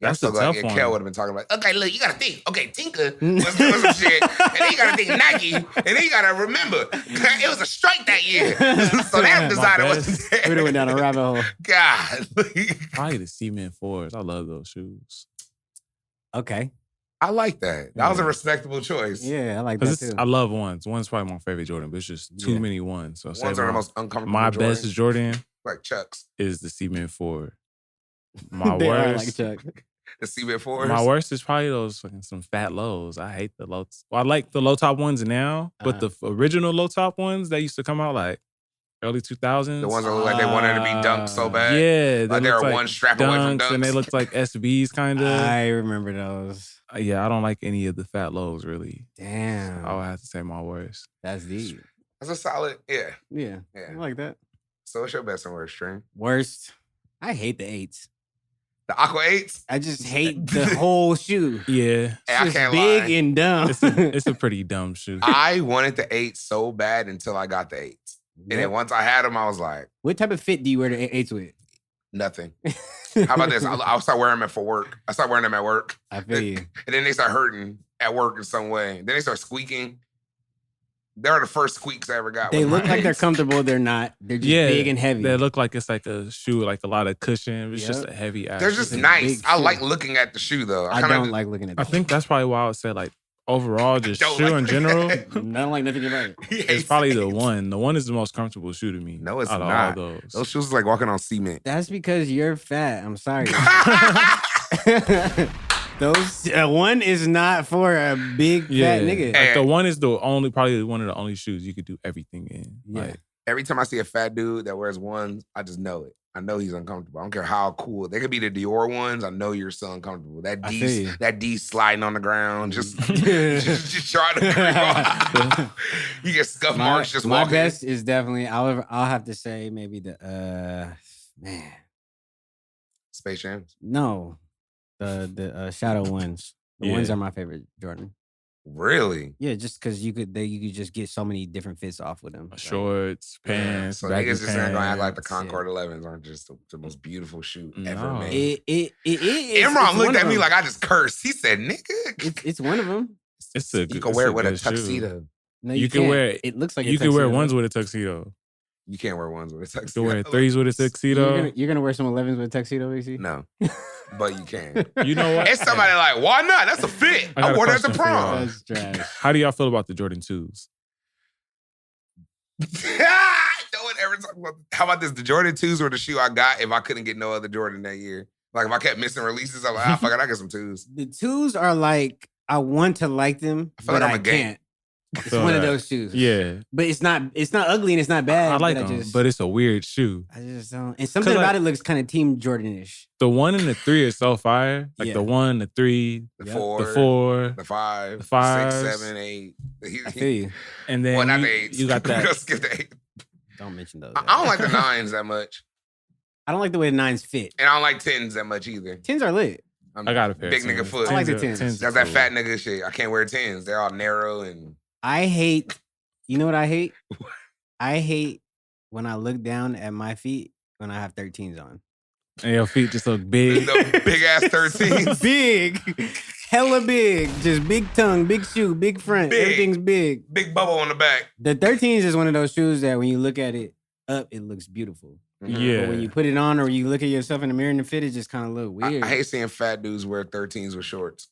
That's That's so a like tough one. Kel would have been talking about, okay, look, you gotta think. Okay, Tinker was doing some shit. And then you gotta think Nike. And then you gotta remember, it was a strike that year. So that My designer best. wasn't We there. done went down a rabbit hole. God. Probably the Cement 4s. I love those shoes. Okay. I like that. That was a Yeah. respectable choice. Yeah, I like that Because too. I love ones. One's probably my favorite Jordan, but it's just too Yeah. many ones. So Ones are the most uncomfortable. my Jordans, best Jordan like Chucks. is the Cement 4. My They are worst. like Chuck. The Cement 4s. My worst is probably those fucking some fat lows. I hate the low. Well, I like the low top ones now, but the original low top ones that used to come out like early 2000s. The ones that look like they wanted to be dunked so bad. Yeah, Like they looked were one strap away from dunks, and they dunks. looked like SBs kind of. I remember those. Yeah, I don't like any of the fat lows really. Damn. I would have to say my worst. That's deep. That's a solid, yeah. Yeah. Yeah. I like that. So what's your best and worst, Stream? Worst. I hate the 8s. The Aqua 8s? I just hate the whole shoe. Yeah, Hey, I It's can't big lie. and dumb. it's a pretty dumb shoe. I wanted the 8s so bad until I got the 8s. And Yep. then once I had them, I was like, What type of fit do you wear the 8s with? nothing. How about this? I'll start wearing them for work. I start wearing them at work. I feel you. And then they start hurting at work in some way. Then they start squeaking. They're the first squeaks I ever got. They with my look like they're 8s. comfortable. They're not. They're just Yeah, big and heavy. They look like it's like a shoe, like a lot of cushion. It's just Yep. a heavy ass. They're shoe. just It's a nice. big I shoe. like looking at the shoe though. I kinda don't like looking at I that. think that's probably why I would say like overall, just Don't shoe like in general. I don't like nothing about it. It's probably the one. The one is the most comfortable shoe to me. No, it's out of not. all those. Those shoes is like walking on cement. That's because you're fat. I'm sorry. Those one is not for a big yeah, fat nigga. like the one is the only, probably one of the only shoes you could do everything in. Yeah. Like Every time I see a fat dude that wears ones, I just know it. I know he's uncomfortable. I don't care how cool. They could be the Dior ones. I know you're so uncomfortable. That D sliding on the ground, just trying to creep off. You get scuff marks just walking. My best is definitely, I'll have to say maybe the Space Jams? No. The Shadow ones. The ones are my favorite Jordan. Really? Yeah, just because you could just get so many different fits off with them. Shorts, pants. So niggas just ain't gonna act like the Concord 11s aren't just the most beautiful shoe ever made. It is. Imran looked at me like I just cursed. He said, "Nigga." It's one of them. You can wear it with a tuxedo. No, you can wear. It looks like you can wear ones with a tuxedo. You can't wear ones with a tuxedo. You can wear threes with a tuxedo. You're gonna wear some 11s with a tuxedo, VC? No. But you can. You know what? It's somebody like, why not? That's a fit. I wore that at the prom. That's trash. How do y'all feel about the Jordan 2s? No one ever talks about. How about this? The Jordan 2s were the shoe I got if I couldn't get no other Jordan that year. Like if I kept missing releases, I'm like, fuck it, I get some 2s. The 2s are like, I want to like them, but I can't. It's one of those shoes. Yeah. But it's not ugly and it's not bad. I like them, but it's a weird shoe. I just don't. And something about it looks kind of Team Jordan-ish. The 1 and the 3 are so fire. Like the 1, the 3, the 4, the 5, the 5, 6, 7, 8. I feel you. And then not the 8. You got that. Skip the 8. Don't mention those. I don't like the 9s that much. I don't like the way the 9s fit. And I don't like 10s that much either. 10s are lit. I got a pair. Big nigga foot. I like the 10s. That's that fat nigga shit. I can't wear 10s. They're all narrow and. I hate. You know what I hate? I hate when I look down at my feet when I have 13s on. And your feet just look big. Big ass 13s. Big. Hella big. Just big tongue, big shoe, big front. Big. Everything's big. Big bubble on the back. The 13s is one of those shoes that when you look at it up, it looks beautiful. Yeah. But when you put it on or you look at yourself in the mirror and the fit, it just kind of look weird. I hate seeing fat dudes wear 13s with shorts.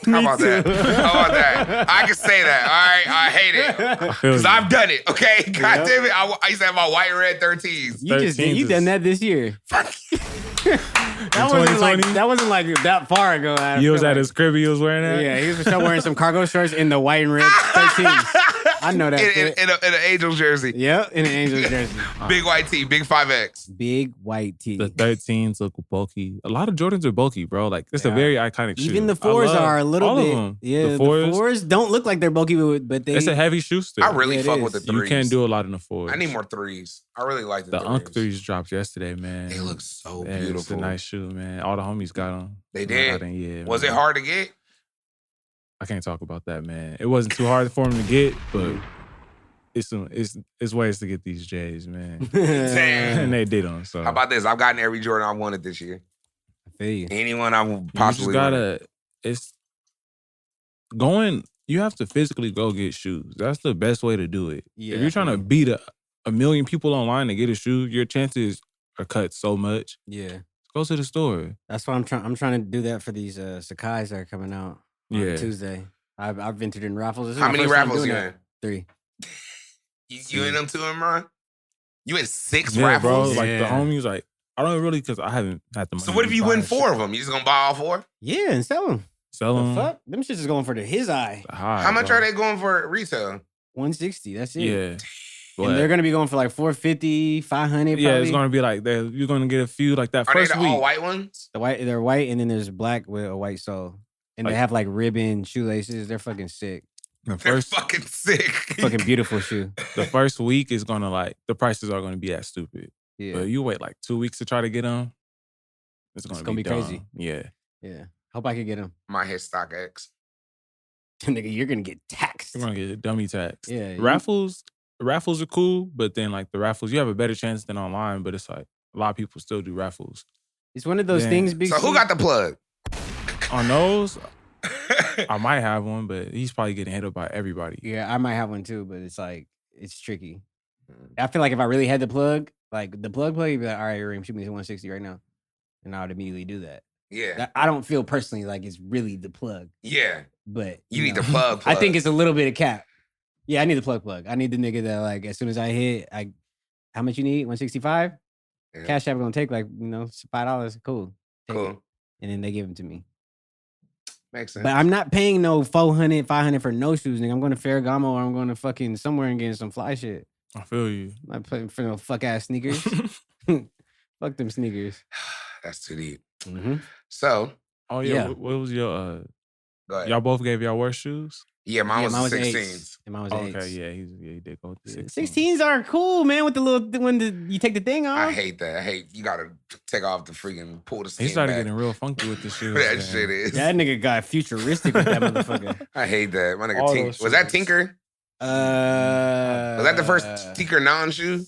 How about that? How about that? I can say that. All right, I hate it because I've done it. Okay, God damn it! I used to have my white and red 13s. You done that this year. That wasn't like that far ago. You was at his crib. He was wearing that. Yeah, he was for sure wearing some cargo shorts in the white and red 13s. I know that. In an Angels jersey. Yep, in an Angels jersey. Big white tee, big 5X. Big white tee. The 13s look bulky. A lot of Jordans are bulky, bro. Like it's a very iconic shoe. Even the 4s are a little bit. Of them. Yeah, the 4s don't look like they're bulky, but they. It's a heavy shoe still. I really fuck with the 3s. You can't do a lot in the 4s. I need more 3s. I really like the 3s. The Unk 3s dropped yesterday, man. They look so beautiful. It's a nice shoe, man. All the homies got them. They did? Yeah. Was it hard to get? I can't talk about that, man. It wasn't too hard for them to get, but it's ways to get these J's, man. And they did them. So how about this? I've gotten every Jordan I wanted this year. I feel you. Anyone I will possibly you have to physically go get shoes. That's the best way to do it. Yeah, if you're trying to beat a million people online to get a shoe, your chances are cut so much. Yeah. Go to the store. That's why I'm trying to do that for these Sakai's that are coming out on Tuesday. I've entered in raffles. How many raffles you in? 3. You in them too, Imran? You in 6 yeah, raffles? Bro. Like the homies, like I don't really because I haven't had the money. So what if you win 4 of them? You just gonna buy all 4? Yeah, and sell them. Sell them. The fuck? Them shits is going for his eye. How much are they going for retail? $160. That's it. Yeah. And they're gonna be going for like $450, $500. Yeah, it's gonna be like that. You're gonna get a few like that. Are first they the week. all white ones? They're white, and then there's black with a white sole, and they have like ribbon shoelaces. They're fucking sick. They're fucking sick. Fucking beautiful shoe. The first week is gonna the prices are gonna be that stupid. Yeah. But you wait like 2 weeks to try to get them. It's gonna be crazy. Yeah. Yeah. Hope I can get them. My hit StockX. Nigga, you're gonna get taxed. You're gonna get dummy tax. Yeah. Raffles are cool, but then like the raffles, you have a better chance than online. But it's like a lot of people still do raffles. It's one of those things. Big. So who got the plug on those? I might have one, but he's probably getting hit up by everybody. Yeah, I might have one too, but it's tricky. I feel like if I really had the plug, like the plug, you'd be like, all right, Reem, shoot me to 160 right now, and I would immediately do that. Yeah. I don't feel personally like it's really the plug. Yeah. But you need the plug. I think it's a little bit of cap. Yeah, I need the plug. I need the nigga that like as soon as I hit, how much you need? 165? Yeah. Cash App gonna take like, $5. Cool. Take it. And then they give them to me. Makes sense. But I'm not paying no $400, $500 for no shoes, nigga. I'm going to Ferragamo or I'm going to fucking somewhere and getting some fly shit. I feel you. Not putting for no fuck ass sneakers. Fuck them sneakers. That's too deep. Mm-hmm. So, Oh yeah. Yeah. What was your go ahead. y'all both gave y'all worst shoes? Yeah, mine was 16s. eights. And mine was eights. Okay, yeah, he did go with the 16s are cool, man. With the little you take the thing off. I hate that. I hate you gotta take off the freaking pull the skin He started back. getting real funky with the shoes. That man. shit is. That nigga got futuristic with that motherfucker. I hate that. My All nigga those was that shoes. Tinker? Was Was that the first Tinker non shoe?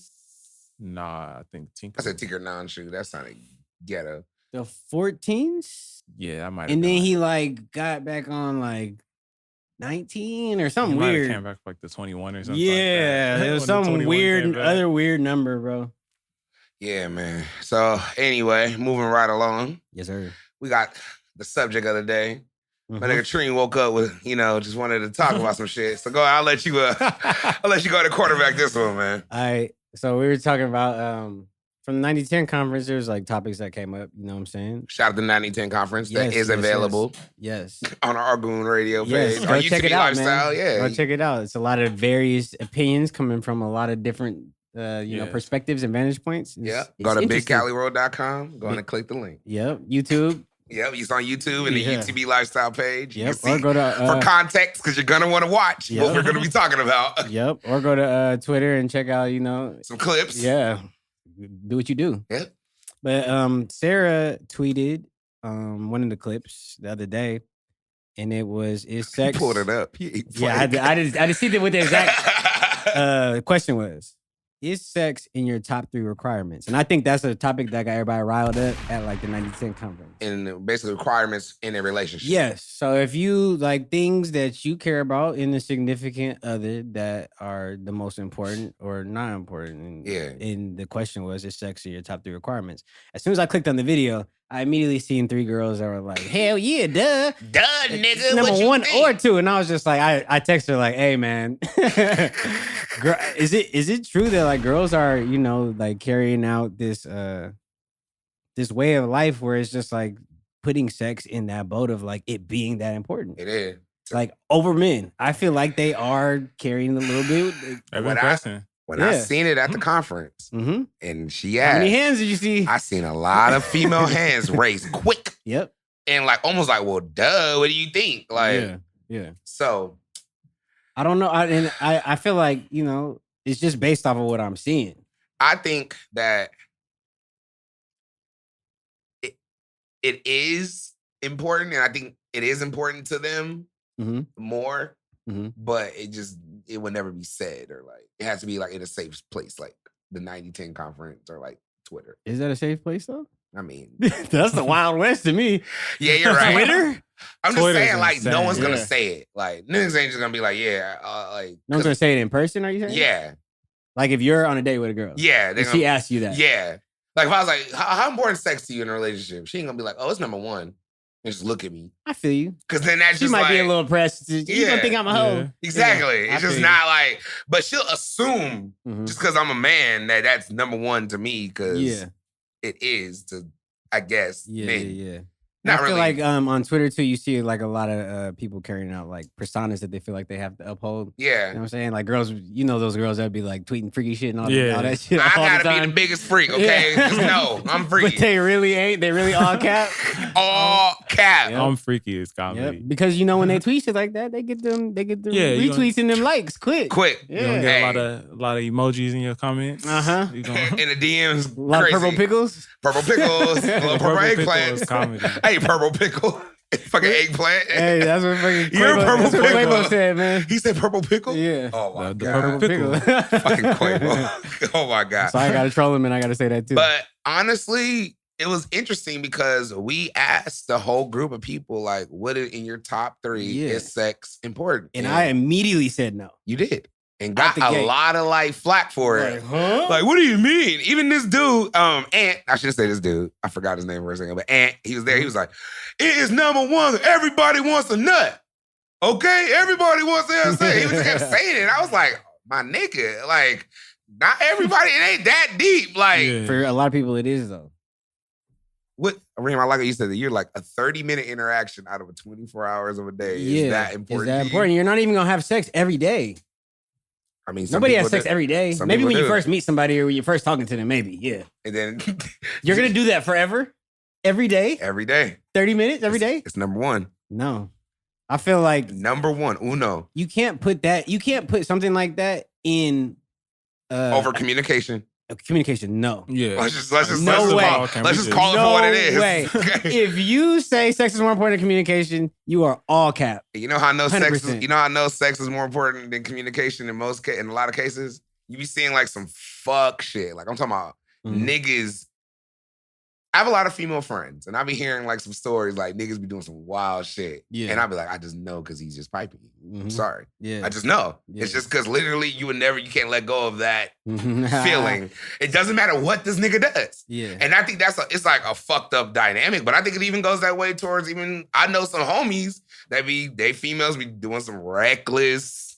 Nah, I think Tinker. I said Tinker non shoe. That sounded ghetto. the 14s? Yeah, I might. And then he like got back on like 19 or something weird. Came back for like the 21 or something. Yeah, like that. it was When the some 21 weird, came back. other weird number, bro. Yeah, man. So anyway, moving right along. Yes, sir. We got the subject of the day. My Mhm. nigga Treen woke up with, just wanted to talk about some shit. So go, I'll let you go to quarterback this one, man. All right. So we were talking about from the 90-10 conference, there's like topics that came up, you know what I'm saying? Shout out to the 9010 conference that Yes, is yes, available Yes. on our Artgoon radio Yes. page. Go Our check UTB it out, lifestyle, man. yeah. Go check it out. It's a lot of various opinions coming from a lot of different perspectives and vantage points. Yeah. It's Go to interesting. bigcaliroad.com. Go on and click the link. Yep. YouTube. Yep. It's on YouTube and the Yeah. UTB lifestyle page. You Yep. can Or see go to for context, because you're gonna want to watch what Yep. we're gonna be talking about. Yep. Or go to Twitter and check out, Some clips. yeah. Do what you do. Yep. But Sarah tweeted one of the clips the other day, and it was is He sex. pulled it up. Yeah, I did see what the exact question was. Is sex in your top 3 requirements? And I think that's a topic that got everybody riled up at like the 90-10 conference. And basically requirements in a relationship. Yes. So if you like things that you care about in a significant other that are the most important or not important. And the question was, is sex in your top 3 requirements? As soon as I clicked on the video, I immediately seen 3 girls that were like, hell yeah, duh. Duh, nigga. Number what you 1 think? or 2. And I was just like, I texted her like, hey man, girl, is it true that like girls are, like carrying out this way of life where it's just like putting sex in that boat of like it being that important? It is. Like over men. I feel like they are carrying a little bit. I've When been pressing. I seen it at the conference, Mm-hmm. and she How asked, many hands did you see? I seen a lot of female hands raised quick. Yep. And like almost like, well, duh, what do you think? Like, yeah. So I don't know. I feel like, it's just based off of what I'm seeing. I think that it is important, and I think it is important to them more, but it would never be said, or like it has to be like in a safe place, like the 90-10 conference or like Twitter. Is that a safe place though? I mean, that's the Wild West to me. Yeah, you're right. Twitter? I'm just Twitter's saying, like, insane. no one's gonna say it. Like, niggas ain't just gonna be like, yeah, like. No one's gonna say it in person, are you saying? Yeah. Like if you're on a date with a girl. Yeah. And she asks you that. Yeah. Like if I was like, how important is sex to you in a relationship? She ain't gonna be like, oh, it's number 1. And just look at me. I feel you. Because then that's she just might be a like- little pressed. You gonna think I'm a hoe. Yeah. Exactly. Yeah, I It's just feel not like, but she'll assume Mhm. just because I'm a man that's number 1 to me, because it is to, I guess, men. Yeah. Not I feel really. like on Twitter too, you see like a lot of people carrying out like personas that they feel like they have to uphold. Yeah. You know what I'm saying? Like girls, those girls that be like tweeting freaky shit and all Yeah. that shit. I all gotta the be time. the biggest freak, okay? Yeah. Just know I'm freaky. But they really ain't. They really all cap. All cap. Yep. I'm freaky as Yep. comedy. Because when they tweet shit like that, they get them Yeah, you retweets and them likes quick. Quick. You gonna Yeah. get Hey. a lot of emojis in your comments. Uh-huh. You gonna In the DMs, A lot crazy. of purple pickles. Purple pickles, little purple pickle is eggplants. comedy. Hey, purple pickle. Fucking eggplant. Hey, that's what fucking You're Quavo, purple that's what pickle. Quavo said, man. He said purple pickle? Yeah. Oh my The God. purple pickle. Fucking Quavo. Oh my God. So I gotta troll him and I gotta say that too. But honestly, it was interesting because we asked the whole group of people, like, what in your top 3 Yeah. is sex important? and I immediately said no. You did. And Out got the a gate. lot of like flack for it. huh? Like, what do you mean? Even this dude, Ant, I should say this dude. I forgot his name for a second, but Ant, he was there. He was like, it is number 1. Everybody wants a nut. Okay? Everybody wants to have sex. He was just kept saying it. And I was like, my nigga, like, not everybody, it ain't that deep. Like, Yeah. For a lot of people, it is though. what, Reem, I like what you said that you're like a 30-minute interaction out of a 24 hours of a day. Is that important? Is that to you? important? You're not even gonna have sex every day. I mean, some Nobody people has sex do. every day. Some Maybe people when you do. first meet somebody or when you're first talking to them, maybe, yeah. And then You're going to do that forever? Every day? every day. 30 minutes every day? It's number one. No. I feel like Number one. Uno. you can't put something like that in Over communication. communication. No. Yeah. Let's just call it for what it is. Way. If you say sex is more important than communication, you are all cap. You know how I know sex is, 100%. you know how I know sex is more important than communication in a lot of cases? You be seeing like some fuck shit. Like I'm talking about niggas. I have a lot of female friends, and I be hearing like some stories like niggas be doing some wild shit. Yeah. And I be like, I just know because he's just piping you. I'm sorry. Yeah. I just know. Yeah. It's just because literally you can't let go of that feeling. It doesn't matter what this nigga does. Yeah. And I think it's like a fucked up dynamic, but I think it even goes that way towards I know some homies that they females be doing some reckless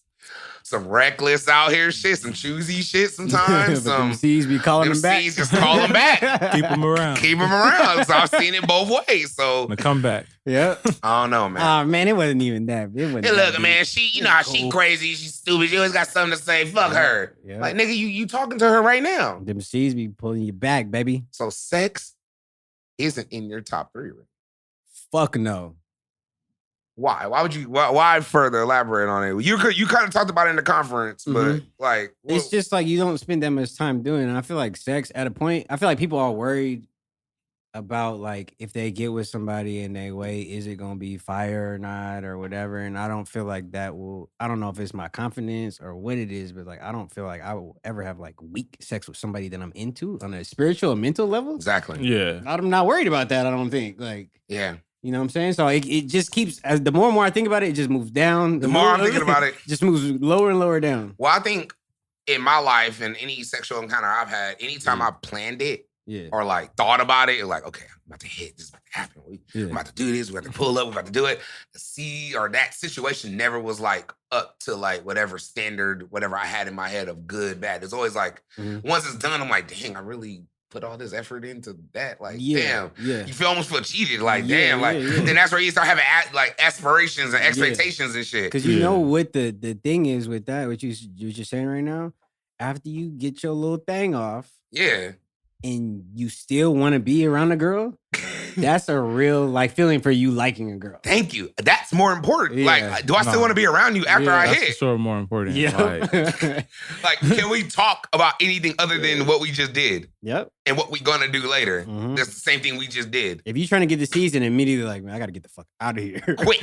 out here shit, some choosy shit sometimes. But them C's be calling them back. C's just call them back. Keep them around. Keep them around. So I've seen it both ways. So The comeback. Yeah. I don't know, man. Oh man, it wasn't even that. It wasn't. Hey, that look, deep. man, she crazy, she's stupid, she always got something to say, fuck her. Yeah. Like, nigga, you talking to her right now. Them C's be pulling you back, baby. So sex isn't in your top 3, right? Fuck no. Why? Why further elaborate on it? You kind of talked about it in the conference, but like It's just like you don't spend that much time doing it. And I feel like sex at a point, I feel like people are worried about like if they get with somebody and they wait, is it gonna be fire or not or whatever? And I don't feel like that will. I don't know if it's my confidence or what it is, but like I don't feel like I will ever have like weak sex with somebody that I'm into on a spiritual or mental level. exactly. Yeah. I'm not worried about that. I don't think like. Yeah. You know what I'm saying? So it just keeps, as the more and more I think about it, it just moves down. The more I'm thinking about it, just moves lower and lower down. well, I think in my life and any sexual encounter I've had, anytime I planned it Yeah. or like thought about it, like, okay, I'm about to hit, this is about to happen. Yeah. I'm about to do this, we're about to pull up, we're about to do it. That situation never was like up to like whatever standard, whatever I had in my head of good, bad. It's always like, once it's done, I'm like, dang, I really put all this effort into that. Like, damn. Yeah. You almost feel cheated. Like, Yeah, damn. Like, yeah. then that's where you start having like aspirations and expectations and shit. Because you know what the thing is with that, what you're saying right now, after you get your little thing off Yeah. and you still want to be around a girl, that's a real like feeling for you liking a girl. Thank you. That's more important. Yeah. Like, do I still want to be around you after I That's hit? for sure more important. Yeah. Like, Like, can we talk about anything other than what we just did Yep. and what we gonna do later? Mhm. That's the same thing we just did. If you're trying to get the season, immediately like, man, I gotta get the fuck out of here. Quick.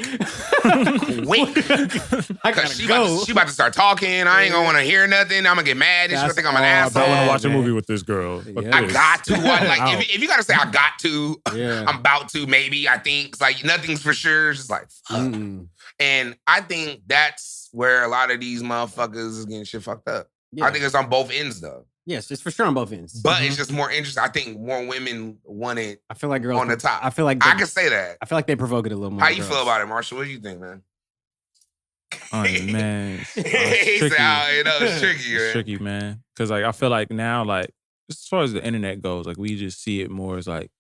I Because gotta she, go. she about to start talking. I ain't gonna want to hear nothing. I'm gonna get mad. And she's gonna That's think I'm an all asshole. I want to bad, watch a man. movie with this girl. Fuck Yeah. I this. got to. Like, Out. if you gotta say I got to, Yeah. I'm about to, maybe, I think. It's like nothing's for sure. It's just like, fuck. Mm-mm. And I think that's where a lot of these motherfuckers is getting shit fucked up. Yeah. I think it's on both ends though. Yes, it's for sure on both ends. But it's just more interesting. I think more women want it I feel like girls on the top. I feel like I can say that. I feel like they provoke it a little more. How you feel about it, Marshall? What do you think, man? Oh, man. It's He tricky. said, oh, you know, it's tricky, It's man. tricky, man. Because like I feel like now, like as far as the internet goes, like we just see it more as like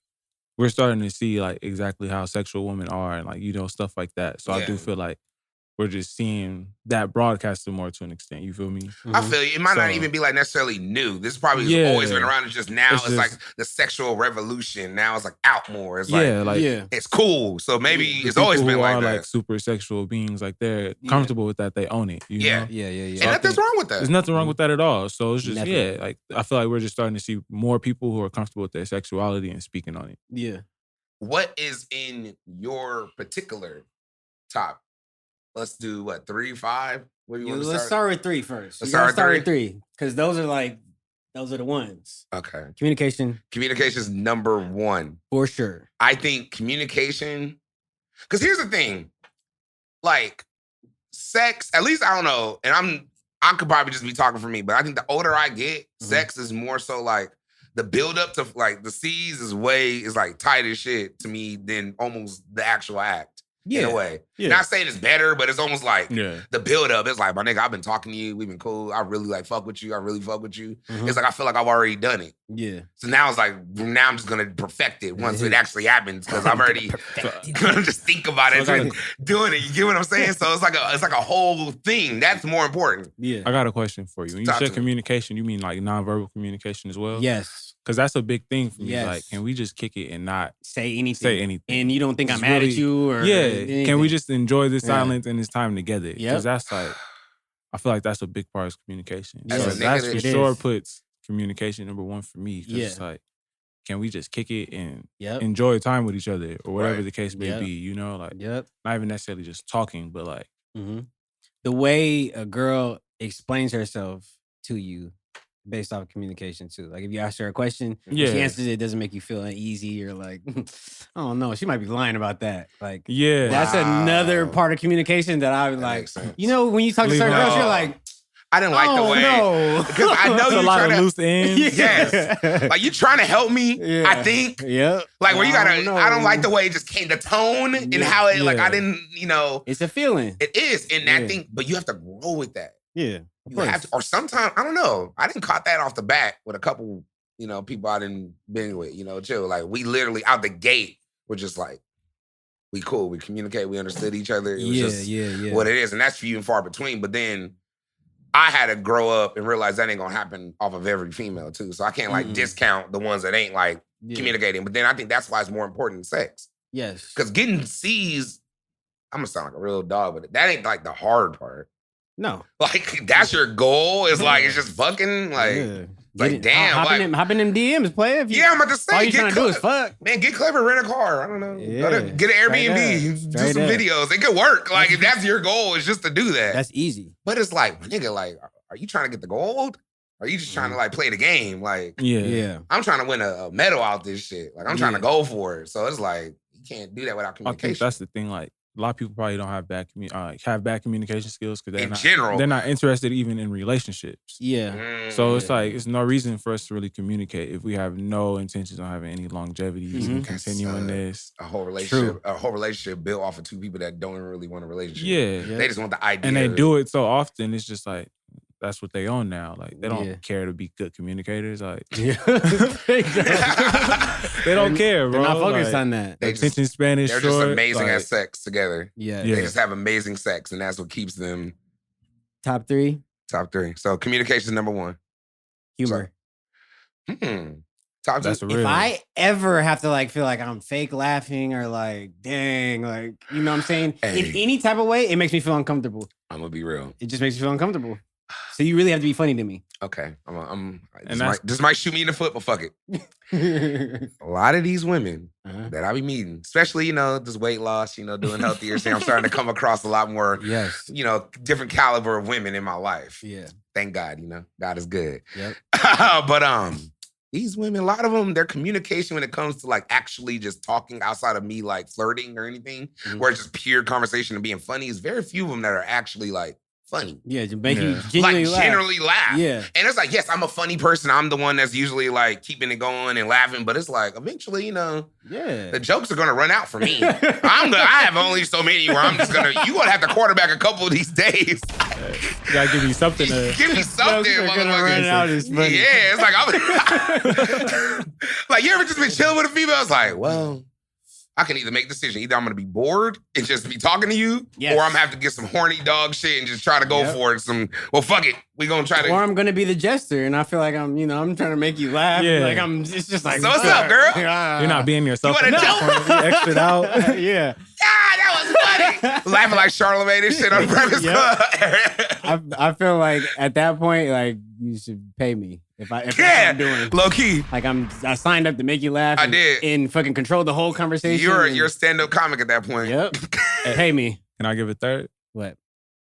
we're starting to see like exactly how sexual women are and like stuff like that. So I do Yeah. feel like we're just seeing that broadcasted more to an extent. You feel me? I feel you. It might not So- even be like necessarily new. This probably has Yeah. always been around. It's just now It's it's like just- the sexual revolution. Now it's like out more. It's like Yeah, like yeah. it's cool. So maybe the it's always people been who like are that. like super sexual beings. Like they're Yeah. comfortable with that. They own it. You Yeah. know? Yeah. and nothing's wrong with that. There's nothing wrong with that at all. So it's just Never. like I feel like we're just starting to see more people who are comfortable with their sexuality and speaking on it. Yeah. What is in your particular top? Let's do what, 3, 5? What do you want to Let's start with 3 first. Let's You gotta start with start with 3 because those are the ones. Okay. Communication Communication is number 1. for sure. I think communication, because here's the thing, like sex, at least I don't know, and I could probably just be talking for me, but I think the older I get, sex is more so like the build up to like the C's is like tight as shit to me than almost the actual act. in a way. Yeah. Not saying it's better, but it's almost like Yeah. the build up. It's like, my nigga, I've been talking to you. We've been cool. I really like fuck with you. I really fuck with you. Mhm. It's like, I feel like I've already done it. Yeah. So now it's like, now I'm just going to perfect it once it actually happens because I've already going to just think about it and doing it. You get what I'm saying? So it's like a whole thing. That's more important. Yeah. I got a question for you. When you Talk say to me. communication, you mean like nonverbal communication as well? Yes. Because that's a big thing for me. Yes. Like, can we just kick it and not Say anything. say anything? And you don't think It's I'm mad at really- you or Yeah. anything. Can we just enjoy this Yeah. silence and this time together? Yep. Because that's like, I feel like that's a big part of communication. As So a that's nigga, for it sure is. puts communication number one for me. Because it's Yeah. like, can we just kick it and Yep. enjoy time with each other or whatever Right. the case may Yep. be, you know? Like, Yep. not even necessarily just talking, but like, Mm-hmm. The way a girl explains herself to you based off of communication too. Like if you ask her a question, Yeah. she answers it, doesn't make you feel uneasy or like, I don't know, she might be lying about that. Like yeah. that's Wow. another part of communication that I would That like. makes sense. You know, when you talk to Leave certain it girls, you're alone. like, I didn't like the oh, way. no. Because I know It's a you lot trying of to. loose ends. Yes. Like you trying to help me, Yeah. I think. Yep. Like where you gotta, don't know. I don't like the way it just came, the tone and Yeah. how it, like Yeah. I didn't, you know, It's a feeling. it is. And I Yeah. think, but you have to grow with that. Yeah. Of You course. have to, or sometimes, I don't know. I didn't caught that off the bat with a couple, you know, people I didn't been with, you know, chill. Like we literally out the gate, we're just like, we cool, we communicate, we understood each other. It was just yeah. what it is. And that's few and far between. But then I had to grow up and realize that ain't gonna happen off of every female too. So I can't like Mm-mm. discount the ones that ain't like Yeah. communicating. But then I think that's why it's more important than sex. Yes. Because getting C's, I'm gonna sound like a real dog, but that ain't like the hard part. No. Like that's your goal. It's like it's just fucking like Yeah. like, Get it- damn, hop like- in them DMs, play. If you, yeah, I'm about to say all you get trying to do is clever. fuck. Man, get clever, rent a car. I don't know. Yeah, Get an straight Airbnb, up, do straight some up. videos. It could work. Like if that's your goal, is just to do that. That's easy. But it's like, nigga, like, are you trying to get the gold? Or are you just trying to like play the game? Like, Yeah. Yeah. I'm trying to win a medal out this shit. Like, I'm trying to Yeah. go for it. So it's like, you can't do that without I communication. think that's the thing. Like a lot of people probably don't have bad communication skills because in general. they're not interested even in relationships. Yeah. So it's Yeah. like it's no reason for us to really communicate if we have no intentions on having any longevity and Mhm. continuing this. a whole relationship built off of two people that don't really want a relationship. Yeah. Yeah. They just want the idea. And they do it so often. It's just like that's what they own now. Like they don't Yeah. care to be good communicators. Like Yeah. they don't care, bro. They're not focused Like, on that. They just- attention span is They're short. just amazing like, at sex together. Yeah. Yeah. They just have amazing sex, and that's what keeps them Top 3, top 3. So communication is number 1. humor. Top 2. That's a real. If I ever have to like feel like I'm fake laughing or like, dang, like, you know what I'm saying? In Hey. any type of way, it makes me feel uncomfortable. I'm gonna be real. It just makes me feel uncomfortable. So you really have to be funny to me. Okay, And that's- this might shoot me in the foot, but fuck it. A lot of these women Uh-huh. that I be meeting, especially, you know, this weight loss, you know, doing healthier thing, I'm starting to come across a lot more, Yes. you know, different caliber of women in my life. Yeah. Thank God, you know, God is good. Yep. But these women, a lot of them, their communication when it comes to like actually just talking outside of me like flirting or anything, Mhm. where it's just pure conversation and being funny, is very few of them that are actually like funny. Yeah, to make you Yeah. genuinely Like laugh. generally laugh. Yeah. And it's like, yes, I'm a funny person. I'm the one that's usually like keeping it going and laughing. But it's like eventually, you know, Yeah. the jokes are gonna run out for me. I have only so many where I'm just gonna. You gonna have to quarterback a couple of these days. You gotta give me something to. Give me something, Jokes are gonna run out motherfucker. is funny. Yeah, it's like I'm. Like you ever just been chilling with a female? It's like, well, I can either make a decision. Either I'm gonna be bored and just be talking to you, Yes. or I'm gonna have to get some horny dog shit and just try to go Yep. for it. Well, fuck it. We gonna try to. Or I'm gonna be the jester, and I feel like I'm trying to make you laugh. Yeah. Like it's just like, So what's up, girl? You're not being yourself. You wanna at that joke? point. You exit out. Yeah. Ah, that was funny. Laughing like Charlamagne and shit on the Breakfast Yep. Club. I feel like at that point, like you should pay me if that's what Yeah, I'm doing. low key. Like I signed up to make you laugh. I and, did. and fucking control the whole conversation. You're and- a stand-up comic at that point. Yep. Pay me. Can I give a third? What?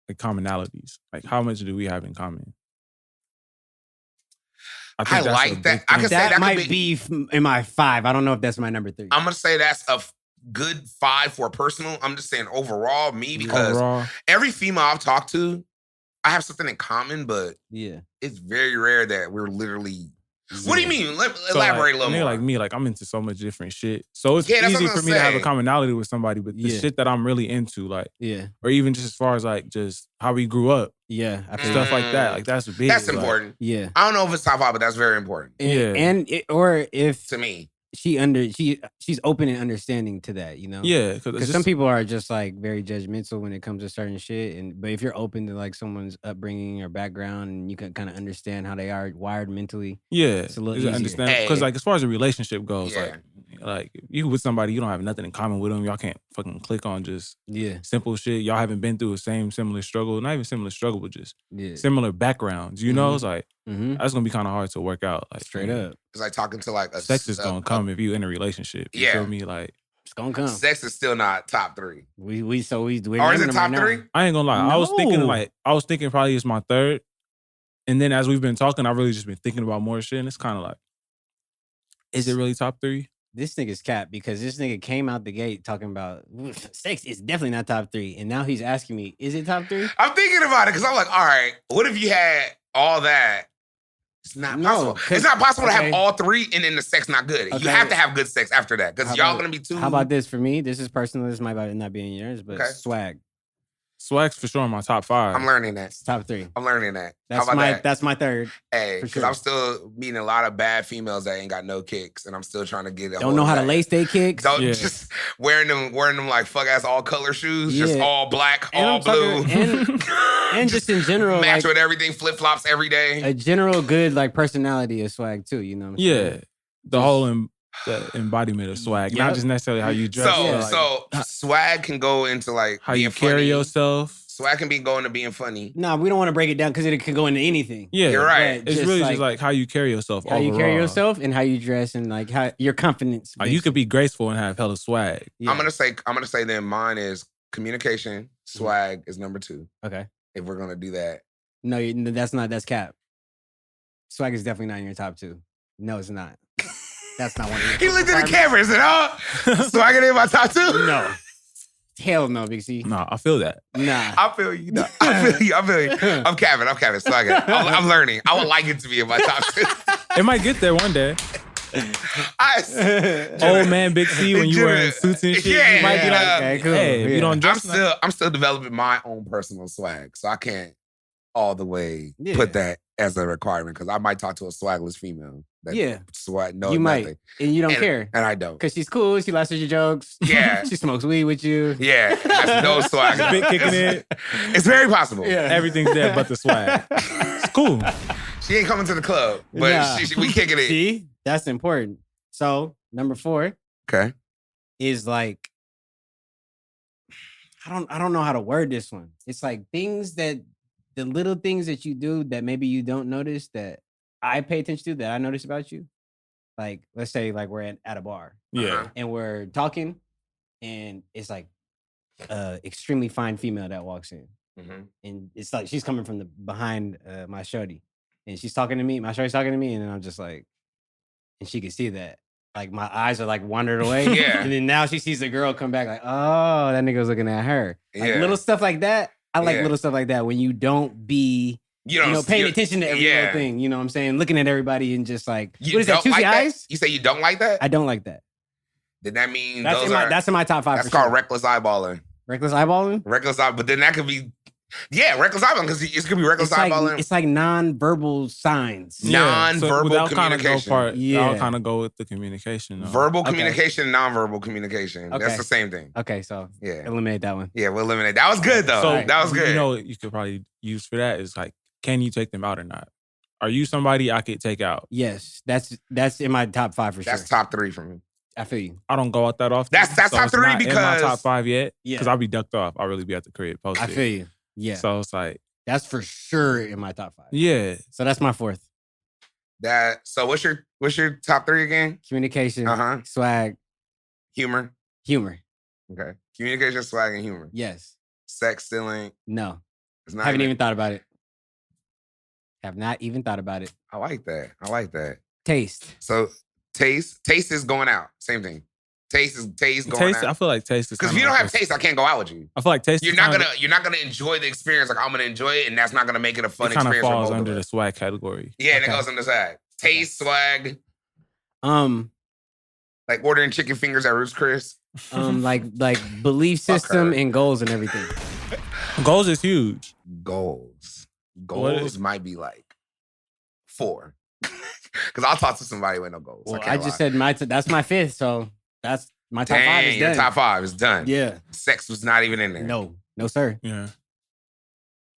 Like commonalities. Like how much do we have in common? I think that's a like big that. I thing. can say That that might could be in my 5. I don't know if that's my number 3. I'm gonna say that's a good 5 for personal. I'm just saying overall, me, because Overall, every female I've talked to, I have something in common, but Yeah. it's very rare that we're literally What do you mean? Elaborate a little more. Like me, like I'm into so much different shit. So it's Yeah, that's easy what I'm for me to have a saying. commonality with somebody, but the shit that I'm really into, like, or even just as far as like just how we grew up, I feel stuff like that, like that's big. That's like, important. Yeah, I don't know if it's top 5, but that's very important. Or if to me. She's open and understanding to that, you know? Yeah, because some people are just like very judgmental when it comes to certain shit, but if you're open to like someone's upbringing or background, and you can kind of understand how they are wired mentally, it's a little easier. Understand because like as far as a relationship goes, like you with somebody you don't have nothing in common with them, y'all can't fucking click on just simple shit. Y'all haven't been through the similar struggle, not even similar struggle, but just similar backgrounds. You know, it's like that's gonna be kind of hard to work out. Like straight up, it's like talking to like a sex is gonna come if you in a relationship. You feel me? Like it's gonna come. Sex is still not top 3. We're or is it top right 3? Now. I ain't gonna lie. No. I was thinking probably it's my 3rd, and then as we've been talking, I've really just been thinking about more shit, and it's kind of like, is it really top 3? This nigga's cap because this nigga came out the gate talking about sex is definitely not top 3, and now he's asking me, is it top 3? I'm thinking about it because I'm like, all right, what if you had all that? It's not possible. It's not possible to have all 3 and then the sex not good. You have to have good sex after that because y'all gonna be too. How about this for me? This is personal. This might not be in yours, but swag. Swag's for sure in my top 5. I'm learning that. It's top 3. I'm learning that. That's How about my that? That's my 3rd. Hey, because I'm still meeting a lot of bad females that ain't got no kicks, and I'm still trying to get. Don't know how to lace their kicks. Don't just wearing them like fuck ass all color shoes, just all black, and all blue, and just in general match with everything, flip flops every day. A general good like personality of swag too. You know what I'm saying? The whole the embodiment of swag, not just necessarily how you dress. So swag can go into like how you carry yourself. Swag can be going to being funny. No, we don't want to break it down because it can go into anything. Yeah, you're right. It's really just like how you carry yourself. How you carry yourself and how you dress and like how your confidence. Like you could be graceful and have hella swag. Yeah. I'm gonna say then mine is communication. Swag is number 2. Okay. If we're gonna do that. No, that's cap. Swag is definitely not in your top 2. No, it's not. That's not one of your He looked at the camera and said, "Oh, swag is in my top 2." No. Hell no, Big C. No, I feel that. Nah. I feel you. No, I feel you. I'm Kevin. Swag it. I'm learning. I would like it to be in my top 2. It might get there one day. Old man Big C when you wearing suits and shit. You might be like, okay, cool. Hey, you don't dress I'm still developing my own personal swag, so I can't all the way put that as a requirement because I might talk to a swagless female. Swag, no, you nothing. Might, and you don't care, and I don't because she's cool. She laughs at your jokes. Yeah, she smokes weed with you. Yeah, that's no swag. Bit kicking it. It's very possible. Yeah. Everything's there but the swag. It's cool. She ain't coming to the club, but we kicking it. See, that's important. So number 4, is like I don't know how to word this one. It's like the little things that you do that maybe you don't notice that I pay attention to that I notice about you. Like, let's say like we're at a bar. Yeah. And we're talking and it's like extremely fine female that walks in. Mm-hmm. And it's like she's coming from behind my shorty. And she's talking to me. My shorty's talking to me. And then I'm just like, and she can see that. Like my eyes are like wandered away. Yeah. And then now she sees the girl come back like, oh, that nigga was looking at her. Like little stuff like that. I like little stuff like that when you don't be, paying attention to every little thing. You know what I'm saying? Looking at everybody and just like, what is that, choosy eyes? You say you don't like that? I don't like that. Then that means that's in my top 5. That's called reckless eyeballing. Reckless eyeballing? But then that could be, reckless eyeballing because it could be reckless eyeballing. It's like non-verbal signs. Non-verbal communication. I'll kind of go with the communication. Verbal communication, non-verbal communication. Okay. That's the same thing. Okay, so eliminate that one. Yeah, we'll eliminate. That was good though. So that was good. You know, you could probably use for that is like, can you take them out or not? Are you somebody I could take out? Yes, that's in my top 5 for sure. That's top 3 for me. I feel you. I don't go out that often. That's top 3 because in my top 5 yet. Because I'll be ducked off. I'll really be at the crib posted. I feel you. Yeah. So it's like that's for sure in my top 5. Yeah. So that's my 4th. So what's your top 3 again? Communication, swag, humor. Okay. Communication, swag, and humor. Yes. Sex still ain't. No. It's not. Haven't even thought about it. Have not even thought about it. I like that. Taste. So taste is going out. Same thing. Taste going out. I feel like taste is because if you don't have taste, I can't go out with you. I feel like taste. You're not gonna enjoy the experience like I'm gonna enjoy it, and that's not gonna make it a fun experience. It kind of falls under the swag category. Yeah, and it goes on the side. Taste, swag, Um, like ordering chicken fingers at Ruth's Chris. like belief system and goals and everything. Goals is huge. Goals What? might be like 4. Because I'll talk to somebody with no goals. Well, I I just said that's my 5th, so that's my top 5 is your done. top 5 is done. Yeah. Sex was not even in there. No, sir. Yeah.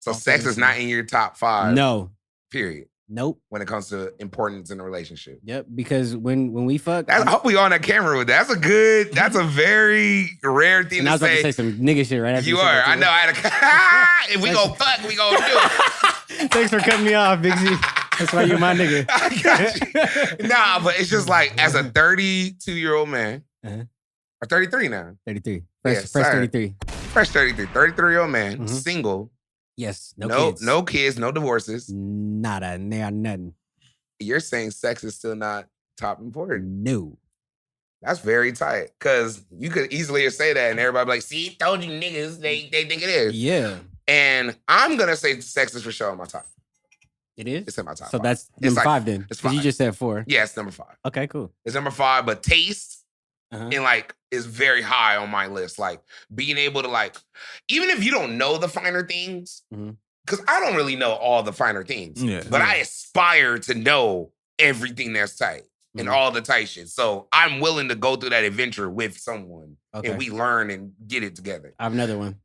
So sex is not in your top 5. No. Period. Nope. When it comes to importance in a relationship. Yep. Because when we fuck, I hope we on that camera with that. That's a very rare thing and I to was about to say. say some nigga shit right after You said are. that, I too. know. If we go fuck, we gonna do it. Thanks for cutting me off, Big Z. That's why you're my nigga. I got you. Nah, but it's just like as a 32-year-old man, Uh-huh. or 33 now, 33. Yes, Fresh sir. 33. fresh 33-year-old man, Mhm. single, Yes. no No kids. kids, no divorces. Nada. Nothing. You're saying sex is still not top important. No. That's very tight. Cause you could easily say that and everybody be like, see, told you niggas, they think it is. Yeah. And I'm gonna say sex is for sure on my top. It is? It's in my top So 5. that's It's number like- 5 then. it's 'Cause you 5. just said 4. Yeah, it's number 5. Okay, cool. It's number 5, but taste Uh-huh. and like is very high on my list. Like being able to like, even if you don't know the finer things, Mhm. because I don't really know all the finer things, Yeah. but I aspire to know everything that's tight and Mhm. all the tight shit. So I'm willing to go through that adventure with someone Okay. and we learn and get it together. I have another one.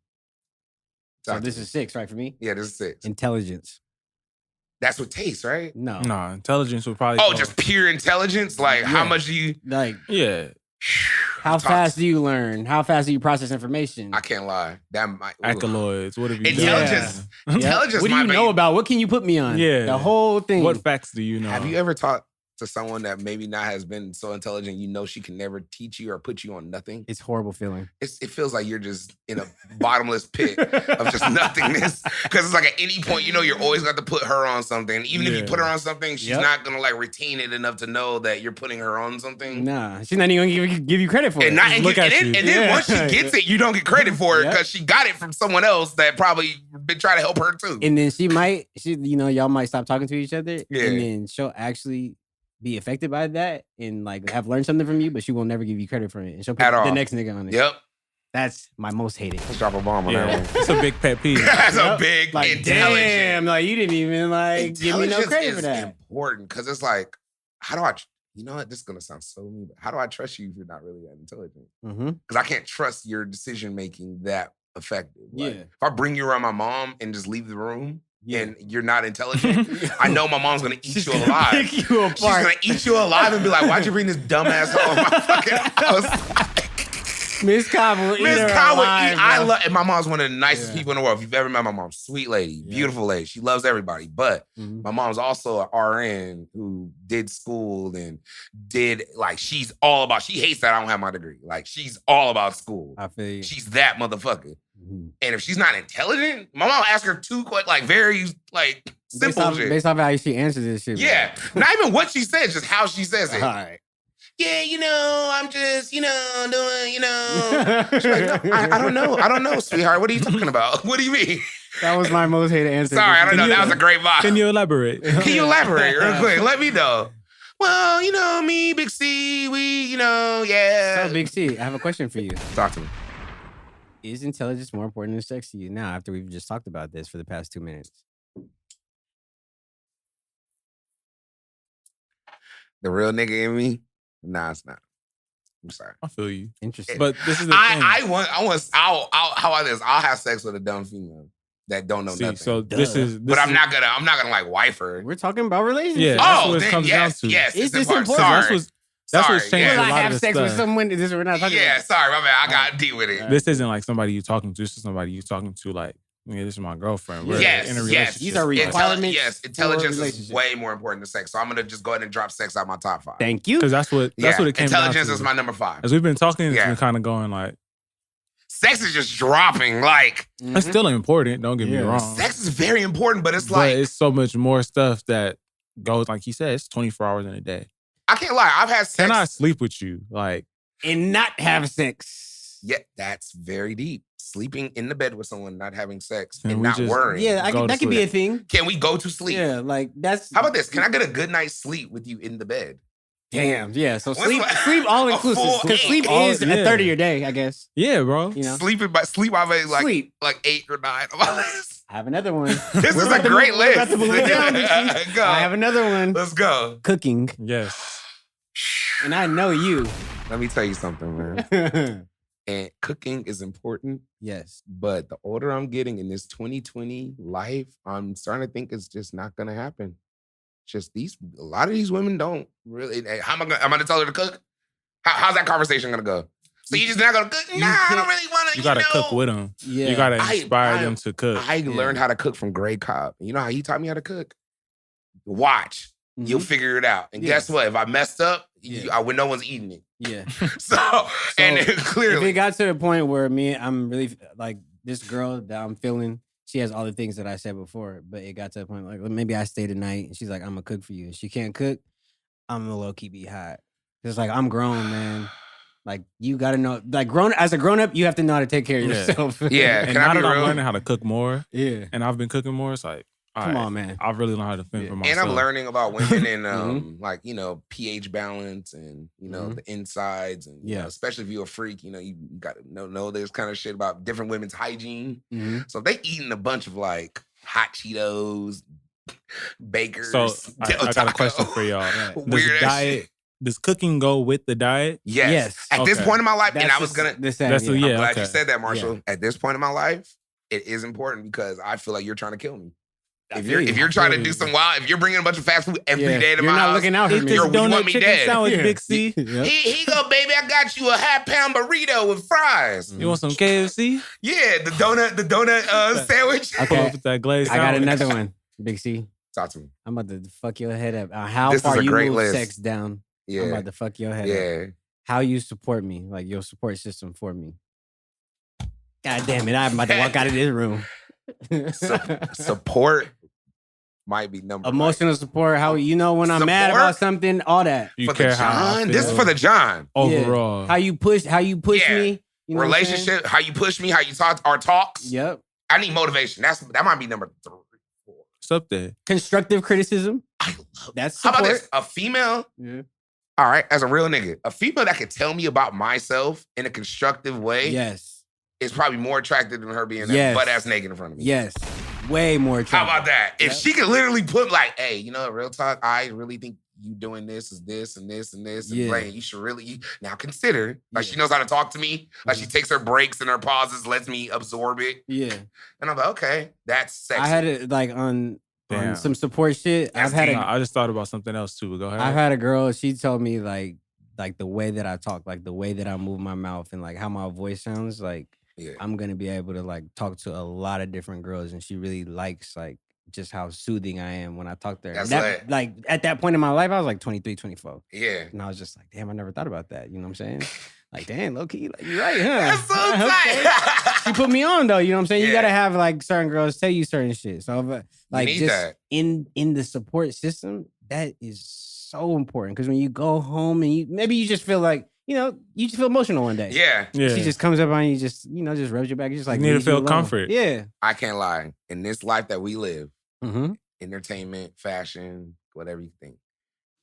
So Talk to this me. is 6, right, for me? Yeah, this is 6. Intelligence. That's what taste, right? No. Nah, intelligence would probably. Oh, go- just pure intelligence? Like how Yeah. much do you Like, yeah. how Talk- fast do you learn? How fast do you process information? I can't lie. That might Accolades. What have you Intelligence. done? Yep. Intelligence What do you might be- know about? What can you put me on? Yeah. The whole thing. What facts do you know? Have you ever talked to someone that maybe not has been so intelligent, you know she can never teach you or put you on nothing? It's a horrible feeling. It feels like you're just in a bottomless pit of just nothingness. Because it's like at any point, you know, you're always got to put her on something. Even if you Yeah. put her on something, she's Yep. not gonna like retain it enough to know that you're putting her on something. Nah, she's not even gonna give you credit for it. And, not, Just and, look you- at and then, you. and then Yeah. once she gets it, you don't get credit for it Yep. because she got it from someone else that probably been trying to help her too. And then y'all might stop talking to each other. Yeah. And then she'll actually be affected by that and like have learned something from you, but she will never give you credit for it. And she'll put At all. the next nigga on it. Yep. That's my most hated. Let's drop a bomb on that Yeah. one. It's a big pet peeve. That's Yep. a big Like, intelligence. damn, like you didn't even like give me no Intelligence credit is for that. important because it's like, how do I, you know what? This is going to sound so mean, but how do I trust you if you're not really that intelligent? Mm-hmm. Because I can't trust your decision making that effective. Like, Yeah. if I bring you around my mom and just leave the room Yeah. and you're not intelligent, I know my mom's going to eat She's you gonna alive. pick you She's apart. going to eat you alive and be like, why'd you bring this dumbass home my fucking house? Miss Cobb will eat Miss her Cobb would alive, eat. I bro. love, and my mom's one of the nicest Yeah. people in the world. If you've ever met my mom, sweet lady, Yeah. beautiful lady. She loves everybody. But Mhm. my mom's also an RN who did school and did like, she's all about, she hates that I don't have my degree. Like, she's all about school. I feel you. She's that motherfucker. Mhm. And if she's not intelligent, my mom asked her two like very like simple shit. Based off how she answers this shit. bro. Yeah. Not even what she says, just how she says it. All right. Yeah, you know, I'm just, you know, doing, you know. She's like, no, I don't know. I don't know, sweetheart. What are you talking about? What do you mean? That was my most hated answer. Sorry, I don't know. you- That was a great vibe. Can you elaborate? Can you elaborate real quick? Let me know. Well, you know, me, Big C, we, you know, yeah. So, Big C, I have a question for you. Talk to me. Is intelligence more important than sex to you now after we've just talked about this for the past 2 minutes? The real nigga in me? Nah, it's not. I'm sorry. I feel you. Interesting. But this is the thing. How about this? I'll have sex with a dumb female that don't know See, nothing. so Duh. this is. But I'm not gonna like wife her. We're talking about relationships. Yeah. That's Oh, what it then comes yes, down to. yes. Is it's this important. important? Sorry. That's what's Sorry, changed Will a I lot have of sex the with stuff. someone? This is what we're not talking Yeah, about. sorry, my bad. I got deal with it. This isn't like somebody you talking to. This is somebody you talking to. Like, yeah, this is my girlfriend. We're Yes, in a yes. relationship. These are Intelli- requirements yes, for a intelligence is relationship. way more important than sex. So I'm gonna just go ahead and drop sex out my top 5. Thank you. Because that's what it came down Intelligence to. is my number 5. As we've been talking, it's Yeah. been kind of going like, Sex is just dropping. Like, it's still important. Don't get me Yeah. wrong. sex is very important, but it's but like, it's so much more stuff that goes, like he said, it's 24 hours in a day. I can't lie. I've had sex. Can I sleep with you? Like, And not have sex. Yeah, that's very deep. sleeping in the bed with someone, not having sex, Can and we not just worrying. Yeah, Go to that could be sleep. a thing. Can we go to sleep? Yeah, like that's. How about this? Can I get a good night's sleep with you in the bed? Damn. Yeah. So What's sleep my- all a inclusive. full Because sleep eight. is Yeah. a third of your day, I guess. Yeah, bro. You know. Sleep I made Sleep. like 8 or 9 on my list. I have another one. This We're is about a to great move- we're about to list. move down, Dixie. Go. I have another one. Let's go. Cooking, Yes. and I know you. Let me tell you something, man. And cooking is important, Yes. but the older I'm getting in this 2020 life, I'm starting to think it's just not gonna happen. Just a lot of these women don't really. Hey, how am I gonna tell her to cook? How's that conversation gonna go? So you just not gonna cook? Nah, I don't really want to. You gotta cook with them. Yeah. You gotta I- inspire them to cook. I learned how to cook from Grey Cobb. You know how he taught me how to cook? Watch. You'll figure it out. And Yeah. guess what? If I messed up, Yeah. when no one's eating it. Yeah. So and If clearly. it got to the point where I'm really like this girl that I'm feeling, she has all the things that I said before, but it got to the point like maybe I stay tonight and she's like, I'm gonna cook for you. She can't cook, I'm a low key be hot. It's like I'm grown, man. Like you gotta know, like as a grown up, you have to know how to take care of Yeah. yourself. Yeah. And Can I now be that I'm real? learning how to cook more, Yeah. and I've been cooking more, it's like, all Come right, on, man. I really know how to fend Yeah. for And myself. I'm learning about women and Mhm. like, pH balance and Mhm. the insides and you know, Yeah. especially if you're a freak, you gotta know there's kind of shit about different women's hygiene. Mhm. So if they eating a bunch of like hot Cheetos, bakers. So I Del got a question Taco, for y'all. Right. Weird ass shit. Does cooking go with the diet? Yes. Yes. At this Okay. point in my life, and I That's was the- gonna. the same, That's yeah. yeah. I'm glad okay. you said that, Marshall. At this point in my life, it is important because I feel like you're trying to kill me. I If feel you're you. trying to feel do you. some wild, if you're bringing a bunch of fast food every day Yeah. to You're my not house, looking out for Eat me. this you want donut me chicken dead. sandwich, Yeah. Big C. Yep. Here go, baby. I got you a half-pound burrito with fries. You want some KFC? Yeah, the donut sandwich. Okay. Pull up with that glazed I got sandwich. another one, Big C. Talk to me. I'm about to fuck your head up. How This is far a you great move list. sex down? I'm Yeah, about to fuck your head up. yeah. How you support me, like your support system for me. God damn it! I'm about to walk out of this room. Support might be number Emotional support. How when I'm mad Support? about something, all that. You for the care how I John. This is feel for the John overall. How you push Yeah. me. You know what I'm saying? relationship. How you push me. How you talk our talks. Yep. I need motivation. That might be number 3, 4. It's up there. Constructive criticism. I love. That's How support. about this? A female. Yeah. All right, as a real nigga, a female that can tell me about myself in a constructive way Yes. is probably more attractive than her being Yes. butt ass naked in front of me. Yes. Way more How attractive. about that? If Yep. she could literally put like, hey, real talk, I really think you doing this is this and this and this. And Yeah. like, you should really now consider. Like Yeah. she knows how to talk to me. Like she Mhm. takes her breaks and her pauses, lets me absorb it. Yeah. And I'm like, okay, that's sexy. I had it like on Damn. some support shit. That's I've had deep. I just thought about something else too. But go ahead. I've had a girl, she told me like the way that I talk, like the way that I move my mouth and like how my voice sounds, like yeah. I'm gonna be able to like talk to a lot of different girls, and she really likes like just how soothing I am when I talk to her. That's That, lit. like at that point in my life, I was like 23, 24. Yeah. And I was just like, damn, I never thought about that. You know what I'm saying? Like, damn, low key, like, you're right, huh? That's so Okay. tight. She put me on though, you know what I'm saying? You Yeah. gotta have like certain girls tell you certain shit. So like need just that. in the support system, that is so important. Cause when you go home and maybe you just feel like, you just feel emotional one day. Yeah. yeah. She just comes up on you, just rubs your back. Just like You need to leaves feel alone. comfort. Yeah. I can't lie. In this life that we live, Mm-hmm. entertainment, fashion, whatever you think.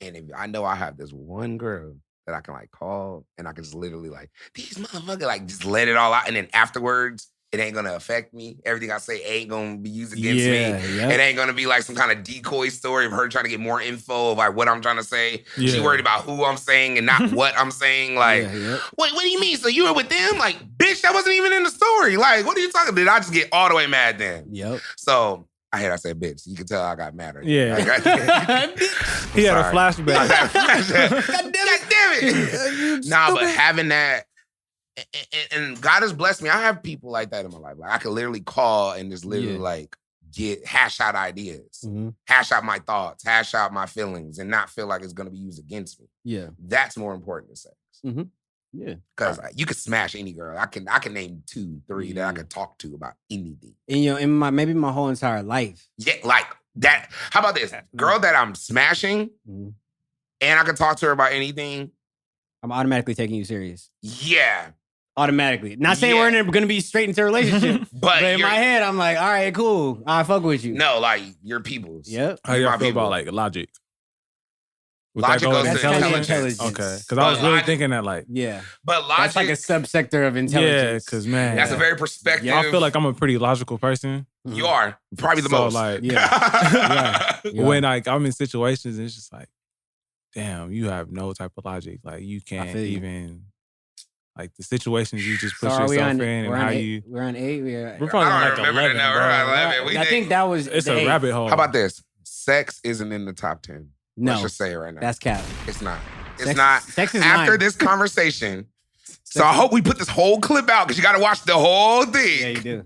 And if I know I have this one girl that I can like call and I can just literally like, these motherfuckers, like just let it all out. And then afterwards, it ain't gonna affect me. Everything I say ain't gonna be used against me. Yeah. It ain't gonna be like some kind of decoy story of her trying to get more info of like what I'm trying to say. She Yeah. worried about who I'm saying and not what I'm saying. Like, yeah. what do you mean? So you were with them? Like, bitch, that wasn't even in the story. Like, what are you talking? Did I just get all the way mad then? Yep. So I said bitch. You can tell I got mad. Right Yeah. He had a Sorry. flashback. God damn it. Nah, but having that, and God has blessed me. I have people like that in my life. Like I could literally call and just literally Yeah. like hash out ideas, Mm-hmm. hash out my thoughts, hash out my feelings, and not feel like it's gonna be used against me. Yeah. That's more important than sex. Yeah. Because you could smash any girl. I can name 2, 3 that I Yeah. could talk to about anything. And in maybe my whole entire life. Yeah, like that. How about this? Girl that I'm smashing Mhm. and I can talk to her about anything. I'm automatically taking you serious. Yeah. automatically. Not saying we're going to be straight into a relationship, but in my head, I'm like, all right, cool. I fuck with you. No, like your peoples. Yep. How y'all feel about like logic? Logic goes to intelligence. Okay, because I was really thinking that like but logic that's like a subsector of intelligence. Yeah, because man, that's a very perspective. I feel like I'm a pretty logical person. You are probably the most. Like when like I'm in situations, and it's just like, damn, you have no type of logic. Like you can't even. Like the situations you just put yourself in and how you... We're on 8. We're probably on like 11, We're on 11. I think that was... It's a rabbit hole. How about this? Sex isn't in the top 10. No. Let's just say it right now. That's cap. It's not. It's not. Sex is After 9. this conversation, so I hope we put this whole clip out because you got to watch the whole thing. Yeah, you do.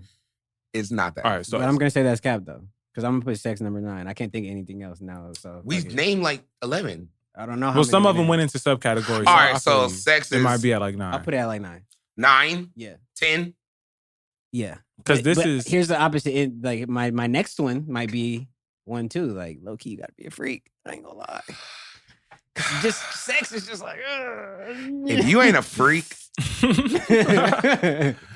It's not that. All right, so... But I'm going to say that's cap though. Because I'm going to put sex number 9. I can't think of anything else now. So we've named like 11. I don't know how Well, some of them went into subcategories. All right, so sex it might be at like 9. I'll put it at like 9. 9? Yeah. 10? Yeah. Because this is... Here's the opposite. Like my next one might be 1 too. Like low key, you gotta be a freak. I ain't gonna lie. Just sex is just like. If you ain't a freak,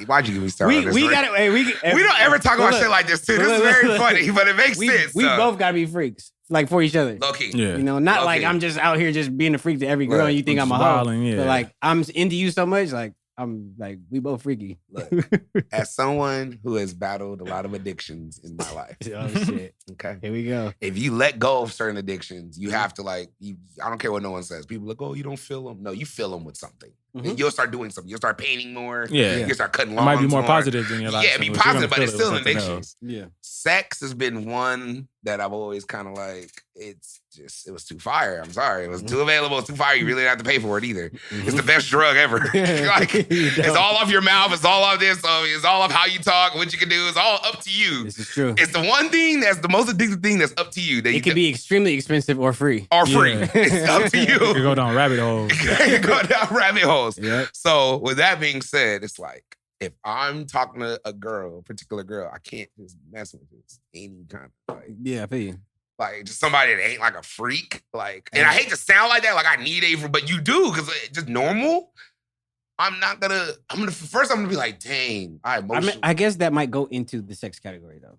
why'd you get me started? On this we got it. We don't ever talk about shit like this too. This is very funny, but it makes sense. We both gotta be freaks, like for each other. Low key, yeah. You know, not low like key. I'm just out here just being a freak to every girl and you think I'm a hoe. Yeah. But like I'm into you so much, like I'm like we both freaky. Look, as someone who has battled a lot of addictions in my life, Oh shit! okay, Here we go. if you let go of certain addictions, you have to like. I don't care what no one says. People like, oh, you don't feel them. No, you fill them with something. And you'll start doing something. You'll start painting more. Yeah. You'll start cutting It lawns. might be more positive than your life. Yeah, be positive, but it's still an addiction. Else. Yeah. Sex has been one that I've always kind of like, it was too fire. I'm sorry. It was too available. It's too fire. You really don't have to pay for it either. It's the best drug ever. Like, it's all off your mouth. It's all off this. So it's all off how you talk, what you can do. It's all up to you. This is true. It's the one thing that's the most addictive thing that's up to you. That It could be extremely expensive or free. or free. Yeah. It's up to you. You go down rabbit holes. You go down rabbit holes. Yep. So with that being said, it's like, if I'm talking to a particular girl, I can't just mess with this any kind of like, Yeah, I feel you. like just somebody that ain't like a freak. Like, and I hate to sound like that, like I need a, but you do, because just normal. I'm gonna be like, dang, I guess that might go into the sex category though.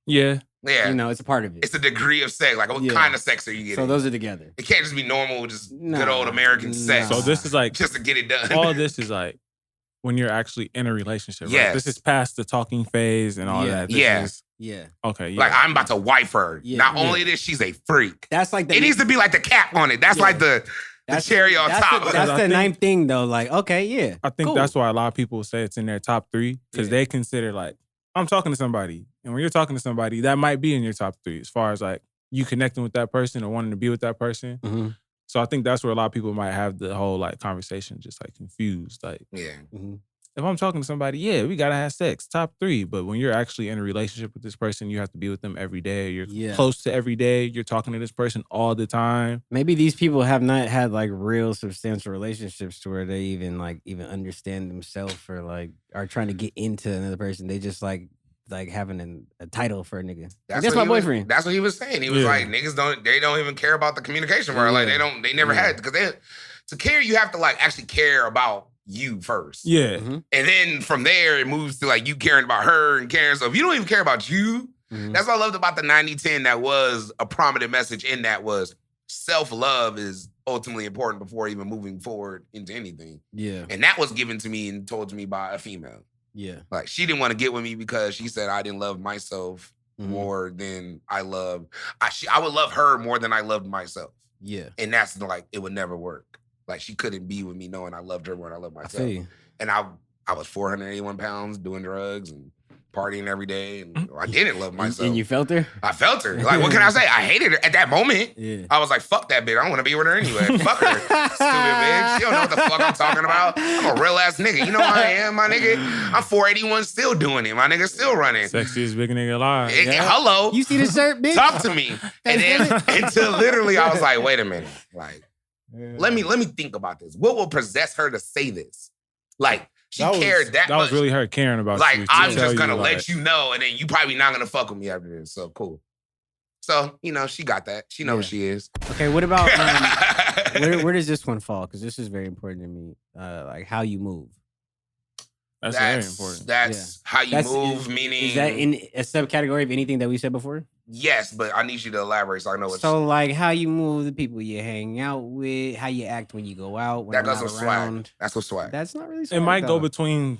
Yeah. Yeah. You know, it's a part of it. It's a degree of sex. Like, what kind of sex are you getting? So those are together. It can't just be normal, just good old American sex. So this is like just to get it done. All this is like when you're actually in a relationship. Right? Yes. This is past the talking phase and all that. This is, okay. Yeah. Like, I'm about to wife her. Yeah. Not only this, she's a freak. That's like it needs to be like the cap on it. That's like the cherry on top. That's the ninth thing though. Like, okay, yeah. I think that's why a lot of people say it's in their top 3, because they consider like, I'm talking to somebody. And when you're talking to somebody, that might be in your top 3 as far as like you connecting with that person or wanting to be with that person. Mm-hmm. So I think that's where a lot of people might have the whole like conversation just like confused. Like, if I'm talking to somebody, we gotta have sex, top 3. But when you're actually in a relationship with this person, you have to be with them every day. You're close to every day. You're talking to this person all the time. Maybe these people have not had like real substantial relationships to where they even understand themselves or like are trying to get into another person. They just like having a title for a nigga. That's my boyfriend. That's what he was saying. He was like, niggas don't even care about the communication part. Like they never had, because to care, you have to like actually care about you first. Yeah. And then from there, it moves to like you caring about her and caring. So if you don't even care about you, that's what I loved about the 90-10. That was a prominent message in that was self-love is ultimately important before even moving forward into anything. Yeah. And that was given to me and told to me by a female. Yeah. Like, she didn't want to get with me because she said I didn't love myself more than I loved. I would love her more than I loved myself. Yeah. And that's like, it would never work. Like, she couldn't be with me knowing I loved her more than I loved myself. I see. And I was 481 pounds doing drugs and partying every day, and I didn't love myself. And you felt her? I felt her. Like, what can I say? I hated her at that moment. Yeah. I was like, fuck that bitch. I don't want to be with her anyway. Fuck her. Stupid bitch. She don't know what the fuck I'm talking about. I'm a real ass nigga. You know who I am, my nigga? I'm 481 still doing it. My nigga still running. Sexiest big nigga alive. Hello. You see the shirt, bitch? Talk to me. And then until literally I was like, wait a minute. Like, let me think about this. What will possess her to say this? Like, she cared that much. That was really her caring about like, you. I'm just going to let you know, and then you probably not going to fuck with me after this. So, cool. So, she got that. She knows what she is. Okay, what about, where does this one fall? Because this is very important to me. Like, how you move. That's very important. That's how you move, meaning... Is that in a subcategory of anything that we said before? Yes, but I need you to elaborate so I know what. So, like, how you move, the people you hang out with, how you act when you go out, when that I'm goes with not around. swag. That's what swag. That's not really swag, It might though. go between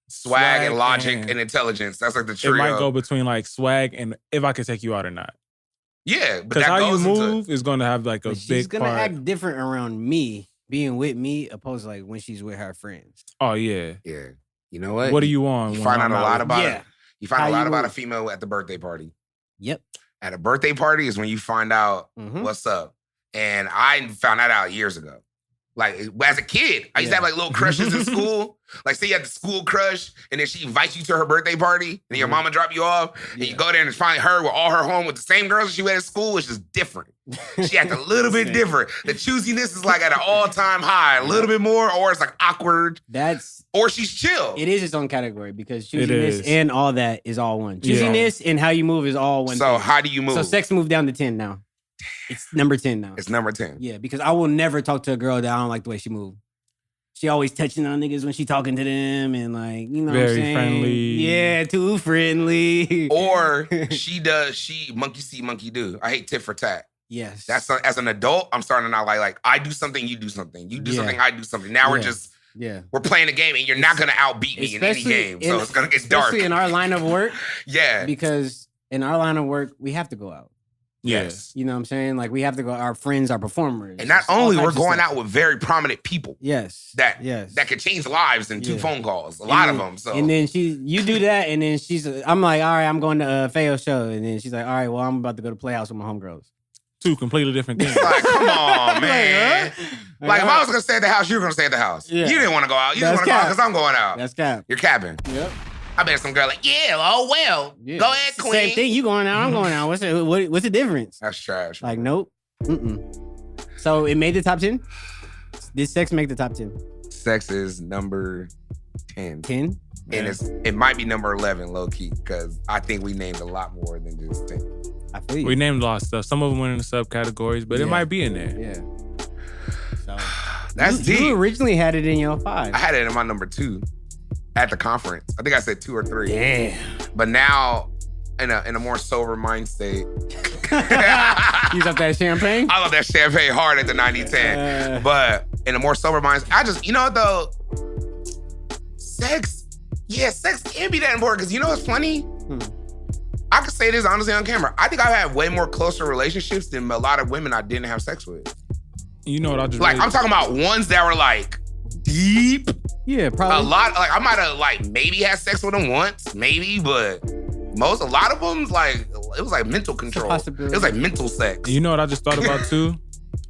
swag and logic and intelligence. That's like the trio. It might go between like swag and if I could take you out or not. Yeah, but because that how goes you move is going to have like a but big she's gonna part. act different around me, being with me, opposed to like when she's with her friends. Oh yeah, yeah. You know what? What are you on? You find out a lot about it. You find How a lot you about a move. female at the birthday party. Yep. At a birthday party is when you find out what's up. And I found that out years ago. Like, as a kid, I used to have like little crushes in school. Like, say you had the school crush, and then she invites you to her birthday party, and your mama drop you off, and you go there and it's finally her with all her home with the same girls she went at school, which is different. She acted a little bit different. The choosiness is like at an all-time high, a little bit more, or it's like awkward. Or she's chill. It is its own category because choosiness and all that is all one. Choosiness and how you move is all one. So thing. how do you move? So sex moved down to 10 now. It's number 10 now. It's number 10. Yeah, because I will never talk to a girl that I don't like the way she moves. She always touching on niggas when she talking to them and like, you know what I'm very saying? friendly. Yeah, too friendly. Or she monkey see, monkey do. I hate tit for tat. Yes. That's as an adult, I'm starting to not like I do something, you do something. You do something, I do something. Now we're just we're playing a game and you're not gonna outbeat me in any game. So it's gonna get dark. Especially in our line of work. Yeah. Because in our line of work, we have to go out. Yes. You know what I'm saying? Like we have to go, our friends, our performers. And not only we're going out with very prominent people. Yes. That could change lives in 2 phone calls. A lot of them. So and then you do that, and then I'm like, all right, I'm going to Fayo's show. And then she's like, all right, well, I'm about to go to Playhouse with my homegirls. 2 completely different things. Like, come on, man. Like, if I was gonna stay at the house, you were gonna stay at the house. Yeah. You didn't want to go out. You just want to go out because I'm going out. That's cap. You're capping. Yep. I bet some girl like, yeah, oh well. Yeah. Go ahead, queen. Same thing. You going out, I'm going out. What's the difference? That's trash. Like, nope. So it made the top 10? Did sex make the top 10? Sex is number 10. 10? And it might be number 11, low key, because I think we named a lot more than just 10. I feel you. We named a lot of stuff. Some of them went in the subcategories, but it might be in there. Yeah. So that's deep. You originally had it in your 5. I had it in my number 2 at the conference. I think I said 2 or 3. Damn. But now, in a more sober mind state. Use up that champagne? I love that champagne hard at the 90-10. But in a more sober mind, I just, you know what though? Sex can be that important because you know what's funny? I could say this honestly on camera. I think I've had way more closer relationships than a lot of women I didn't have sex with. You know what I just like I'm talking about ones that were like deep. Yeah, probably. A lot, like I might have like maybe had sex with them once, maybe, but a lot of them like it was like mental control. It was like mental sex. You know what I just thought about too?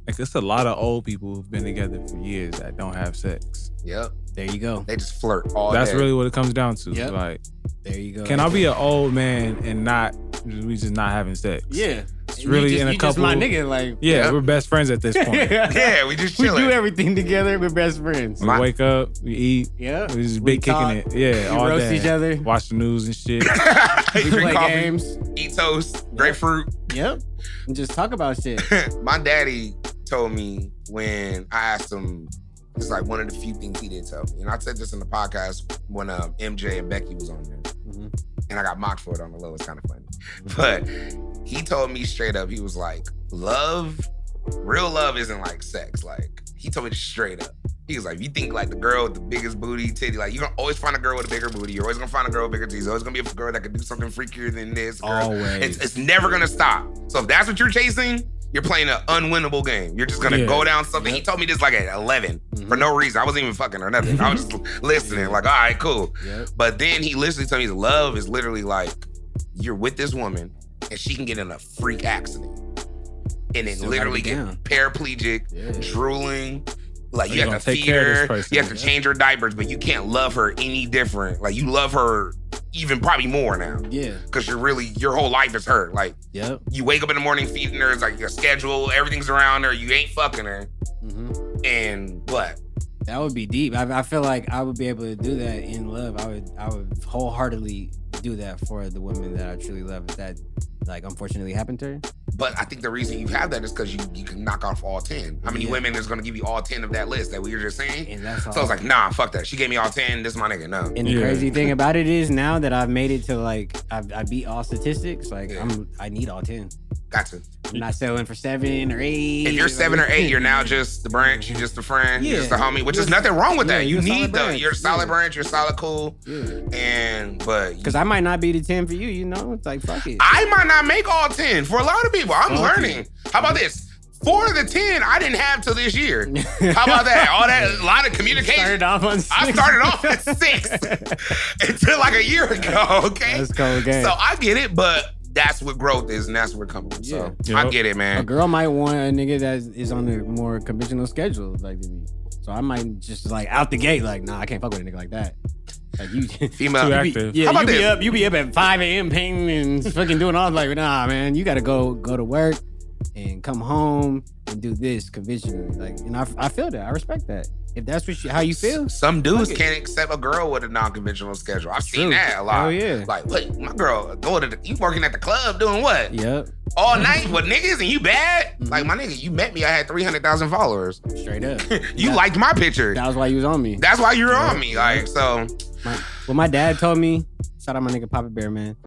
Like it's a lot of old people who've been together for years that don't have sex. Yep. There you go. They just flirt all That's day. really what it comes down to. Yep. Like, there you go. Can I be an old man and we just not having sex? Yeah. It's really in a couple. Just my nigga, like yeah, we're best friends at this point. Yeah, we just chilling. We do everything together. We're best friends. We wake up, we eat. Yeah. We just big kicking it. Yeah, we all roast day. each other. Watch the news and shit. We play coffee, games. Eat toast, grapefruit. Yep. And just talk about shit. My daddy told me when I asked him, it's like one of the few things he didn't tell me. And I said this in the podcast when MJ and Becky was on there. And I got mocked for it on the low. It's kind of funny. But he told me straight up, he was like, real love isn't like sex. Like, he told me this straight up. He was like, if you think like the girl with the biggest booty, titty, like you're gonna always find a girl with a bigger booty. You're always gonna find a girl with bigger titties. There's always gonna be a girl that can do something freakier than this. Girl. Always. It's never gonna stop. So if that's what you're chasing, you're playing an unwinnable game. You're just gonna go down something. He told me this like at 11 for no reason. I wasn't even fucking or nothing. I was just listening, like, all right, cool. But then he literally told me love is literally like you're with this woman and she can get in a freak accident and then literally get paraplegic, drooling. Like you have to feed her, you have to change her diapers, but you can't love her any different. Like you love her even probably more now. Yeah. Because your whole life is her. Like you wake up in the morning feeding her, it's like your schedule, everything's around her, you ain't fucking her. And what? That would be deep. I feel like I would be able to do that in love. I would wholeheartedly do that for the women that I truly love. If that, like, unfortunately happened to her. But I think the reason you have that is because you can knock off all 10. How many women is going to give you all 10 of that list that we were just saying? And that's all. So I was like, nah, fuck that. She gave me all 10. This is my nigga. No. And the crazy thing about it is now that I've made it to like I beat all statistics. Like I need all 10. Got to. I'm not selling for 7 or 8. If you're 7 or 8, you're now just the branch. You're just a friend. You're just a homie. Which is nothing wrong with that. You need the. You're a solid branch. You're solid cool. But because I might not be the 10 for you. You know, it's like fuck it. I might not make all 10 for a lot of people. I'm learning. How about this? 4 of the 10 I didn't have till this year. How about that? All that, a lot of communication. I started off at 6 until like a year ago. Okay, that's cool. Okay. So I get it, but that's what growth is, and that's where it comes from. So I get it, man. A girl might want a nigga that is on a more conventional schedule, like me. So I might just like out the gate, like, nah, I can't fuck with a nigga like that. Like you, female, too active. Yeah, how about you be up at 5 a.m. painting and fucking doing all like, nah, man, you gotta go to work and come home and do this conventionally. Like, and I feel that. I respect that. If that's how you feel. Some dudes can't accept a girl with a non-conventional schedule. I've seen that a lot. Hell yeah. Like, wait, my girl, you working at the club doing what? Yep. All night with niggas and you bad? Mm-hmm. Like, my nigga, you met me, I had 300,000 followers. Straight up. You liked my picture. That was why you was on me. That's why you were on me. Like, so. My dad told me, shout out my nigga Papa Bear, man.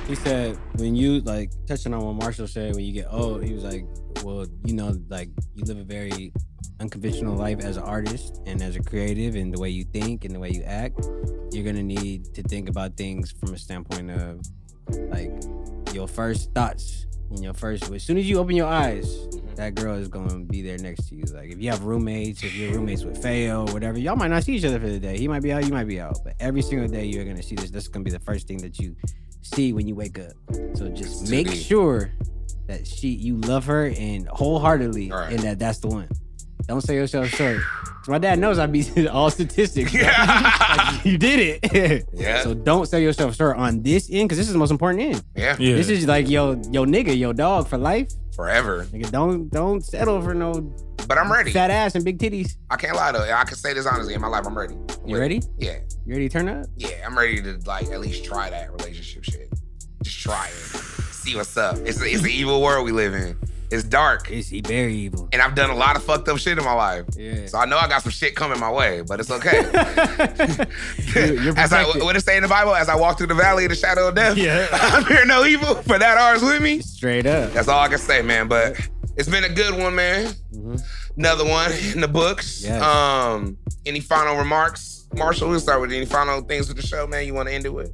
He said, when you, like, touching on what Marshall said, when you get old, he was like, well, you know, like, you live a very unconventional life as an artist and as a creative, and the way you think and the way you act, you're gonna need to think about things from a standpoint of, like, your first thoughts and your first, as soon as you open your eyes, that girl is gonna be there next to you. Like, if you have roommates, if you're roommates with Fayo or whatever, y'all might not see each other for the day. He might be out, you might be out, but every single day you're gonna see this. This is gonna be the first thing that you see when you wake up. So just make sure that you love her and wholeheartedly, and that's the one. Don't sell yourself short. My dad knows I beat all statistics. Like, you did it. Yeah. So don't sell yourself short on this end, because this is the most important end. Yeah. This is like your nigga, your dog for life. Forever. Nigga, don't settle for no. But I'm ready. Fat ass and big titties. I can't lie though. I can say this honestly. In my life, I'm ready. You ready? Yeah. You ready to turn up? Yeah, I'm ready to like at least try that relationship shit. Just try it. See what's up. It's an evil world we live in. It's dark. It's very evil. And I've done a lot of fucked up shit in my life. Yeah. So I know I got some shit coming my way, but it's okay. You're what it say in the Bible? As I walk through the valley of the shadow of death, I fear no evil, for that ours with me. Straight up. That's all I can say, man. But it's been a good one, man. Another one in the books. Yes. Any final remarks? Marshall, we'll start with any final things with the show, man, you want to end it with?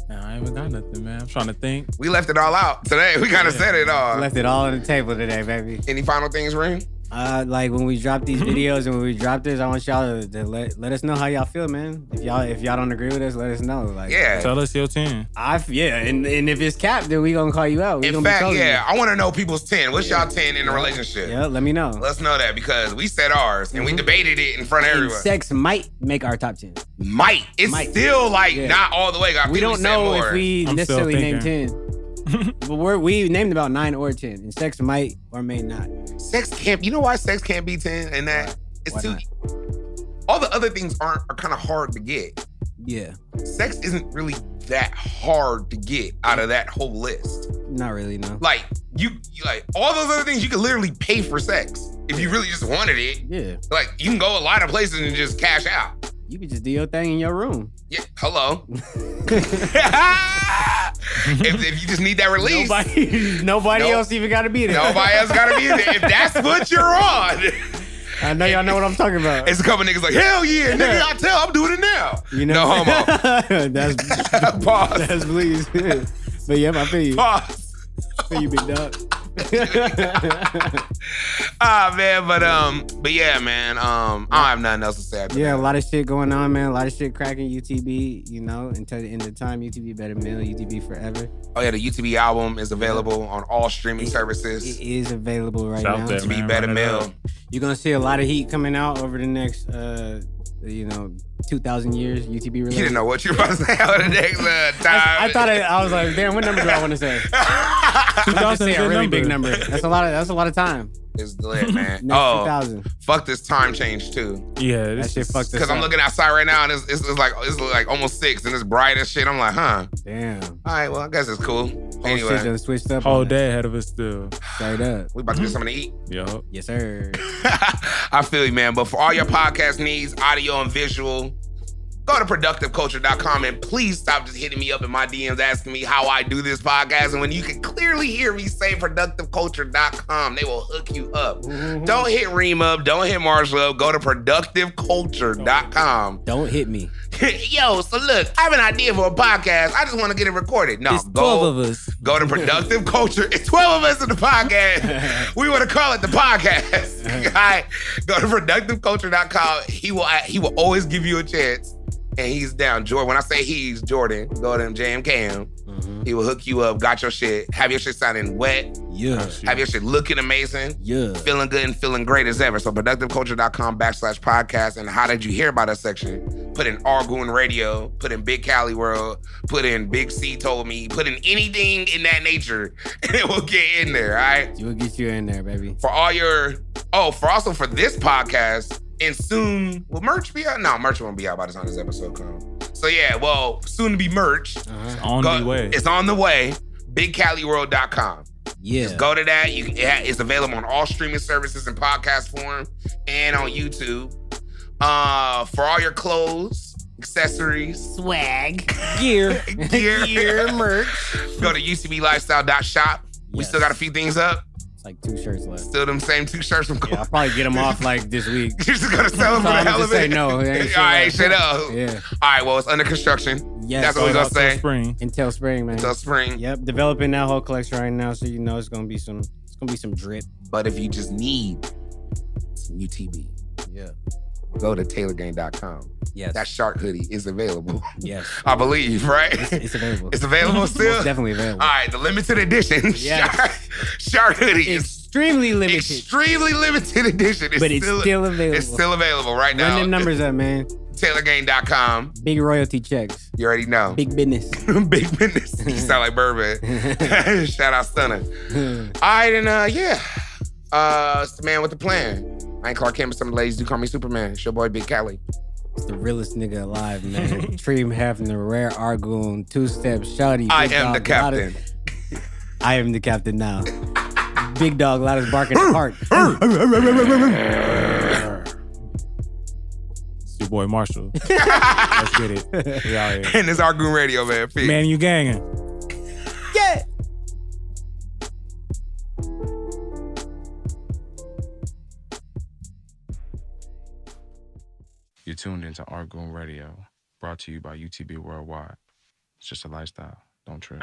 Nah, I haven't got nothing, man. I'm trying to think. We left it all out today. We kind of said it all. Left it all on the table today, baby. Any final things, Ring? Like when we drop these videos and when we drop this, I want y'all to let us know how y'all feel, man. If y'all don't agree with us, let us know. Like, tell us your 10. And if it's capped, then we gonna call you out. In fact, I want to know people's 10. What's y'all 10 in a relationship? Yeah, let me know. Let's know that, because we said ours and we debated it in front of everyone. Sex might make our top 10. It's still like not all the way. We don't know if we necessarily named 10. But we named about 9 or 10, and sex might or may not. Sex can't. You know why sex can't be 10? And that it's too. All the other things are kind of hard to get. Yeah. Sex isn't really that hard to get out of that whole list. Not really, no. Like you like all those other things, you can literally pay for sex if you really just wanted it. Yeah. Like you can go a lot of places and just cash out. You can just do your thing in your room. Yeah. Hello. if you just need that release. Nobody else even got to be there. Nobody else got to be there. If that's what you're on. I know y'all know what I'm talking about. It's a couple niggas like, hell yeah, nigga, I tell, I'm doing it now. You know? No homo. That's pause. That's please. But yeah, I feel you. Pause. I feel you, big dog. Man, but yeah, man. I don't have nothing else to say after that. A lot of shit going on, man. A lot of shit cracking. UTB, you know, until the end of time. UTB better mill. UTB forever. Oh yeah, the UTB album is available on all streaming services. It is available right now. There, UTB better mill. You're gonna see a lot of heat coming out over the next 2,000 years. UTB release. You didn't know what you were about to say over the next time. I thought I was like, damn, what number do I want to say? Let's just say 2000 is a a really big number. number. That's a lot of time. It's lit, man. Next Oh, 2000. fuck this time change too. Yeah, That this shit is- fucked us Because I'm up. looking outside right now and it's like almost 6 and it's bright as shit. I'm like, huh. Damn. All right, well, I guess it's cool. Whole shit Anyway, done switched up. whole on us. day ahead of us still. Straight up. we about to get something to eat. Yo. Yes, sir. I feel you, man. But for all your podcast needs, audio and visual, go to productiveculture.com and please stop just hitting me up in my DMs asking me how I do this podcast. And when you can clearly hear me say productiveculture.com, they will hook you up. Don't hit Reem up. Don't hit Marshall up. Go to productiveculture.com. Don't hit me. Yo, so look, I have an idea for a podcast. I just want to get it recorded. No, It's 12 of us. Go to Productive Culture. It's 12 of us in the podcast. We want to call it the podcast. All right. Go to productiveculture.com. He will always give you a chance. And he's down. Jordan. When I say he's Jordan, go to JMKM. He will hook you up, got your shit, have your shit sounding wet, Yeah. have your shit looking amazing, Yeah. feeling good and feeling great as ever. So productiveculture.com/podcast. And how did you hear about us section? Put in Artgoon Radio, put in Big Cali World, put in Big C Told Me, put in anything in that nature, and it will get in there, all right? We'll get you in there, baby. For all your, for this podcast, and soon, will merch be out? No, merch won't be out by the time this episode comes. So yeah, well, soon to be merch. On the way. It's on the way. BigCaliWorld.com. Yeah. Just go to that. It's available on all streaming services in podcast form and on YouTube. For all your clothes, accessories, Swag. Gear. gear, merch. go to ucblifestyle.shop. We Yes. still got a few things up. It's like 2 shirts left. Still them same 2 shirts from Yeah, I'll probably get them off like this week. You're just gonna sell them for the I'ma hell just of say it. no. It ain't shit All right, up. shit up. Yeah. All right, well, it's under construction. Yes. That's what we're gonna Out till say. Spring. Until spring, man. Until spring. Yep. Developing that whole collection right now, so you know it's gonna be some drip. But if you just need some UTB, Yeah. go to taylorgang.com. Yes. That shark hoodie is available. Yes. I believe, right? It's available. It's available still? Most definitely available. All right, the limited edition Yes. shark hoodie is Extremely limited. extremely limited edition. But it's still available. It's still available right Run now. them numbers up, man. TaylorGang.com. Big royalty checks. You already know. Big business. Big business. You sound like Burbank. Shout out Stunner. All right, and it's the man with the plan. I ain't Clark Kent, but some ladies do call me Superman. It's your boy Big Cali. It's the realest nigga alive, man. Treem having the rare Artgoon, 2-step shawty. I big am dog, the captain. I am the captain now. Big dog, loudest bark in the park. It's your boy Marshall. Let's get it. We out here. And it's Artgoon Radio, man. Peace. Man, you ganging. Yeah. You're tuned into Artgoon Radio, brought to you by UTB Worldwide. It's just a lifestyle. Don't trip.